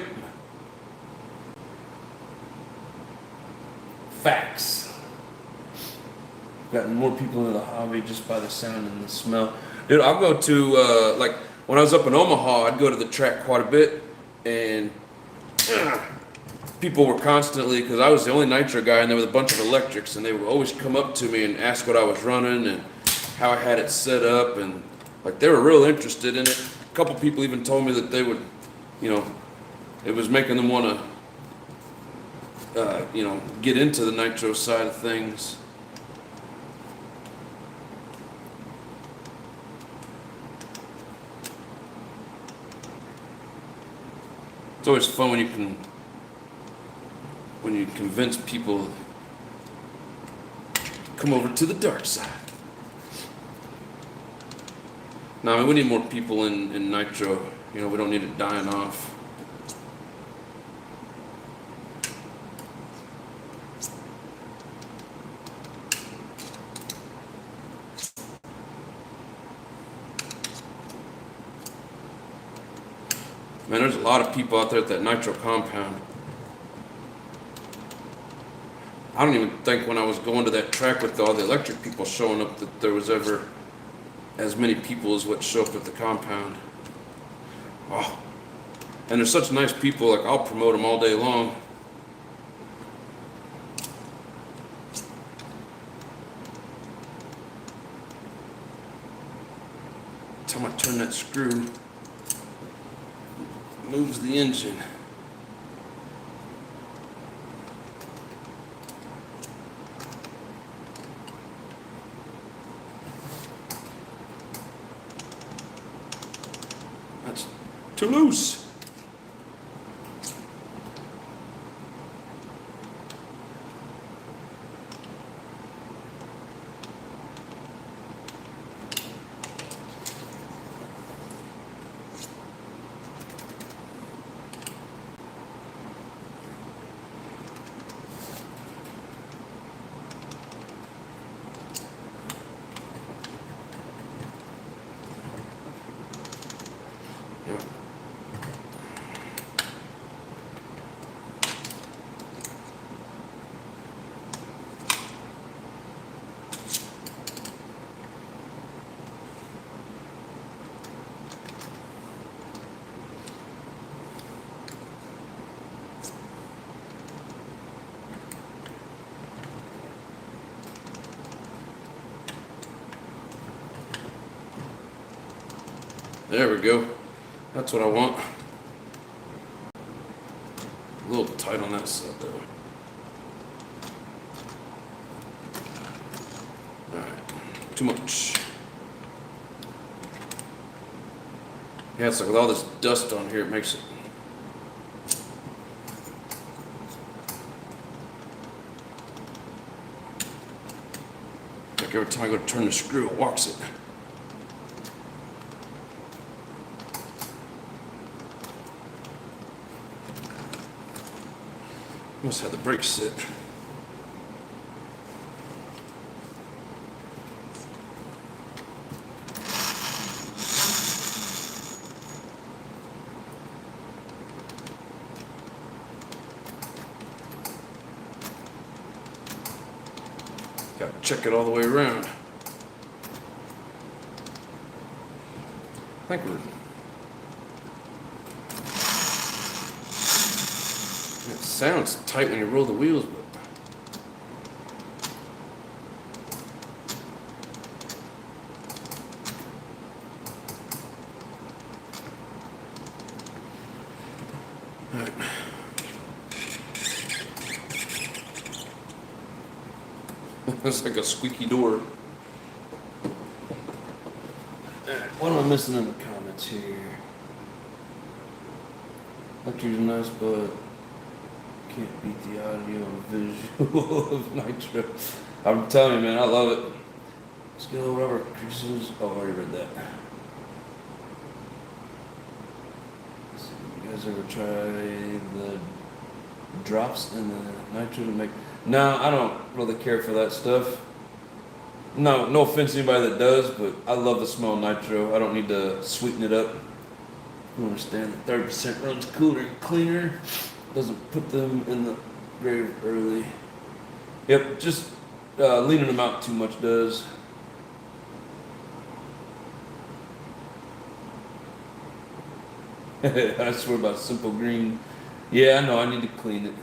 Facts. Gotten more people into the hobby just by the sound and the smell. Dude, I'll go to, like, when I was up in Omaha, I'd go to the track quite a bit, and people were constantly, because I was the only nitro guy, and there was a bunch of electrics, and they would always come up to me and ask what I was running and how I had it set up, and like they were real interested in it. A couple people even told me that they would, you know, it was making them want to, you know, get into the nitro side of things. It's always fun when you convince people to come over to the dark side. No, I mean, we need more people in nitro. You know, we don't need it dying off. Man, there's a lot of people out there at that nitro compound. I don't even think when I was going to that track with all the electric people showing up that there was ever as many people as what show up at the compound. Oh, and they're such nice people, like I'll promote them all day long. Time I turn that screw, moves the engine. That's too loose. There we go. That's what I want. A little tight on that side though. Alright, too much. Yeah, it's like with all this dust on here, it makes it. Like every time I go to turn the screw, it walks it. Must have the brakes sit. Gotta check it all the way around. I think we're. It sounds tight when you roll the wheels, but all right. That's like a squeaky door. Alright, what am I missing in the comments here? Lecture's nice, but can't beat the audio and visual of Nitro. I'm telling you, man, I love it. Skill rubber creases. Oh, I already read that. You guys ever try the drops in the Nitro to make? No, I don't really care for that stuff. No offense to anybody that does, but I love the smell of Nitro. I don't need to sweeten it up. You understand that 30% runs cooler and cleaner. Doesn't put them in the grave early. Yep, just leaning them out too much does. I swear about simple green. Yeah, I know, I need to clean it.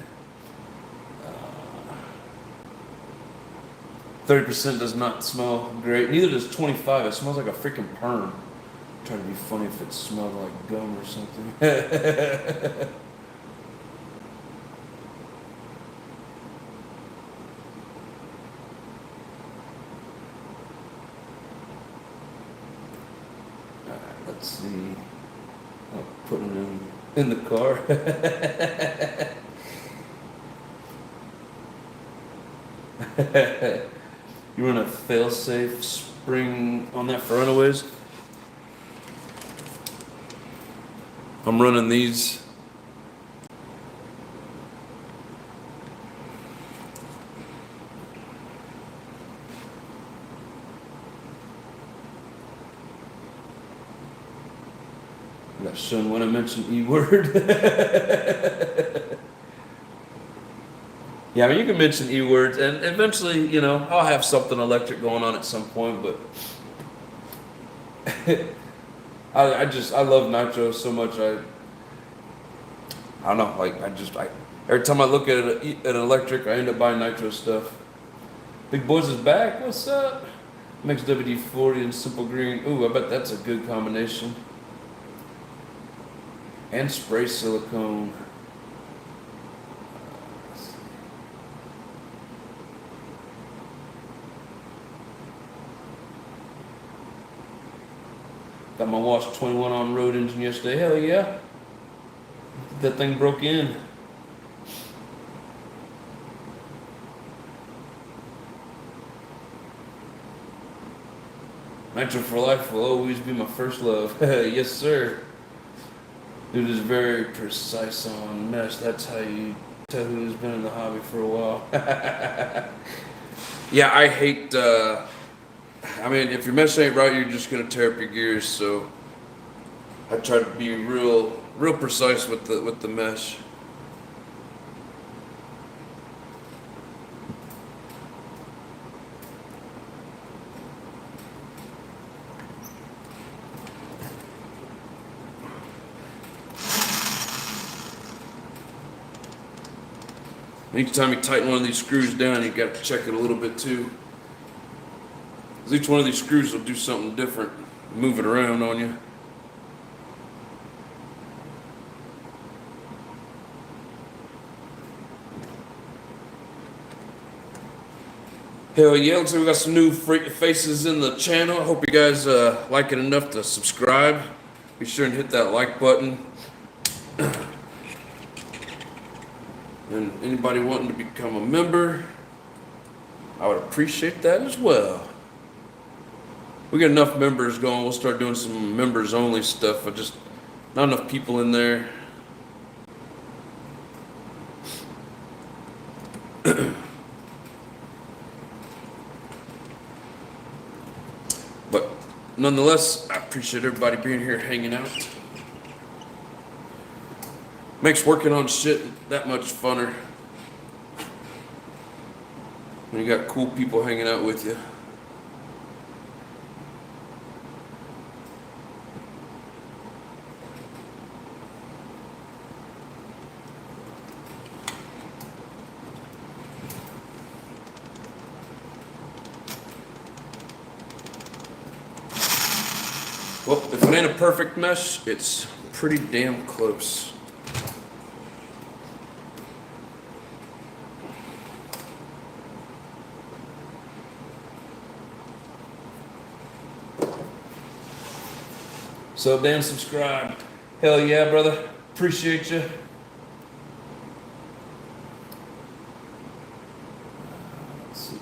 30% does not smell great. Neither does 25. It smells like a freaking perm. I'm trying to be funny if it smelled like gum or something. Alright, let's see. I'll put it in the car. You run a fail-safe spring on that for runaways? I'm running these. I got shown when I mentioned E-word. Yeah, I mean, you can mention E-words, and eventually, you know, I'll have something electric going on at some point, but I love Nitro so much. I don't know, like, every time I look at an electric, I end up buying Nitro stuff. Big Boys is back, what's up? Mix WD-40 and Simple Green. Ooh, I bet that's a good combination. And spray silicone. Got my Wash 21 on road engine yesterday. Hell yeah. That thing broke in. Nitro for life will always be my first love. Yes, sir. Dude is very precise on mesh. That's how you tell who's been in the hobby for a while. Yeah, I hate... I mean, if your mesh ain't right, you're just gonna tear up your gears. So I try to be real precise with the mesh. Each time you tighten one of these screws down, you got to check it a little bit too. Each one of these screws will do something different, move it around on you. Hell yeah, looks like we got some new faces in the channel. I hope you guys like it enough to subscribe. Be sure and hit that like button. And anybody wanting to become a member, I would appreciate that as well. We got enough members going. We'll start doing some members only stuff. Just not enough people in there. But nonetheless, I appreciate everybody being here, hanging out. Makes working on shit that much funner when you got cool people hanging out with you. Well, if it ain't a perfect mesh, it's pretty damn close. Sub and subscribe. Hell yeah, brother. Appreciate you. Let's see.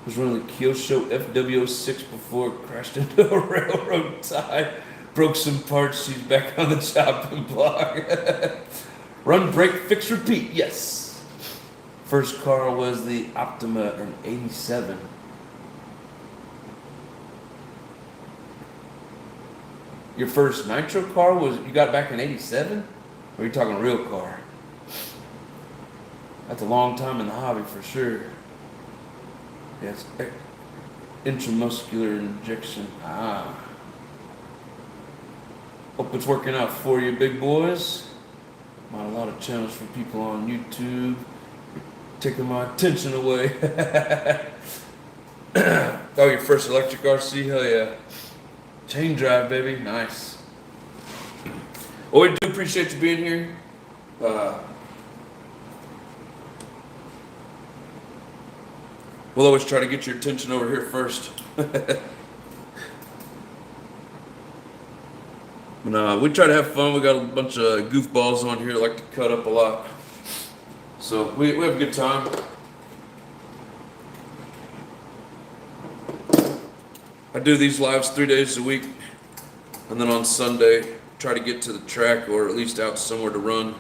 Was running the Kyosho FW06 before it crashed into a railroad tie. Broke some parts. She's back on the chopping block. Run, break, fix, repeat. Yes. First car was the Optima in '87. Your first nitro car was you got back in '87? Or are you talking a real car? That's a long time in the hobby for sure. Yeah, it's intramuscular injection. Ah. Hope it's working out for you, big boys. I'm on a lot of channels for people on YouTube. Taking my attention away. Oh, your first electric RC? Hell yeah. Chain drive, baby. Nice. Well, we do appreciate you being here. We'll always try to get your attention over here first. But we try to have fun. We got a bunch of goofballs on here that like to cut up a lot. So we have a good time. I do these lives 3 days a week. And then on Sunday, try to get to the track or at least out somewhere to run.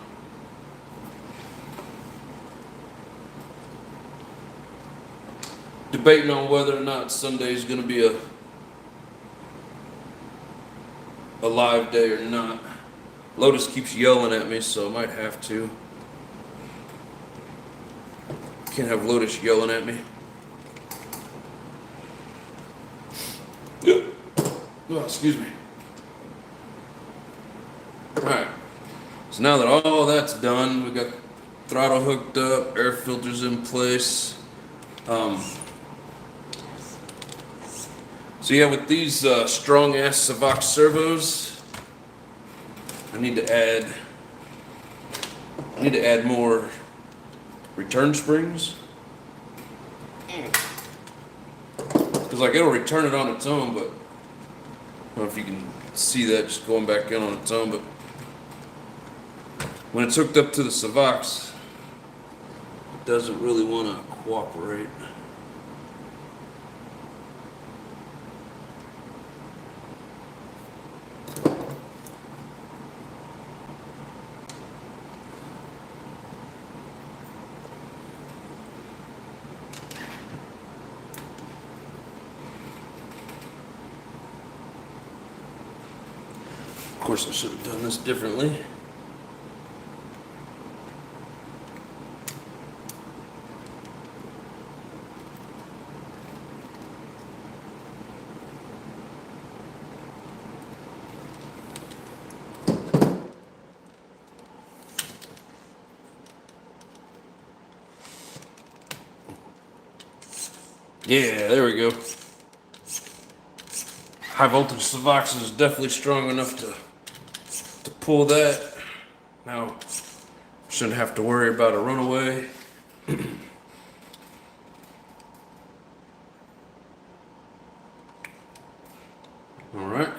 Debating on whether or not Sunday is going to be a live day or not. Lotus keeps yelling at me, so I might have to. Can't have Lotus yelling at me. Oh, excuse me. Alright. So now that all that's done, we got throttle hooked up, air filters in place. So yeah, with these strong ass Savox servos, I need to add more return springs. Cause like it'll return it on its own, but I don't know if you can see that just going back in on its own, but when it's hooked up to the Savox, it doesn't really want to cooperate. Of course, I should have done this differently. Yeah, there we go. High voltage Savox is definitely strong enough to pull that. Now, shouldn't have to worry about a runaway. Alright.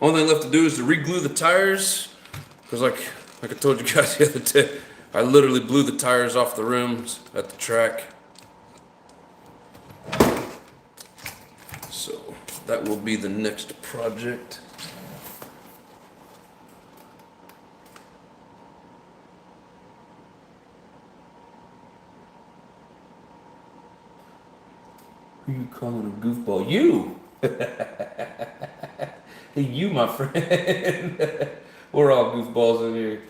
Only thing left to do is to re-glue the tires. Because like I told you guys the other day, I literally blew the tires off the rims at the track. So that will be the next project. Who you calling a goofball? You! Hey, you, my friend. We're all goofballs in here.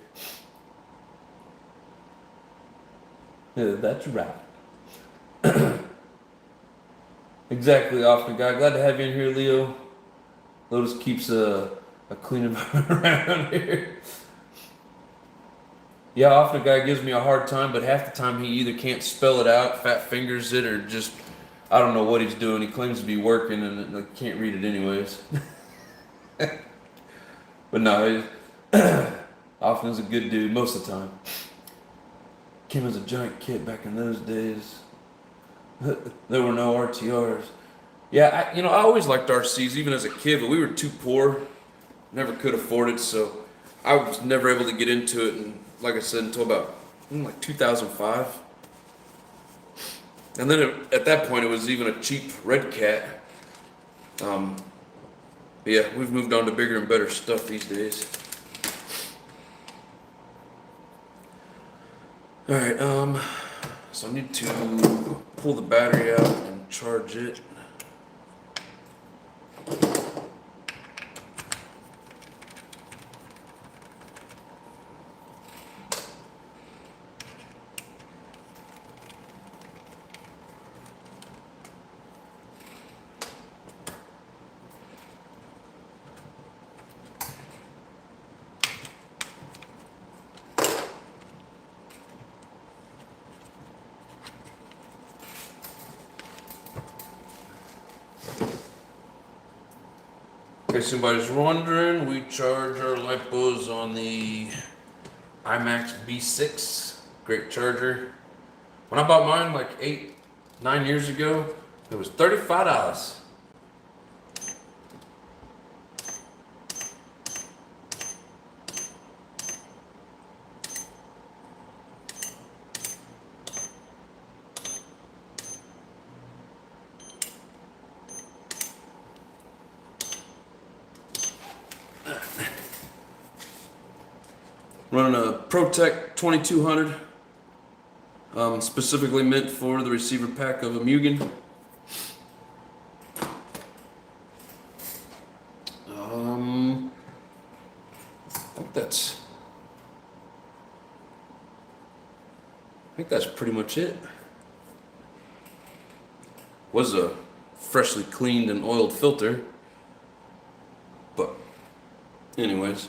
Yeah, that's right. Exactly, Often Guy. Glad to have you in here, Leo. Lotus keeps a clean environment around here. Yeah, Often Guy gives me a hard time, but half the time he either can't spell it out, fat fingers it, or just, I don't know what he's doing. He claims to be working and I can't read it anyways. But no, Often is a good dude most of the time. Kim was a giant kid back in those days. There were no RTRs. Yeah, I always liked RCs even as a kid, but we were too poor, never could afford it, so I was never able to get into it. And like I said, until about like 2005. And then at that point, it was even a cheap red cat. But yeah, we've moved on to bigger and better stuff these days. All right, so I need to pull the battery out and charge it. In case anybody's wondering, we charge our lipos on the IMAX B6. Great charger. When I bought mine like 8-9 years ago, it was $35. Running a ProTech 2200, specifically meant for the receiver pack of a Mugen. I think that's pretty much it. Was a freshly cleaned and oiled filter, but anyways.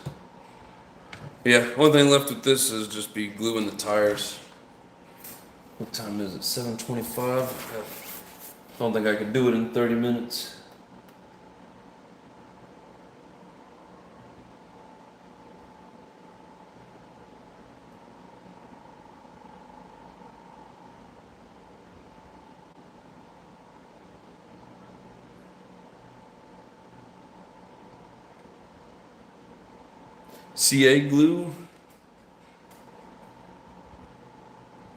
Yeah, one thing left with this is just be gluing the tires. What time is it? 7:25. I don't think I can do it in 30 minutes. CA glue.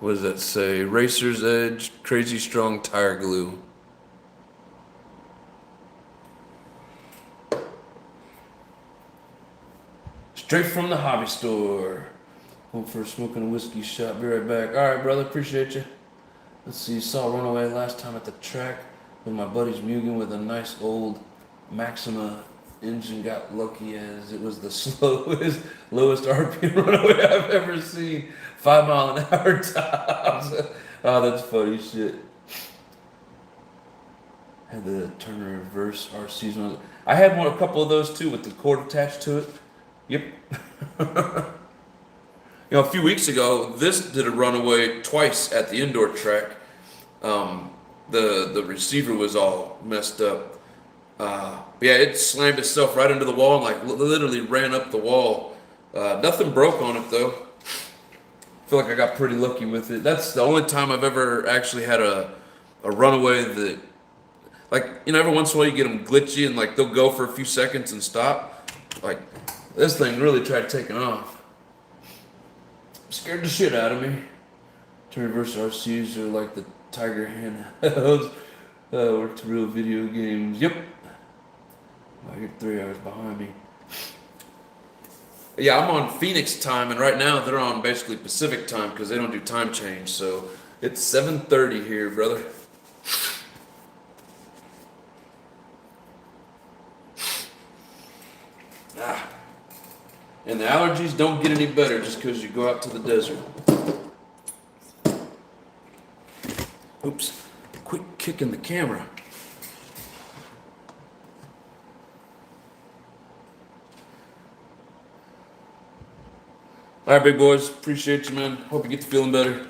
What does that say? Racer's Edge Crazy Strong Tire Glue. Straight from the hobby store. Home for smoking a whiskey shot. Be right back. All right, brother. Appreciate you. Let's see. Saw Runaway last time at the track with my buddy's Mugen with a nice old Maxima engine. Got lucky as it was the lowest RPM Runaway I've ever seen. 5 mile an hour tops. Oh, that's funny shit. Had the Turner reverse RCs. I had a couple of those too with the cord attached to it. Yep. A few weeks ago, this did a runaway twice at the indoor track. The receiver was all messed up. Yeah, it slammed itself right into the wall and like literally ran up the wall. Nothing broke on it though. I feel like I got pretty lucky with it. That's the only time I've ever actually had a runaway that, like, every once in a while you get them glitchy and like they'll go for a few seconds and stop. Like, this thing really tried taking off. Scared the shit out of me. Turn reverse RCs are like the Tiger handhelds. Work to real video games. Yep. I get 3 hours behind me. Yeah, I'm on Phoenix time, and right now they're on basically Pacific time because they don't do time change. So it's 7:30 here, brother. And the allergies don't get any better just because you go out to the desert. Oops, quit kicking the camera. All right, big boys, appreciate you, man. Hope you get to feeling better.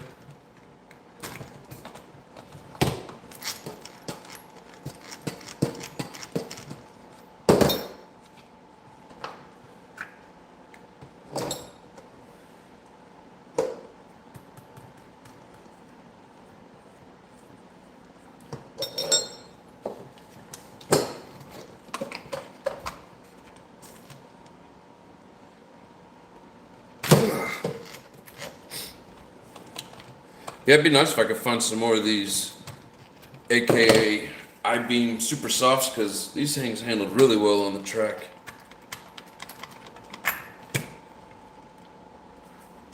Yeah, it'd be nice if I could find some more of these, aka I-beam super softs, because these things handled really well on the track.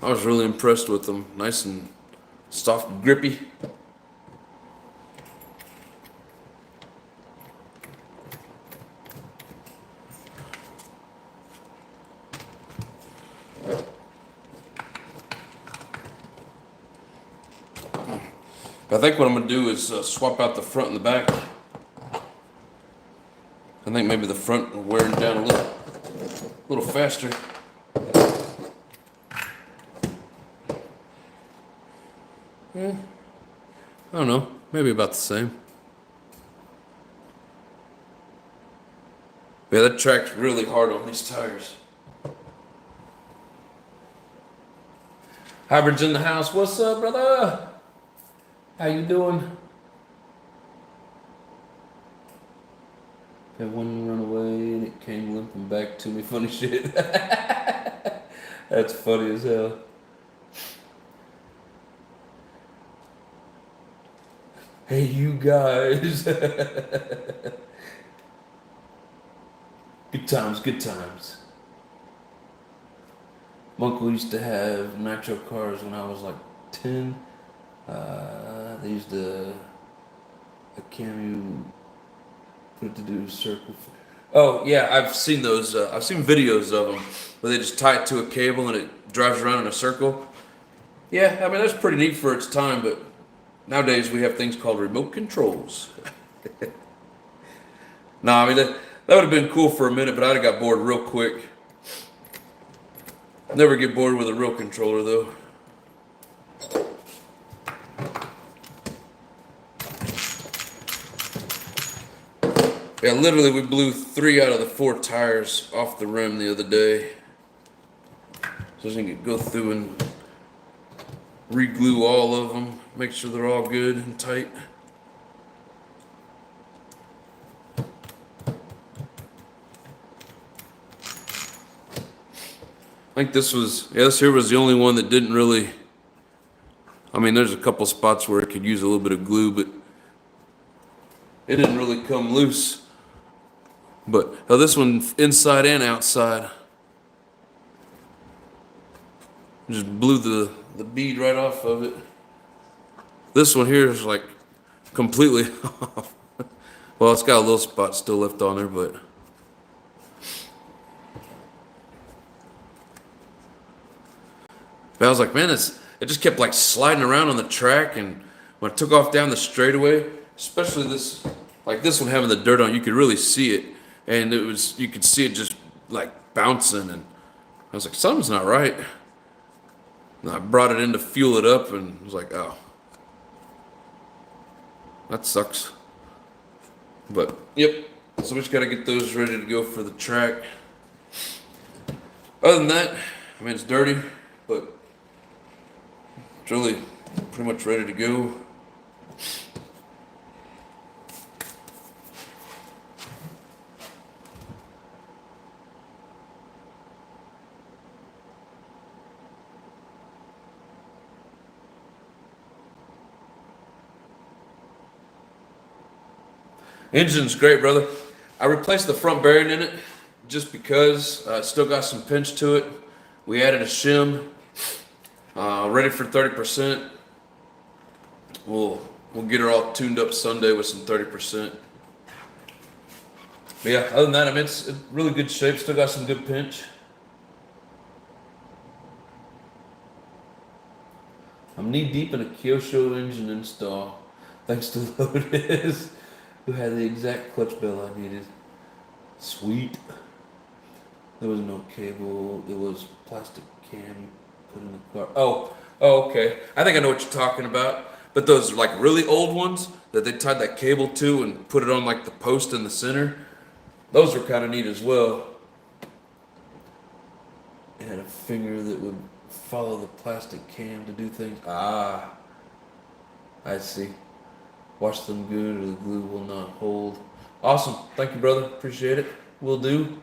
I was really impressed with them. Nice and soft, grippy. I think what I'm gonna do is swap out the front and the back. I think maybe the front will wear down a little faster. Yeah, I don't know, maybe about the same. Yeah, that track's really hard on these tires. Hybrid's in the house. What's up, brother? How you doing? Had one run away and it came limping back to me. Funny shit. That's funny as hell. Hey, you guys. Good times, good times. My uncle used to have nitro cars when I was like 10. They used a cam, put it to do a circle. Oh yeah, I've seen those. I've seen videos of them where they just tie it to a cable and it drives around in a circle. Yeah, I mean that's pretty neat for its time, but nowadays we have things called remote controls. Nah, I mean that would have been cool for a minute, but I'd have got bored real quick. Never get bored with a real controller though. Yeah, literally we blew 3 out of the 4 tires off the rim the other day. So I can go through and re-glue all of them, make sure they're all good and tight. I think this here was the only one that didn't really, I mean there's a couple spots where it could use a little bit of glue, but it didn't really come loose. But this one inside and outside, just blew the bead right off of it. This one here is like completely off. Well, it's got a little spot still left on there, but I was like, man, it just kept like sliding around on the track, and when I took off down the straightaway, especially this one having the dirt on, you could really see it, and you could see it just like bouncing, and I was like, something's not right. And I brought it in to fuel it up, and I was like, oh, that sucks. But yep, so we just got to get those ready to go for the track. Other than that, I mean, it's dirty, but it's really pretty much ready to go. Engine's great, brother. I replaced the front bearing in it just because it's still got some pinch to it. We added a shim, ready for 30%. We'll get her all tuned up Sunday with some 30%. But yeah, other than that, I mean, it's in really good shape. Still got some good pinch. I'm knee deep in a Kyosho engine install, thanks to Lotus, who had the exact clutch bell I needed. Sweet. There was no cable. It was plastic cam put in the car. Oh, okay. I think I know what you're talking about. But those like really old ones that they tied that cable to and put it on like the post in the center, those were kind of neat as well. It had a finger that would follow the plastic cam to do things. Ah, I see. Wash them good or the glue will not hold. Awesome. Thank you, brother. Appreciate it. Will do.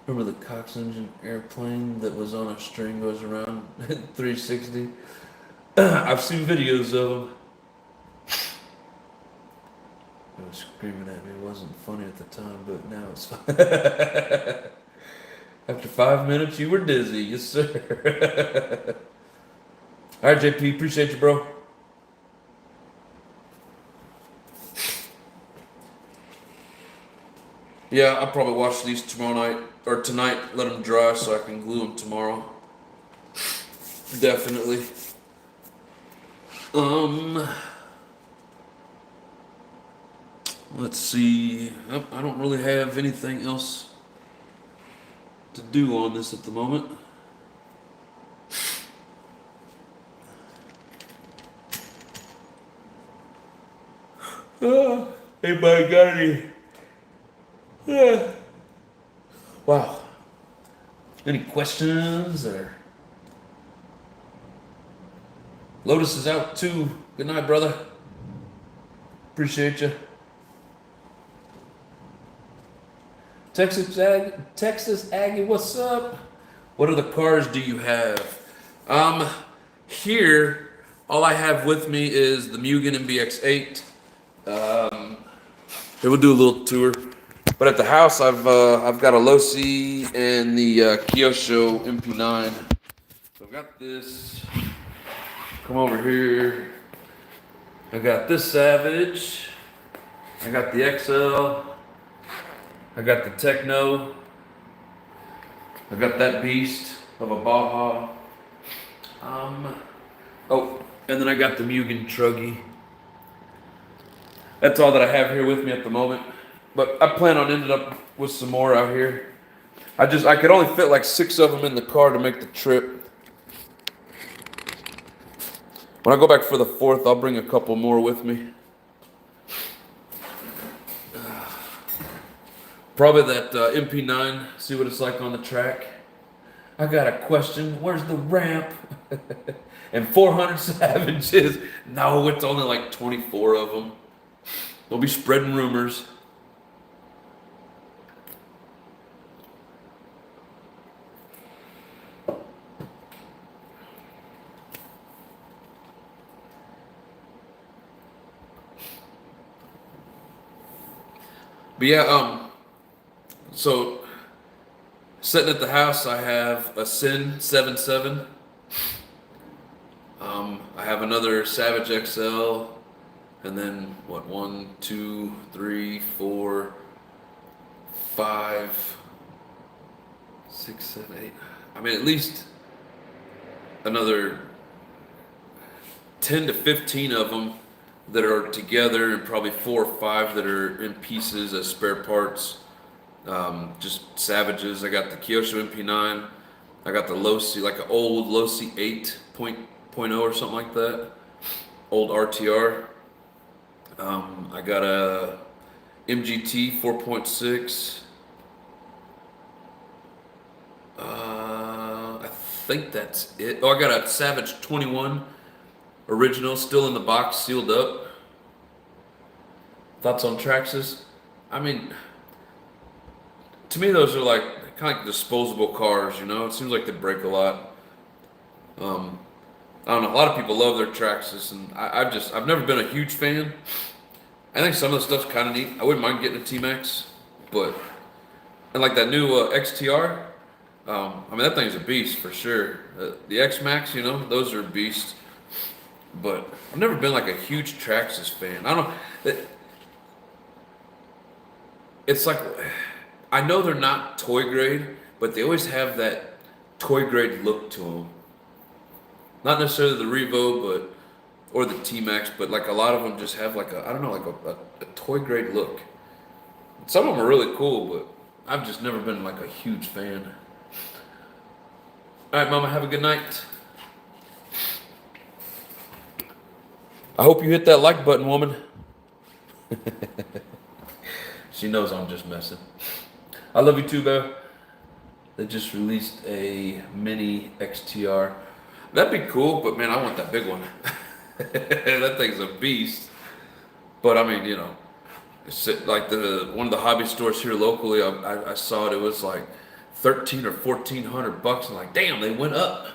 Remember the Cox engine airplane that was on a string goes around at 360? I've seen videos of them. They were screaming at me. It wasn't funny at the time, but now it's fun. After 5 minutes, you were dizzy. Yes, sir. All right, JP. Appreciate you, bro. Yeah, I'll probably wash these tomorrow night or tonight. Let them dry so I can glue them tomorrow. Definitely. Let's see. I don't really have anything else to do on this at the moment. Anybody got any? Wow. Any questions or? Lotus is out too. Good night, brother. Appreciate you. Texas Aggie, what's up? What other cars do you have? Here, all I have with me is the Mugen MBX8. We'll do a little tour. But at the house, I've got a Losi and the Kyosho MP9. So I've got this. Come over here. I got this Savage. I got the XL. I got the Techno. I got that beast of a Baja. Oh, and then I got the Mugen Truggy. That's all that I have here with me at the moment. But I plan on ending up with some more out here. I could only fit like 6 of them in the car to make the trip. When I go back for the 4th, I'll bring a couple more with me. Probably that MP9, see what it's like on the track. I got a question, where's the ramp? And 400 Savages. No, it's only like 24 of them. They'll be spreading rumors. But yeah, so sitting at the house, I have a Sin 7.7. I have another Savage XL, and then what? 1, 2, 3, 4, 5, 6, 7, 8. I mean, at least another 10 to 15 of them that are together, and probably 4 or 5 that are in pieces as spare parts. Just Savages. I got the Kyosho MP9. I got the Losi, like an old Losi 8.0 or something like that. Old RTR. I got a MGT 4.6. I think that's it. Oh, I got a Savage 21 original, still in the box, sealed up. Thoughts on Traxxas? I mean, to me, those are like kind of like disposable cars, you know? It seems like they break a lot. I don't know. A lot of people love their Traxxas, and I've never been a huge fan. I think some of the stuff's kind of neat. I wouldn't mind getting a T-Max, and like that new XTR, I mean, that thing's a beast for sure. The X-Max, you know, those are beasts. But I've never been like a huge Traxxas fan. I don't know. It's like, I know they're not toy grade, but they always have that toy grade look to them. Not necessarily the Revo, or the T-Max, but like a lot of them just have like a, I don't know, like a toy grade look. Some of them are really cool, but I've just never been like a huge fan. All right, Mama, have a good night. I hope you hit that like button, woman. She knows I'm just messing. I love you too, babe. They just released a mini XTR. That'd be cool, but man, I want that big one. That thing's a beast. But I mean, you know, it's like one of the hobby stores here locally, I saw it was like $1,300 or $1,400. I'm like, damn, they went up.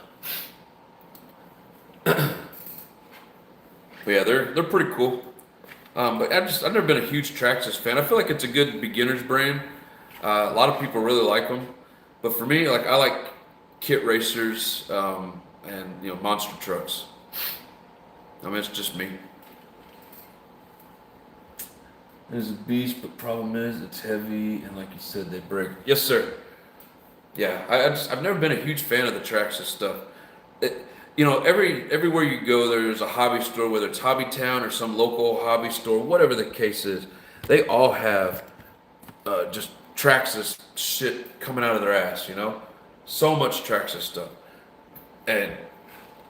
But yeah, they're pretty cool. But I've never been a huge Traxxas fan. I feel like it's a good beginner's brand. A lot of people really like them, but for me, like I like kit racers and monster trucks. I mean, it's just me. It's a beast, but problem is it's heavy, and like you said, they break. Yes, sir. Yeah, I've never been a huge fan of the Traxxas stuff. Everywhere you go, there's a hobby store, whether it's Hobby Town or some local hobby store, whatever the case is. They all have just Traxxas shit coming out of their ass. So much Traxxas stuff, and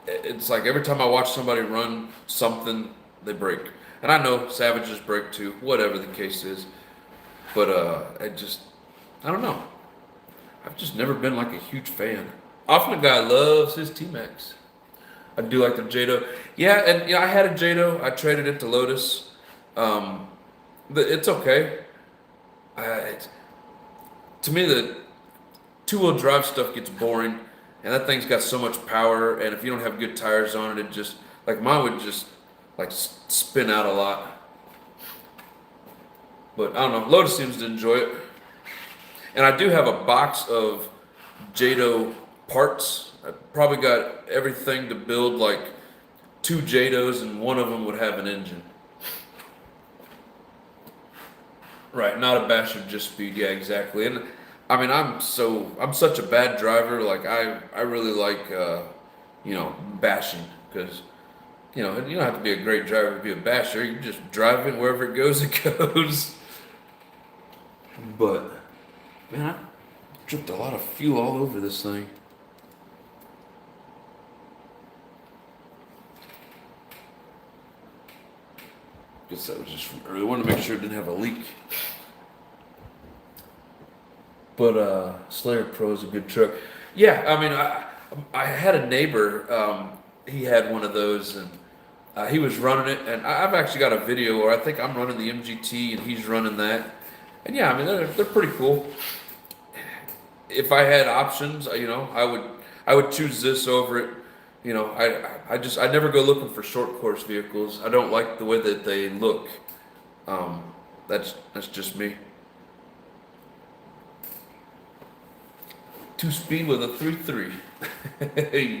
it's like every time I watch somebody run something, they break. And I know Savages break too, whatever the case is. But I don't know. I've just never been like a huge fan. Often a guy loves his T-Max. I do like the Jado. Yeah, and I had a Jado. I traded it to Lotus. It's okay. To me, the two-wheel drive stuff gets boring, and that thing's got so much power. And if you don't have good tires on it, it just like mine would just like spin out a lot. But I don't know. Lotus seems to enjoy it. And I do have a box of Jado parts. I probably got everything to build like 2 Jados, and one of them would have an engine. Right, not a basher, just speed. Yeah, exactly. And I mean, I'm such a bad driver. Like I really like bashing, because you don't have to be a great driver to be a basher. You just drive it wherever it goes, it goes. But man, I dripped a lot of fuel all over this thing. Guess that was just from earlier. I wanted to make sure it didn't have a leak. But Slayer Pro is a good truck. Yeah, I mean, I had a neighbor. He had one of those, and he was running it. And I've actually got a video where I think I'm running the MGT, and he's running that. And yeah, I mean, they're pretty cool. If I had options, I would choose this over it. I never go looking for short course vehicles. I don't like the way that they look. That's just me. 2-speed with a 3.3.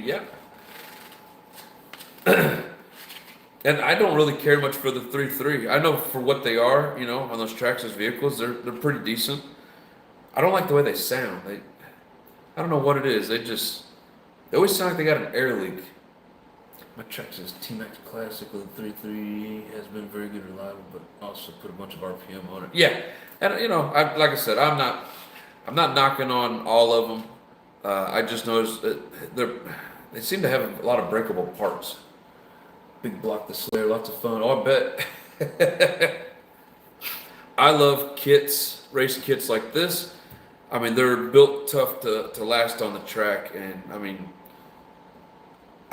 Yeah. And I don't really care much for the 3.3. I know for what they are, on those Traxxas vehicles, they're pretty decent. I don't like the way they sound. I don't know what it is. They always sound like they got an air leak. My Traxxas T-Max Classic with a 3.3 has been very good, reliable, but also put a bunch of RPM on it. Yeah, and like I said, I'm not knocking on all of them. I just noticed that they seem to have a lot of breakable parts. Big block the Slayer, lots of fun. Oh, I bet. I love kits, race kits like this. I mean, they're built tough to last on the track, and I mean,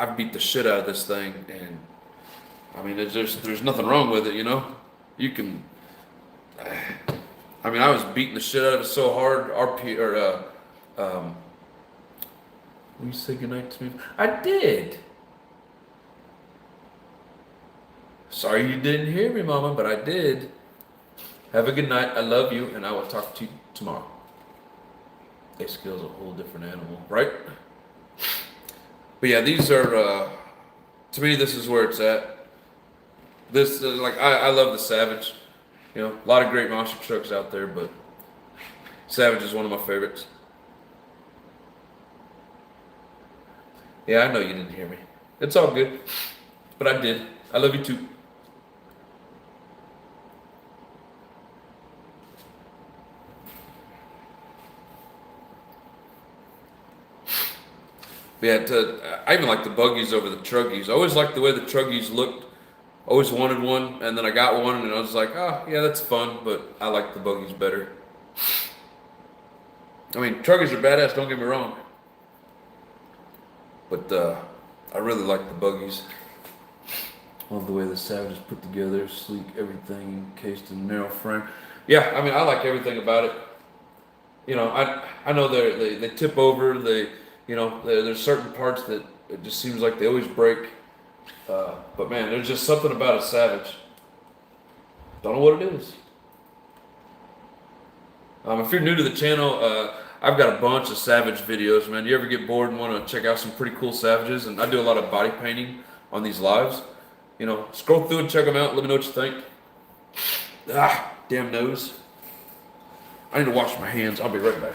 I beat the shit out of this thing, and I mean, there's nothing wrong with it, You can. I mean, I was beating the shit out of it so hard. Will you say goodnight to me? I did. Sorry you didn't hear me, Mama, but I did. Have a good night. I love you, and I will talk to you tomorrow. A-Skill's a whole different animal, right? But yeah, these are, to me, this is where it's at. This, I love the Savage. A lot of great monster trucks out there, but Savage is one of my favorites. Yeah, I know you didn't hear me. It's all good. But I did. I love you too. Yeah, I even like the buggies over the truggies. I always liked the way the truggies looked. Always wanted one, and then I got one, and I was like, oh, yeah, that's fun, but I like the buggies better. I mean, truggies are badass, don't get me wrong. But I really like the buggies. Love the way the Savage is put together, sleek, everything encased in a narrow frame. Yeah, I mean, I like everything about it. I know they tip over, there's certain parts that it just seems like they always break. But man, there's just something about a Savage. Don't know what it is. If you're new to the channel, I've got a bunch of Savage videos, man. You ever get bored and want to check out some pretty cool Savages? And I do a lot of body painting on these lives. You know, scroll through and check them out. Let me know what you think. Ah, damn nose. I need to wash my hands. I'll be right back.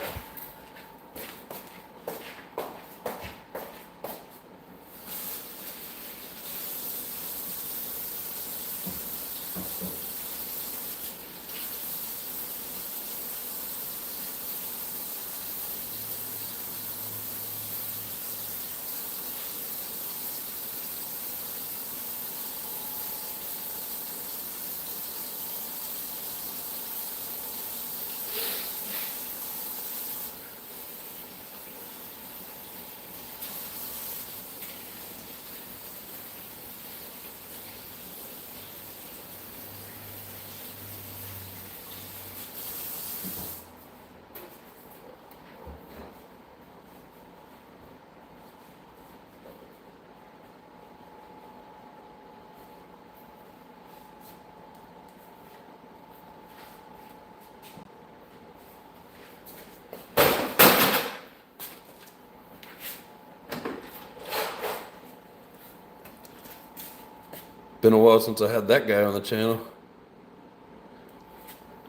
Been a while since I had that guy on the channel.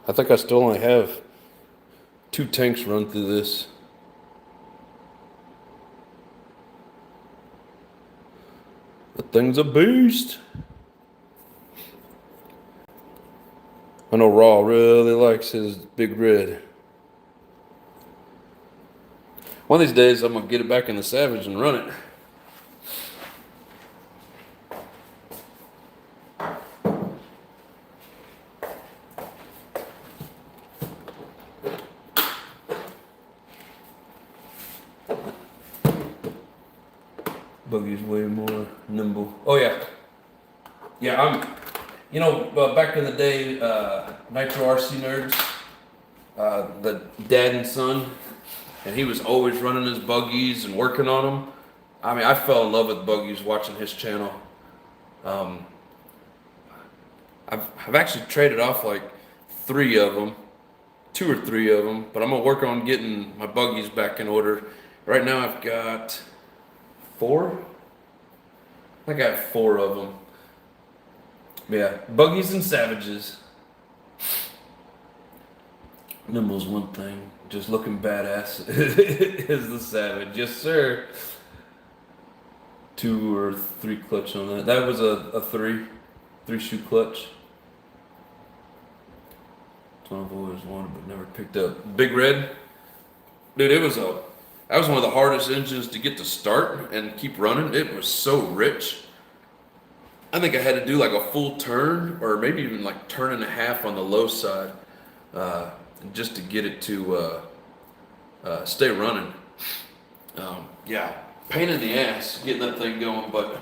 I think I still only have 2 tanks run through this. The thing's a beast. I know Raw really likes his Big Red. One of these days I'm gonna get it back in the Savage and run it. Buggy's way more nimble. Oh yeah. Yeah, you know, back in the day, Nitro RC nerds, the dad and son, and he was always running his buggies and working on them. I mean, I fell in love with buggies watching his channel. I've actually traded off like 3 of them, 2 or 3 of them, but I'm gonna work on getting my buggies back in order. Right now I've got 4? I think I have 4 of them. Yeah, buggies and Savages. Nimble's one thing, just looking badass is the Savage. Yes, sir. 2 or 3 clutch on that. That was a 3 shoe clutch. It's one I've always wanted but never picked up. Big Red, dude, that was one of the hardest engines to get to start and keep running. It was so rich. I think I had to do like a full turn or maybe even like turn and a half on the low side just to get it to stay running. Yeah, pain in the ass getting that thing going, but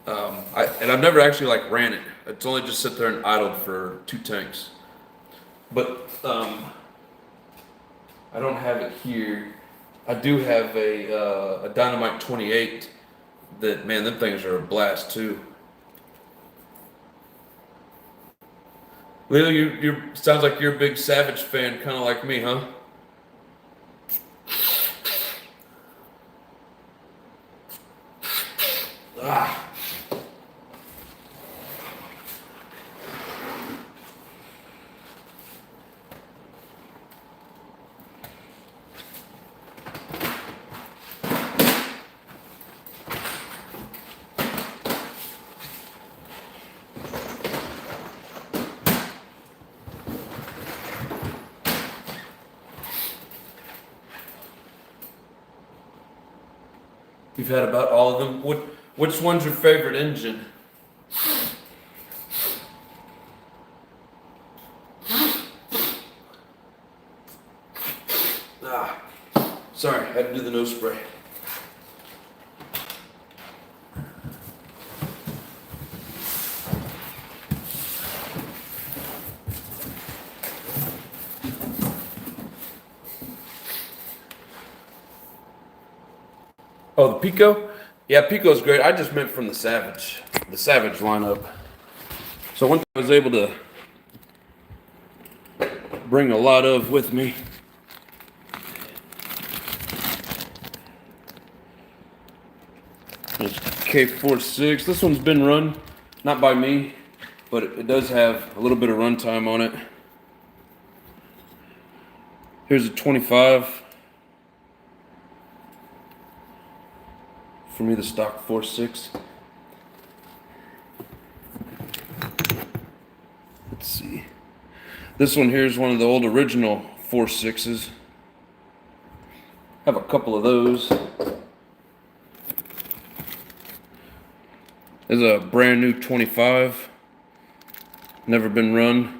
I've never actually like ran it. It's only just sit there and idled for 2 tanks. But I don't have it here. I do have a Dynamite 28 that, man, them things are a blast too. Leo, you sounds like you're a big Savage fan, kind of like me, huh? Ah. You've had about all of them. Which one's your favorite engine? Ah, sorry, I had to do the nose spray. Oh, the Pico? Yeah, Pico's great. I just meant from the Savage lineup. So one thing I was able to bring a lot of with me. There's K46. This one's been run, not by me, but it does have a little bit of run time on it. Here's a 25. For me, the stock 4.6. Let's see. This one here is one of the old original 4.6s. Have a couple of those. There's a brand new 25. Never been run.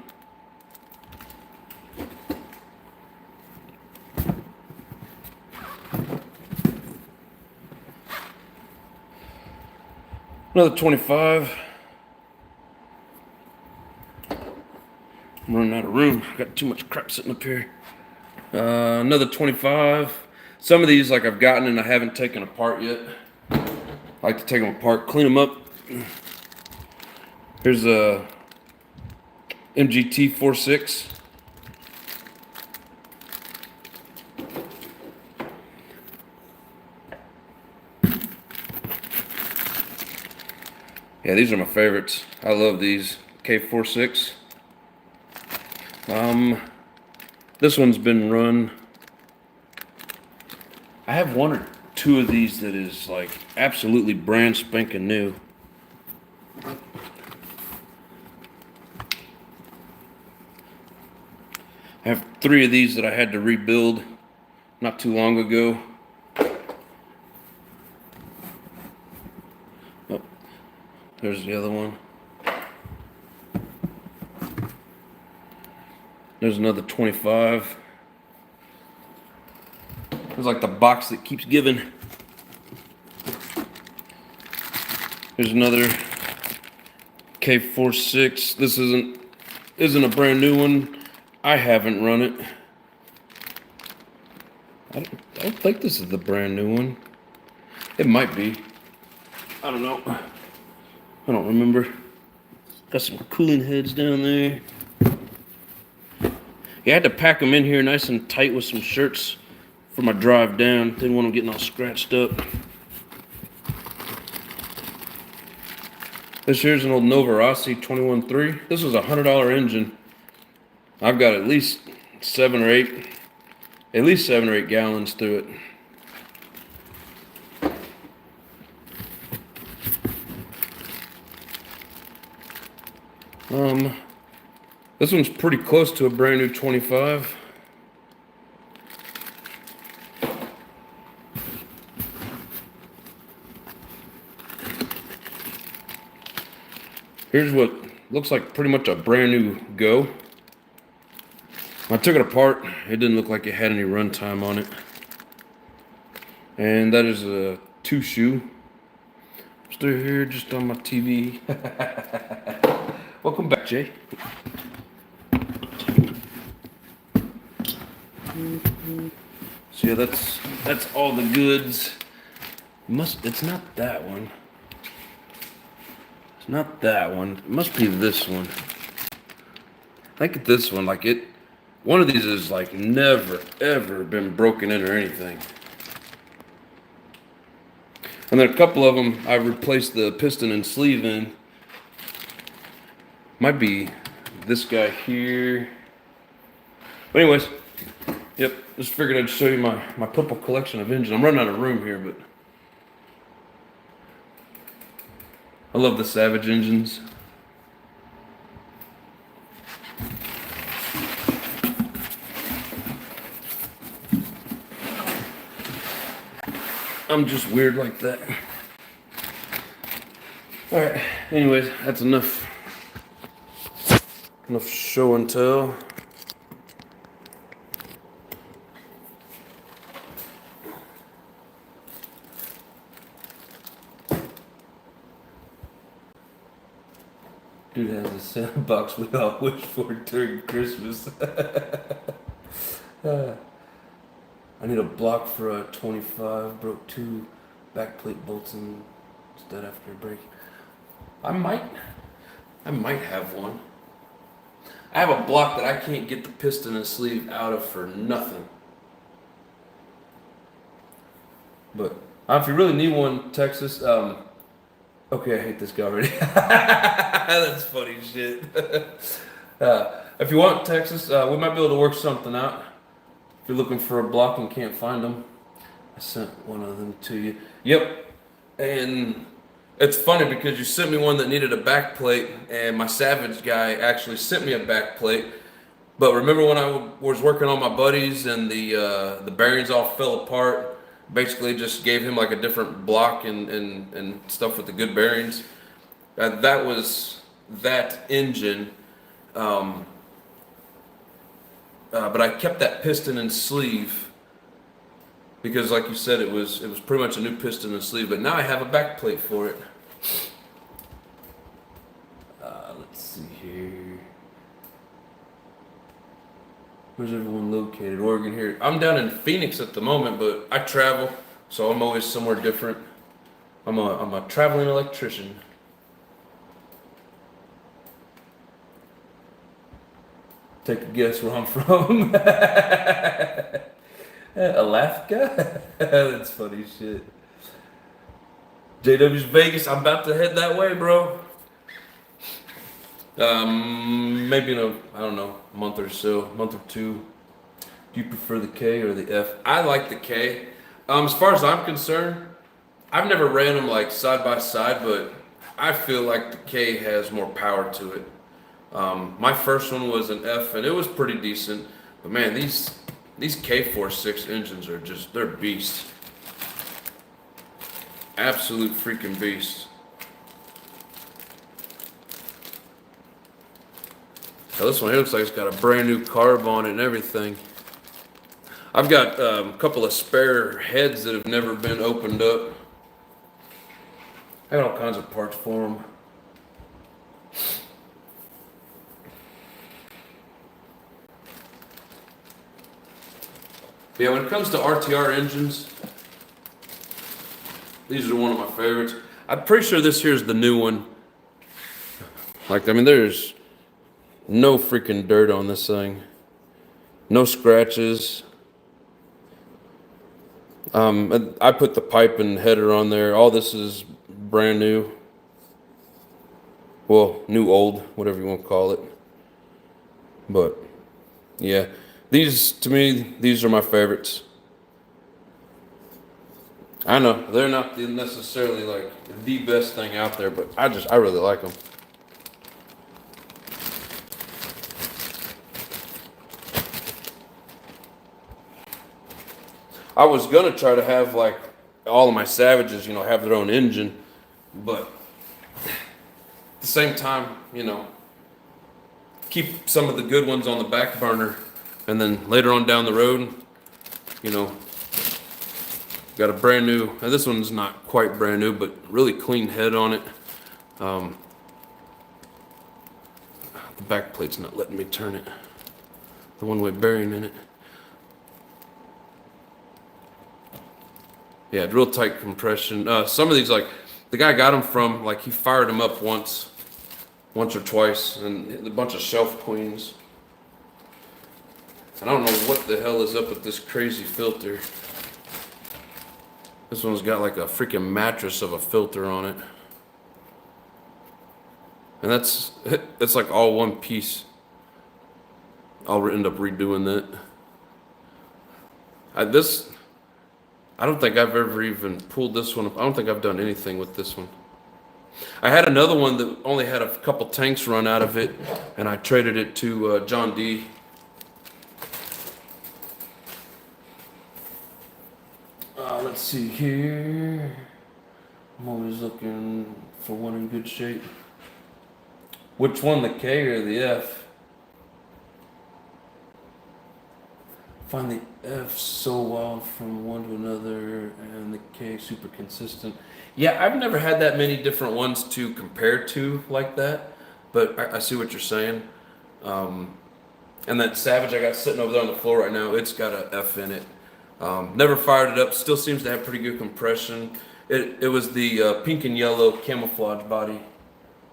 Another 25. I'm running out of room. Got too much crap sitting up here. Another 25. Some of these like I've gotten and I haven't taken apart yet. I like to take them apart, clean them up. Here's a MGT 4.6. Yeah, these are my favorites. I love these K46. This one's been run. I have one or two of these that is like absolutely brand spanking new. I have 3 of these that I had to rebuild not too long ago. Oh, there's the other one. There's another 25. It's like the box that keeps giving. Here's another K46. This isn't a brand new one. I haven't run it. I don't think this is the brand new one. It might be. I don't know. I don't remember. Got some cooling heads down there. Yeah, I had to pack them in here nice and tight with some shirts for my drive down. Didn't want them getting all scratched up. This here's an old Nova Rossi 21.3. This was a $100 engine. I've got at least 7 or 8 gallons through it. This one's pretty close to a brand new 25. Here's what looks like pretty much a brand new Go. When I took it apart, it didn't look like it had any run time on it. And that is a 2-shoe. Still here just on my TV. Welcome back, Jay. So yeah, that's all the goods. It's not that one. It's not that one. It must be this one. I think this one, one of these is like never ever been broken in or anything. And then a couple of them I replaced the piston and sleeve in. Might be this guy here. But anyways, yep, just figured I'd show you my purple collection of engines. I'm running out of room here, but I love the Savage engines. I'm just weird like that. Alright, anyways, that's enough show and tell. Dude has a Santa box we all wish for during Christmas. I need a block for a 25, broke 2 back plate bolts instead after a break. I might have one. I have a block that I can't get the piston and sleeve out of for nothing. But if you really need one, Texas. Okay, I hate this guy already. That's funny shit. If you want Texas, we might be able to work something out. If you're looking for a block and can't find them, I sent one of them to you. Yep. And it's funny because you sent me one that needed a back plate, and my Savage guy actually sent me a back plate. But remember when I was working on my buddies and the bearings all fell apart? Basically just gave him like a different block and stuff with the good bearings. That was that engine. But I kept that piston and sleeve because, like you said, it was pretty much a new piston and sleeve. But now I have a back plate for it. Let's see here. Where's everyone located? Oregon here. I'm down in Phoenix at the moment, but I travel, so I'm always somewhere different. I'm a traveling electrician. Take a guess where I'm from. Alaska? That's funny shit. JW's Vegas. I'm about to head that way, bro. Maybe in I don't know, month or so, month or two. Do you prefer the K or the F? I like the K. As far as I'm concerned, I've never ran them like side by side, but I feel like the K has more power to it. My first one was an F, and it was pretty decent. But man, these K46 engines are they're beasts. Absolute freaking beasts. Now this one here looks like it's got a brand new carb on it and everything. I've got a couple of spare heads that have never been opened up. I got all kinds of parts for them. Yeah, when it comes to RTR engines, these are one of my favorites. I'm pretty sure this here is the new one. Like, I mean, there's no freaking dirt on this thing. No scratches. I put the pipe and header on there. All this is brand new. Well, new old, whatever you want to call it. But, yeah. To me, these are my favorites. I know, they're not necessarily like the best thing out there, but I really like them. I was gonna try to have like all of my Savages, have their own engine, but at the same time, keep some of the good ones on the back burner, and then later on down the road, got a brand new, and this one's not quite brand new, but really clean head on it. The back plate's not letting me turn it. The one-way bearing in it. Yeah, real tight compression. Some of these, like, the guy got them from, like, he fired them up once or twice, and a bunch of shelf queens. And I don't know what the hell is up with this crazy filter. This one's got like a freaking mattress of a filter on it. And that's like all one piece. I'll end up redoing that. I don't think I've ever even pulled this one up. I don't think I've done anything with this one. I had another one that only had a couple tanks run out of it, and I traded it to John D. Let's see here. I'm always looking for one in good shape. Which one, the K or the F? Find the F so wild from one to another, and the K super consistent. Yeah, I've never had that many different ones to compare to like that, but I see what you're saying. And that Savage I got sitting over there on the floor right now, it's got an F in it. Never fired it up, still seems to have pretty good compression. It was the pink and yellow camouflage body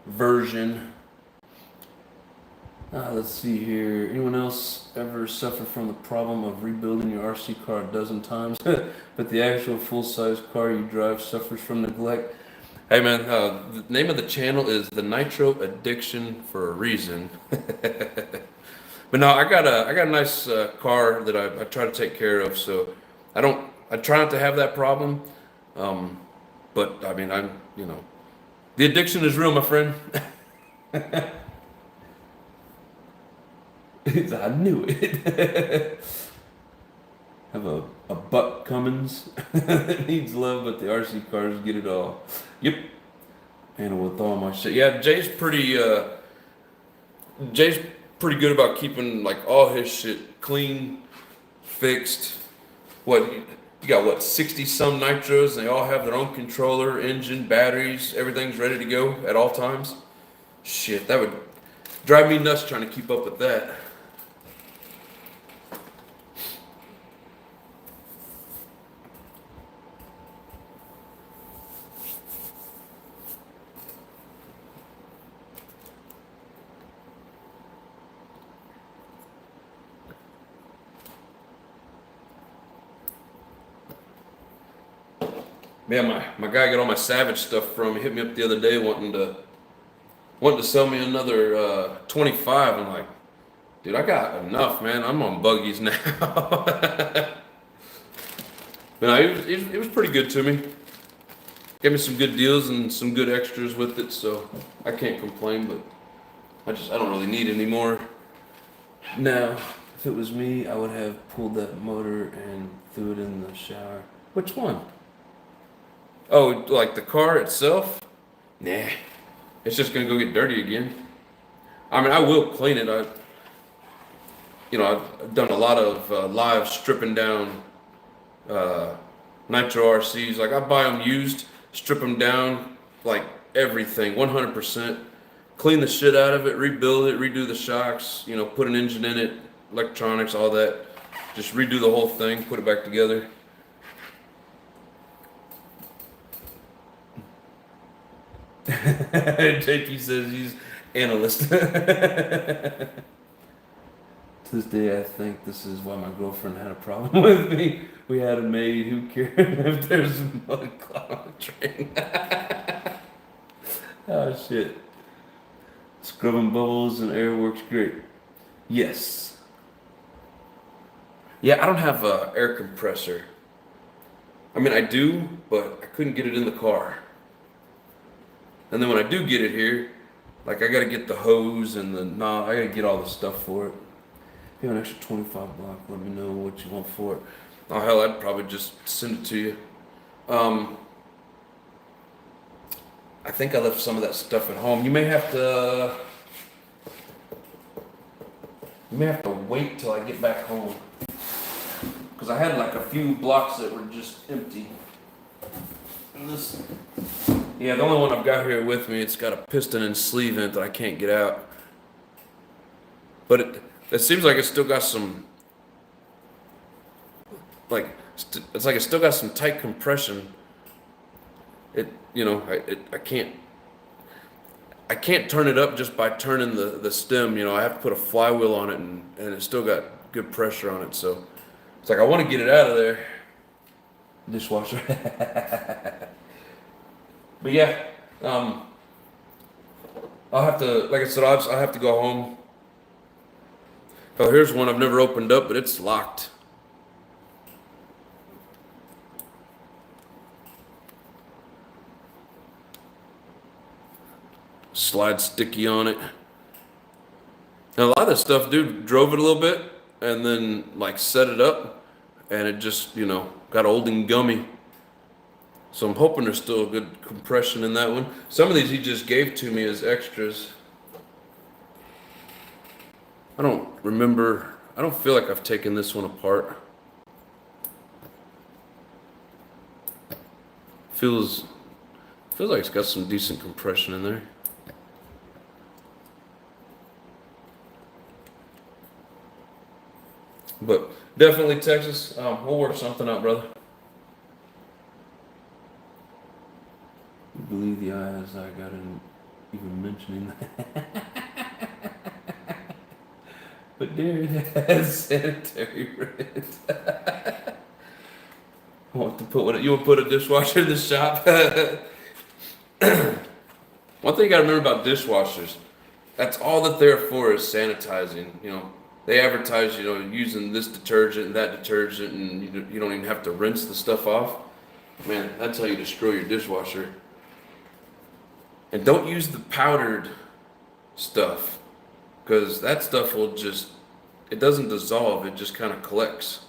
version. Let's see here. Anyone else ever suffer from the problem of rebuilding your RC car a dozen times, but the actual full-size car you drive suffers from neglect? Hey man, the name of the channel is the Nitro Addiction for a reason. But no, I got a nice car that I try to take care of, so I try not to have that problem. But I mean, the addiction is real, my friend. I knew it. Have a Buck Cummins that needs love, but the RC cars get it all. Yep. And with all my shit. Yeah, Jay's pretty good about keeping like all his shit clean, fixed. You got what, 60 some nitros, and they all have their own controller, engine, batteries, everything's ready to go at all times. Shit, that would drive me nuts trying to keep up with that. Yeah, my guy got all my Savage stuff from. He hit me up the other day wanting to sell me another 25. I'm like, dude, I got enough, man. I'm on buggies now. He was pretty good to me. Gave me some good deals and some good extras with it, so I can't complain. But I don't really need any more. Now, if it was me, I would have pulled that motor and threw it in the shower. Which one? Oh, like the car itself? Nah, it's just gonna go get dirty again. I mean, I will clean it. I've done a lot of live stripping down Nitro RCs. Like I buy them used, strip them down, like everything, 100%. Clean the shit out of it, rebuild it, redo the shocks. Put an engine in it, electronics, all that. Just redo the whole thing, put it back together. JP says he's analyst. To this day, I think this is why my girlfriend had a problem with me. We had a maid. Who cared if there's a mud cloud on the train? Oh shit! Scrubbing bubbles and air works great. Yes. Yeah, I don't have a air compressor. I mean, I do, but I couldn't get it in the car. And then when I do get it here, like I gotta get the hose and I gotta get all the stuff for it. If you have an extra 25 block, let me know what you want for it. Oh hell, I'd probably just send it to you. I think I left some of that stuff at home. You may have to wait till I get back home. Cause I had like a few blocks that were just empty. Yeah, the only one I've got here with me, it's got a piston and sleeve in it that I can't get out. But it seems like it's still got some, it's like it's still got some tight compression. I can't turn it up just by turning the stem. I have to put a flywheel on it, and it's still got good pressure on it. So it's like I want to get it out of there. Dishwasher. But yeah, I'll have to, like I said, I'll have to go home. Oh, here's one I've never opened up, but it's locked. Slide sticky on it. And a lot of this stuff, dude, drove it a little bit and then like set it up, and it just, got old and gummy. So I'm hoping there's still a good compression in that one. Some of these he just gave to me as extras. I don't feel like I've taken this one apart. Feels like it's got some decent compression in there. But definitely Texas, we'll work something out, brother. believe the eyes I got in even mentioning that. But there it has sanitary red. I want to put one. You want to put a dishwasher in the shop? One thing you gotta remember about dishwashers, that's all that they're for is sanitizing. You know, they advertise, you know, using this detergent and that detergent, and you don't even have to rinse the stuff off. Man, that's how you destroy your dishwasher. And don't use the powdered stuff, because that stuff will just, it doesn't dissolve, it just kind of collects.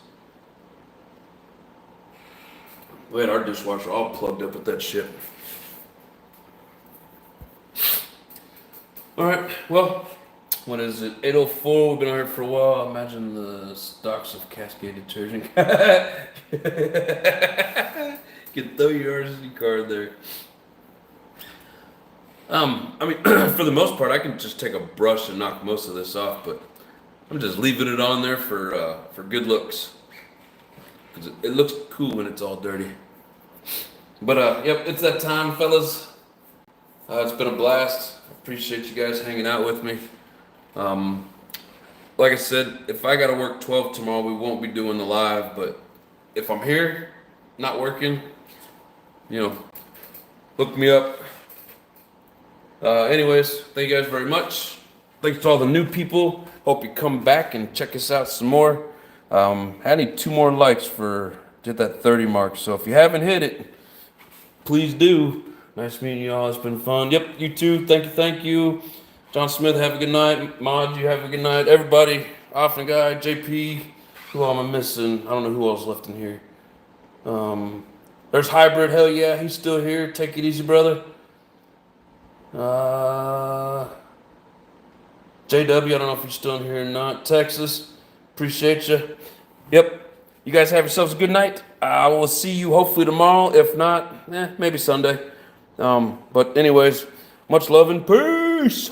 We had our dishwasher all plugged up with that shit. All right, well, what is it? 8:04. We've been out here for a while. Imagine the stocks of Cascade detergent. You can throw your RSD card there. I mean, for the most part, I can just take a brush and knock most of this off, but I'm just leaving it on there for good looks, because it looks cool when it's all dirty. But yep, it's that time, fellas. It's been a blast. Appreciate you guys hanging out with me. Like I said, if I gotta work 12 tomorrow, we won't be doing the live, but if I'm here, not working, you know, look me up. Anyways, thank you guys very much. Thanks to all the new people. Hope you come back and check us out some more. I need 2 more likes to hit that 30 mark, so if you haven't hit it, please do. Nice meeting you all. It's been fun. Yep, you too. Thank you. John Smith, have a good night. Mod, you have a good night. Everybody, Often Guy, JP, who am I missing? I don't know who else left in here. There's Hybrid. Hell yeah, he's still here. Take it easy, brother. JW, I don't know if you're still in here or not. Texas, appreciate you. Yep. You guys have yourselves a good night. I will see you hopefully tomorrow. If not, maybe Sunday. But anyways, much love and peace.